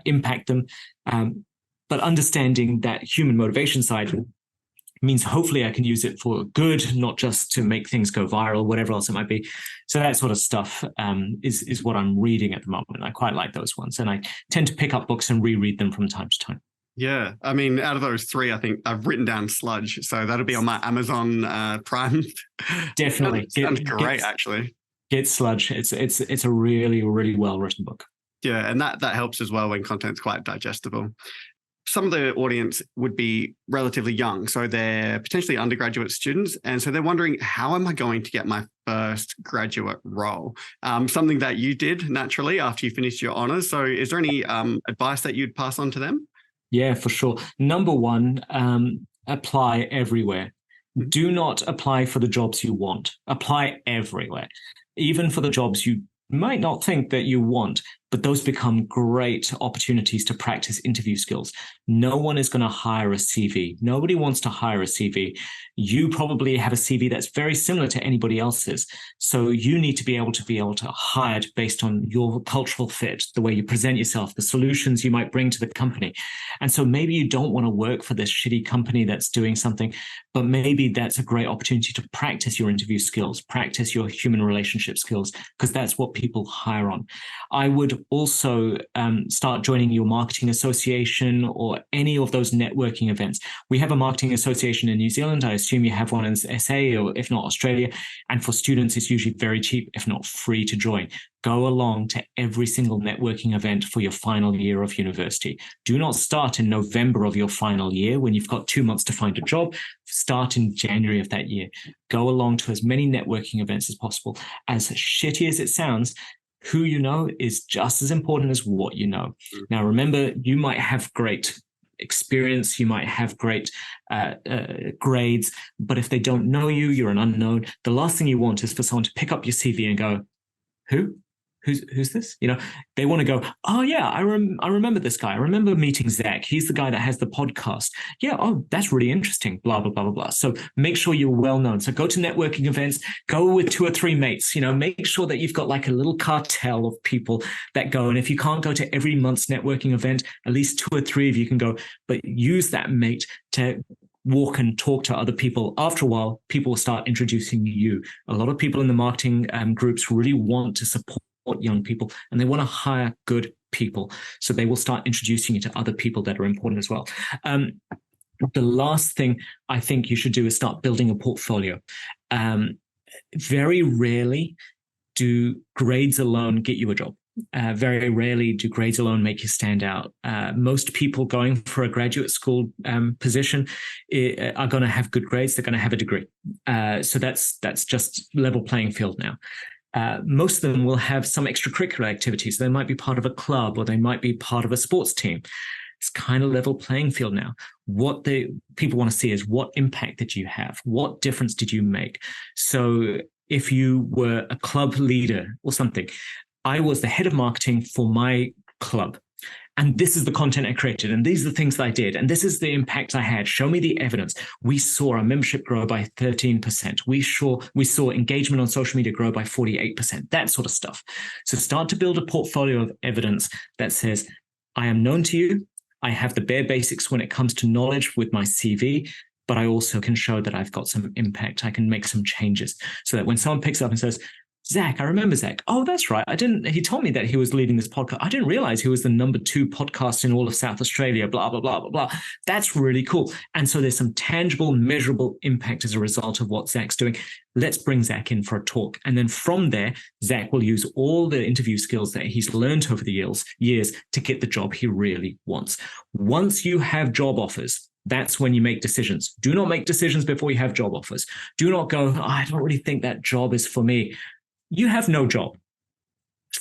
impact them. But understanding that human motivation side means hopefully I can use it for good, not just to make things go viral, whatever else it might be. So that sort of stuff is what I'm reading at the moment. I quite like those ones. And I tend to pick up books and reread them from time to time.
Yeah. I mean, out of those three, I think I've written down Sludge. So that'll be on my Amazon Prime.
Definitely.
Sounds great, actually.
Get Sludge. It's a really, really well-written book.
Yeah. And that helps as well when content's quite digestible. Some of the audience would be relatively young, so they're potentially undergraduate students. And so they're wondering, how am I going to get my first graduate role? Something that you did naturally after you finished your honors. So is there any advice that you'd pass on to them?
Yeah, for sure. Number one, apply everywhere. Do not apply for the jobs you want. Apply everywhere, even for the jobs you might not think that you want, but those become great opportunities to practice interview skills. No one is going to hire a CV. Nobody wants to hire a CV. You probably have a CV that's very similar to anybody else's. So you need to be able to hire it based on your cultural fit, the way you present yourself, the solutions you might bring to the company. And so maybe you don't want to work for this shitty company that's doing something, but maybe that's a great opportunity to practice your interview skills, practice your human relationship skills, because that's what people hire on. I would also start joining your marketing association or any of those networking events. We have a marketing association in New Zealand. I assume you have one in SA or if not Australia. And for students, it's usually very cheap, if not free to join. Go along to every single networking event for your final year of university. Do not start in November of your final year when you've got 2 months to find a job. Start in January of that year. Go along to as many networking events as possible. As shitty as it sounds, who you know is just as important as what you know. Now, remember, you might have great experience, you might have great grades, but if they don't know you, you're an unknown. The last thing you want is for someone to pick up your CV and go, who? Who's this? They want to go, oh yeah, I remember this guy. I remember meeting Zac. He's the guy that has the podcast. Yeah, oh, that's really interesting, blah, blah, blah, blah, blah. So make sure you're well known. So go to networking events, go with 2 or 3 mates, make sure that you've got like a little cartel of people that go. And if you can't go to every month's networking event, at least 2 or 3 of you can go, but use that mate to walk and talk to other people. After a while, people will start introducing you. A lot of people in the marketing groups really want to support young people and they want to hire good people. So they will start introducing you to other people that are important as well. The last thing I think you should do is start building a portfolio. Very rarely do grades alone get you a job. Very rarely do grades alone make you stand out. Most people going for a graduate school position are going to have good grades. They're going to have a degree. So that's just level playing field now. most of them will have some extracurricular activities. They might be part of a club, or they might be part of a sports team. It's kind of level playing field now. What the people want to see is, what impact did you have? What difference did you make? So if you were a club leader or something, I was the head of marketing for my club, and this is the content I created, and these are the things that I did, and this is the impact I had. Show me the evidence. We saw our membership grow by 13%. We saw engagement on social media grow by 48%, that sort of stuff. So start to build a portfolio of evidence that says, I am known to you. I have the bare basics when it comes to knowledge with my CV, but I also can show that I've got some impact. I can make some changes, so that when someone picks up and says, Zac, I remember Zac. Oh, that's right. He told me that he was leading this podcast. I didn't realize he was the #2 podcast in all of South Australia, blah, blah, blah, blah, blah. That's really cool. And so there's some tangible, measurable impact as a result of what Zac's doing. Let's bring Zac in for a talk. And then from there, Zac will use all the interview skills that he's learned over the years to get the job he really wants. Once you have job offers, that's when you make decisions. Do not make decisions before you have job offers. Do not go, I don't really think that job is for me. You have no job.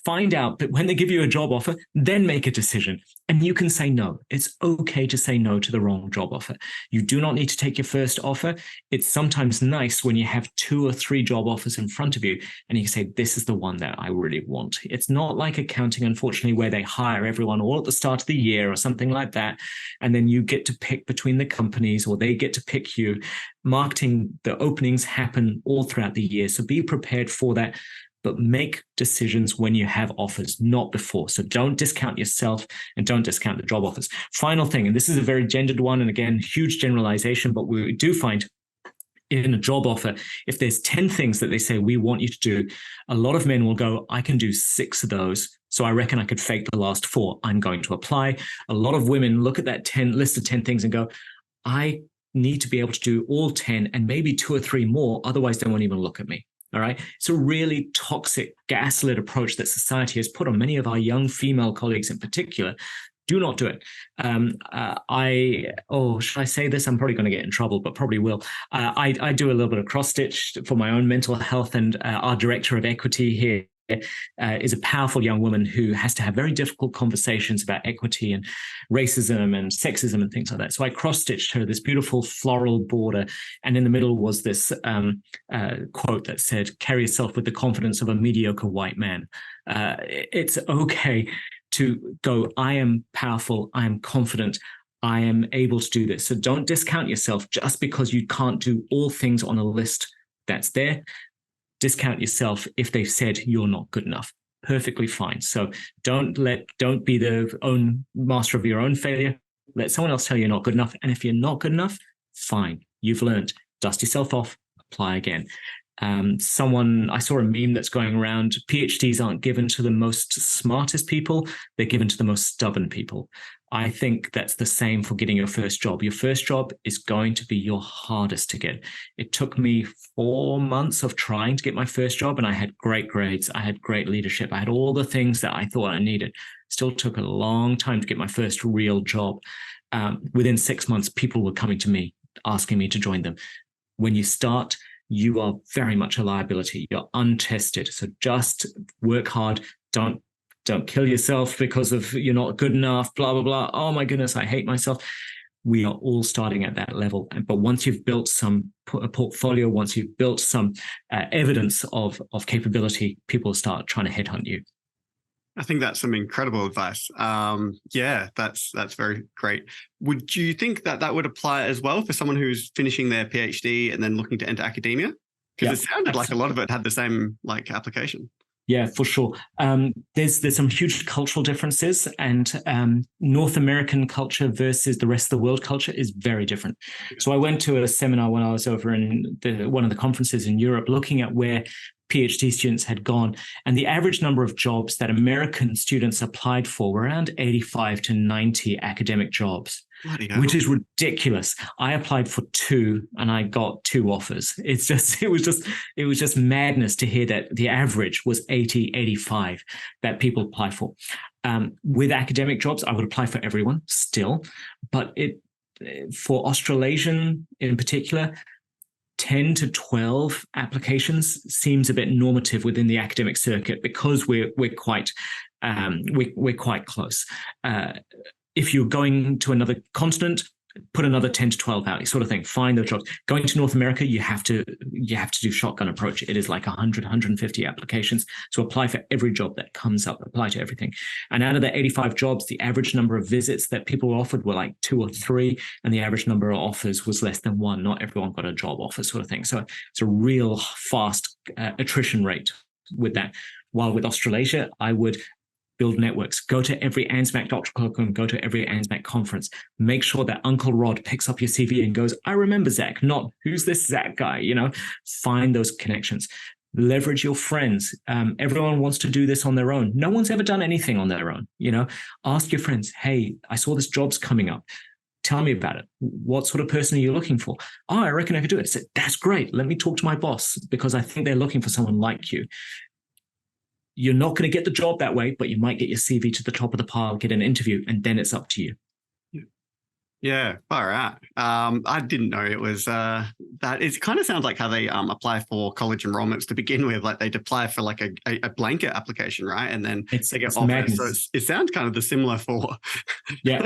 Find out that when they give you a job offer, then make a decision. And you can say no. It's okay to say no to the wrong job offer. You do not need to take your first offer. It's sometimes nice when you have 2 or 3 job offers in front of you and you say, this is the one that I really want. It's not like accounting, unfortunately, where they hire everyone all at the start of the year or something like that. And then you get to pick between the companies, or they get to pick you. Marketing, the openings happen all throughout the year. So be prepared for that. But make decisions when you have offers, not before. So don't discount yourself and don't discount the job offers. Final thing, and this is a very gendered one, and again, huge generalization, but we do find in a job offer, if there's 10 things that they say we want you to do, a lot of men will go, I can do 6 of those. So I reckon I could fake the last 4. I'm going to apply. A lot of women look at that list of 10 things and go, I need to be able to do all 10 and maybe 2 or 3 more. Otherwise, they won't even look at me. All right. It's a really toxic, gaslit approach that society has put on many of our young female colleagues in particular. Do not do it. Should I say this? I'm probably going to get in trouble, but probably will. I do a little bit of cross stitch for my own mental health, and our director of equity here is a powerful young woman who has to have very difficult conversations about equity and racism and sexism and things like that. So I cross-stitched her this beautiful floral border, and in the middle was this quote that said, carry yourself with the confidence of a mediocre white man. It's okay to go, I am powerful, I am confident, I am able to do this. So don't discount yourself just because you can't do all things on a list that's there. Discount yourself if they've said you're not good enough. Perfectly fine. So don't be the own master of your own failure. Let someone else tell you you're not good enough. And if you're not good enough, fine. You've learned. Dust yourself off, apply again. I saw a meme that's going around, PhDs aren't given to the most smartest people, they're given to the most stubborn people. I think that's the same for getting your first job. Your first job is going to be your hardest to get. It took me 4 months of trying to get my first job, and I had great grades. I had great leadership. I had all the things that I thought I needed. Still took a long time to get my first real job. Within 6 months, people were coming to me, asking me to join them. When you start, you are very much a liability. You're untested. So just work hard. Don't kill yourself because of you're not good enough, blah, blah, blah. Oh my goodness, I hate myself. We are all starting at that level. But once you've built a portfolio, once you've built some evidence of capability, people start trying to headhunt you.
I think that's some incredible advice. That's very great. Would you think that would apply as well for someone who's finishing their PhD and then looking to enter academia? Because it sounded like a lot of it had the same application.
Yeah, for sure. There's some huge cultural differences, and North American culture versus the rest of the world culture is very different. So I went to a seminar when I was over in one of the conferences in Europe, looking at where PhD students had gone, and the average number of jobs that American students applied for were around 85 to 90 academic jobs, which is ridiculous. I applied for 2 and I got 2 offers. It was just madness to hear that the average was 80, 85 that people apply for. With academic jobs, I would apply for everyone still, but for Australasian in particular, 10 to 12 applications seems a bit normative within the academic circuit because we're quite close. If you're going to another continent, put another 10 to 12 out, sort of thing. Find those jobs. Going to North America, you have to do shotgun approach. It is like 100, 150 applications. So apply for every job that comes up, apply to everything. And out of the 85 jobs, the average number of visits that people were offered were like 2 or 3, and the average number of offers was less than 1. Not everyone got a job offer, sort of thing. So it's a real fast attrition rate with that. While with Australasia, I would build networks, go to every ANZMAC doctoral colloquium, go to every ANZMAC conference, make sure that Uncle Rod picks up your CV and goes, I remember Zac, not who's this Zac guy, find those connections. Leverage your friends. Everyone wants to do this on their own. No one's ever done anything on their own. Ask your friends, hey, I saw this job's coming up. Tell me about it. What sort of person are you looking for? Oh, I reckon I could do it. I said, that's great. Let me talk to my boss because I think they're looking for someone like you. You're not going to get the job that way, but you might get your CV to the top of the pile, get an interview, and then it's up to you.
Yeah, far out. I didn't know it was that. It kind of sounds like how they apply for college enrollments to begin with. Like they'd apply for like a blanket application, right? And then they get offers. So it sounds kind of the similar for.
Yeah.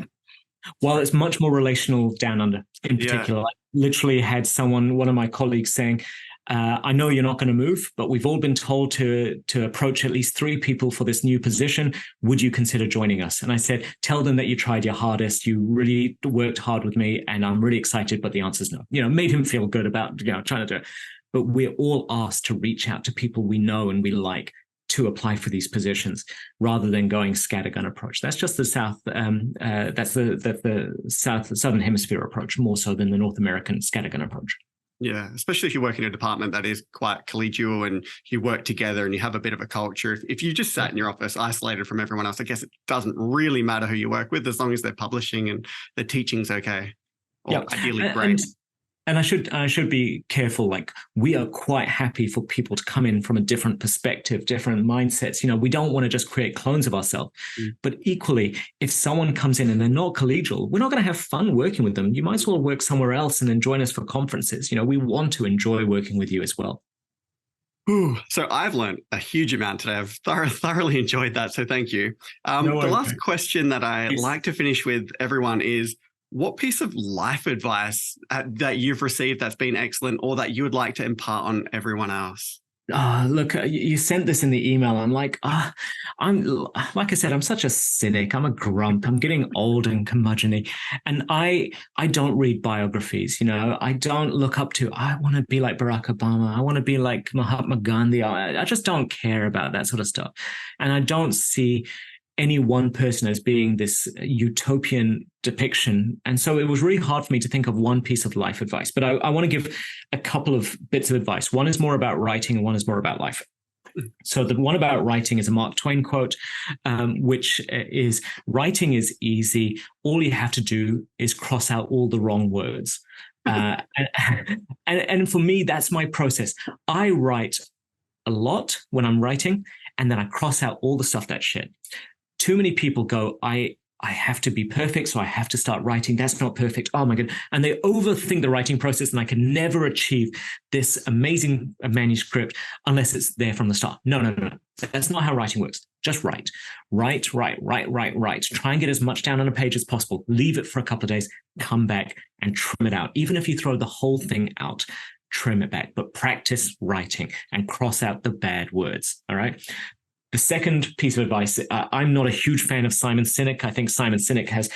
Well, it's much more relational down under in particular. Yeah. I literally had one of my colleagues saying, I know you're not going to move, but we've all been told to approach at least 3 people for this new position. Would you consider joining us? And I said, tell them that you tried your hardest. You really worked hard with me and I'm really excited, but the answer is no. Made him feel good about trying to do it. But we're all asked to reach out to people we know and we like to apply for these positions rather than going scattergun approach. That's just the South. That's the Southern Hemisphere approach more so than the North American scattergun approach.
Yeah, especially if you work in a department that is quite collegial and you work together and you have a bit of a culture. If you just sat in your office isolated from everyone else, I guess it doesn't really matter who you work with as long as they're publishing and the teaching's okay. Or ideally great.
And I should be careful. Like we are quite happy for people to come in from a different perspective, different mindsets. We don't want to just create clones of ourselves. But equally, if someone comes in and they're not collegial, we're not going to have fun working with them. You might as well work somewhere else and then join us for conferences. We want to enjoy working with you as well.
Ooh, so I've learned a huge amount today. I've thoroughly enjoyed that. So thank you. The last question that I like to finish with everyone is, what piece of life advice that you've received that's been excellent or that you would like to impart on everyone else?
Look, you sent this in the email. I'm like, I'm like I said, I'm such a cynic. I'm a grump. I'm getting old and curmudgeon-y. And I don't read biographies. I don't look up to, I want to be like Barack Obama. I want to be like Mahatma Gandhi. I just don't care about that sort of stuff. And I don't see any one person as being this utopian depiction. And so it was really hard for me to think of one piece of life advice, but I want to give a couple of bits of advice. One is more about writing and one is more about life. So the one about writing is a Mark Twain quote, which is, writing is easy. All you have to do is cross out all the wrong words. And for me, that's my process. I write a lot when I'm writing, and then I cross out all the stuff that's shit. Too many people go, I have to be perfect, so I have to start writing. That's not perfect. Oh my God. And they overthink the writing process, and I can never achieve this amazing manuscript unless it's there from the start. No. That's not how writing works. Just write. Write. Try and get as much down on a page as possible. Leave it for a couple of days, come back and trim it out. Even if you throw the whole thing out, trim it back, but practice writing and cross out the bad words. All right. The second piece of advice, I'm not a huge fan of Simon Sinek. I think Simon Sinek has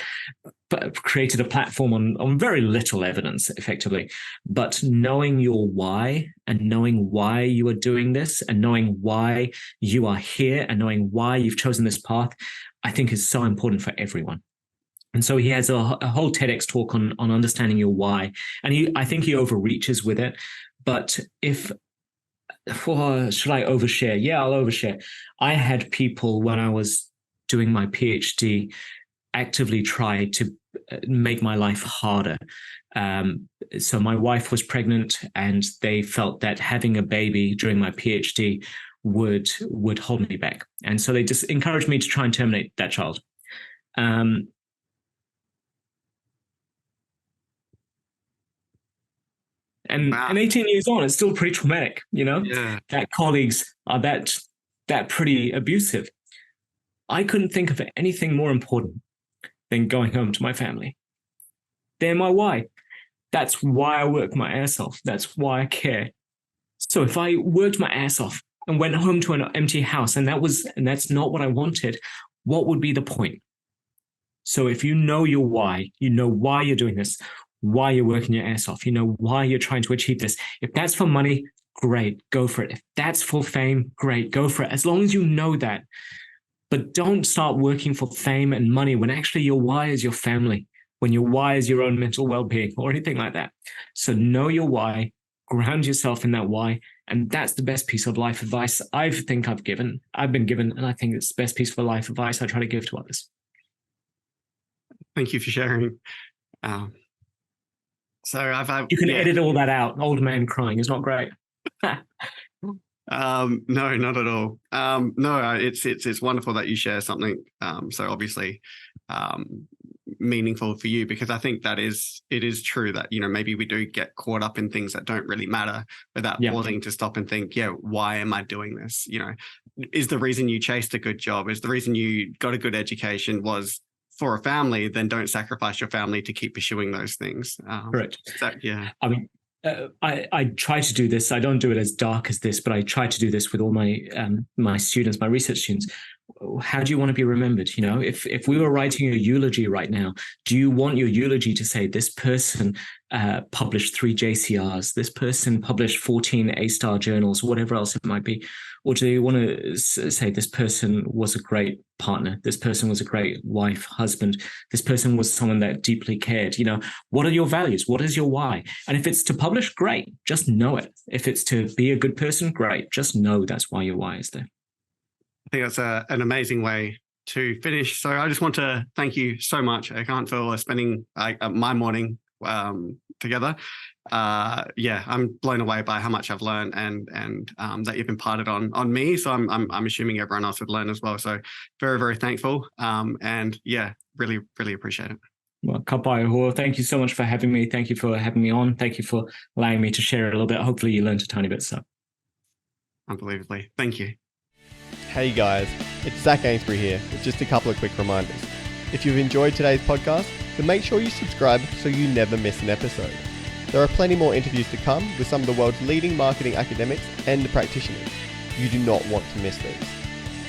created a platform on very little evidence, effectively. But knowing your why and knowing why you are doing this and knowing why you are here and knowing why you've chosen this path, I think is so important for everyone. And so he has a whole TEDx talk on understanding your why. And I think he overreaches with it. But should I overshare? Yeah, I'll overshare. I had people when I was doing my PhD actively try to make my life harder. So my wife was pregnant and they felt that having a baby during my PhD would hold me back. And so they just encouraged me to try and terminate that child. And
Wow.
18 years on, it's still pretty traumatic, you know,
Yeah.
that colleagues are that pretty abusive. I couldn't think of anything more important than going home to my family. They're my why. That's why I work my ass off. That's why I care. So if I worked my ass off and went home to an empty house and that's not what I wanted, what would be the point? So if you know your why, you know why you're doing this, why you're working your ass off, you know why you're trying to achieve this. If that's for money, great, go for it. If that's for fame, great, go for it. As long as you know that. But don't start working for fame and money when actually your why is your family, when your why is your own mental well-being or anything like that. So know your why, ground yourself in that why, and that's the best piece of life advice I've been given, and I think it's the best piece of life advice I try to give to others.
Thank you for sharing. So I've
You can edit all that out. Old man crying is not great.
No, not at all. No, it's wonderful that you share something so obviously meaningful for you, because I think it is true that, you know, maybe we do get caught up in things that don't really matter without pausing to stop and think, yeah, why am I doing this? You know, is the reason you chased a good job, is the reason you got a good education was for a family, then don't sacrifice your family to keep pursuing those things.
Correct.
Yeah.
I mean, I try to do this. I don't do it as dark as this, but I try to do this with all my my students, my research students. How do you want to be remembered? You know, if we were writing a eulogy right now, do you want your eulogy to say this person published 3 JCRs, this person published 14 A-star journals, whatever else it might be? Or do you want to say this person was a great partner, this person was a great wife, husband, this person was someone that deeply cared? You know, what are your values? What is your why? And if it's to publish, great, just know it. If it's to be a good person, great, just know that's why your why is there.
I think that's an amazing way to finish. So I just want to thank you so much, Ekant, for spending my morning together. I'm blown away by how much I've learned and that you've imparted on me. So I'm assuming everyone else would learn as well. So very, very thankful. And yeah, really, really appreciate it.
Well, ka pai hoa. Thank you so much for having me. Thank you for having me on. Thank you for allowing me to share a little bit. Hopefully you learned a tiny bit. So
unbelievably. Thank you.
Hey guys, it's Zac Anesbury here with just a couple of quick reminders. If you've enjoyed today's podcast, then make sure you subscribe so you never miss an episode. There are plenty more interviews to come with some of the world's leading marketing academics and practitioners. You do not want to miss these.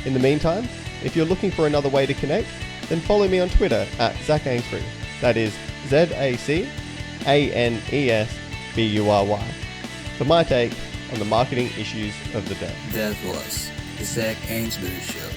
In the meantime, if you're looking for another way to connect, then follow me on Twitter at Zac Anesbury. That is ZACANESBURY for my take on the marketing issues of the day.
That was the Zac Anesbury Show.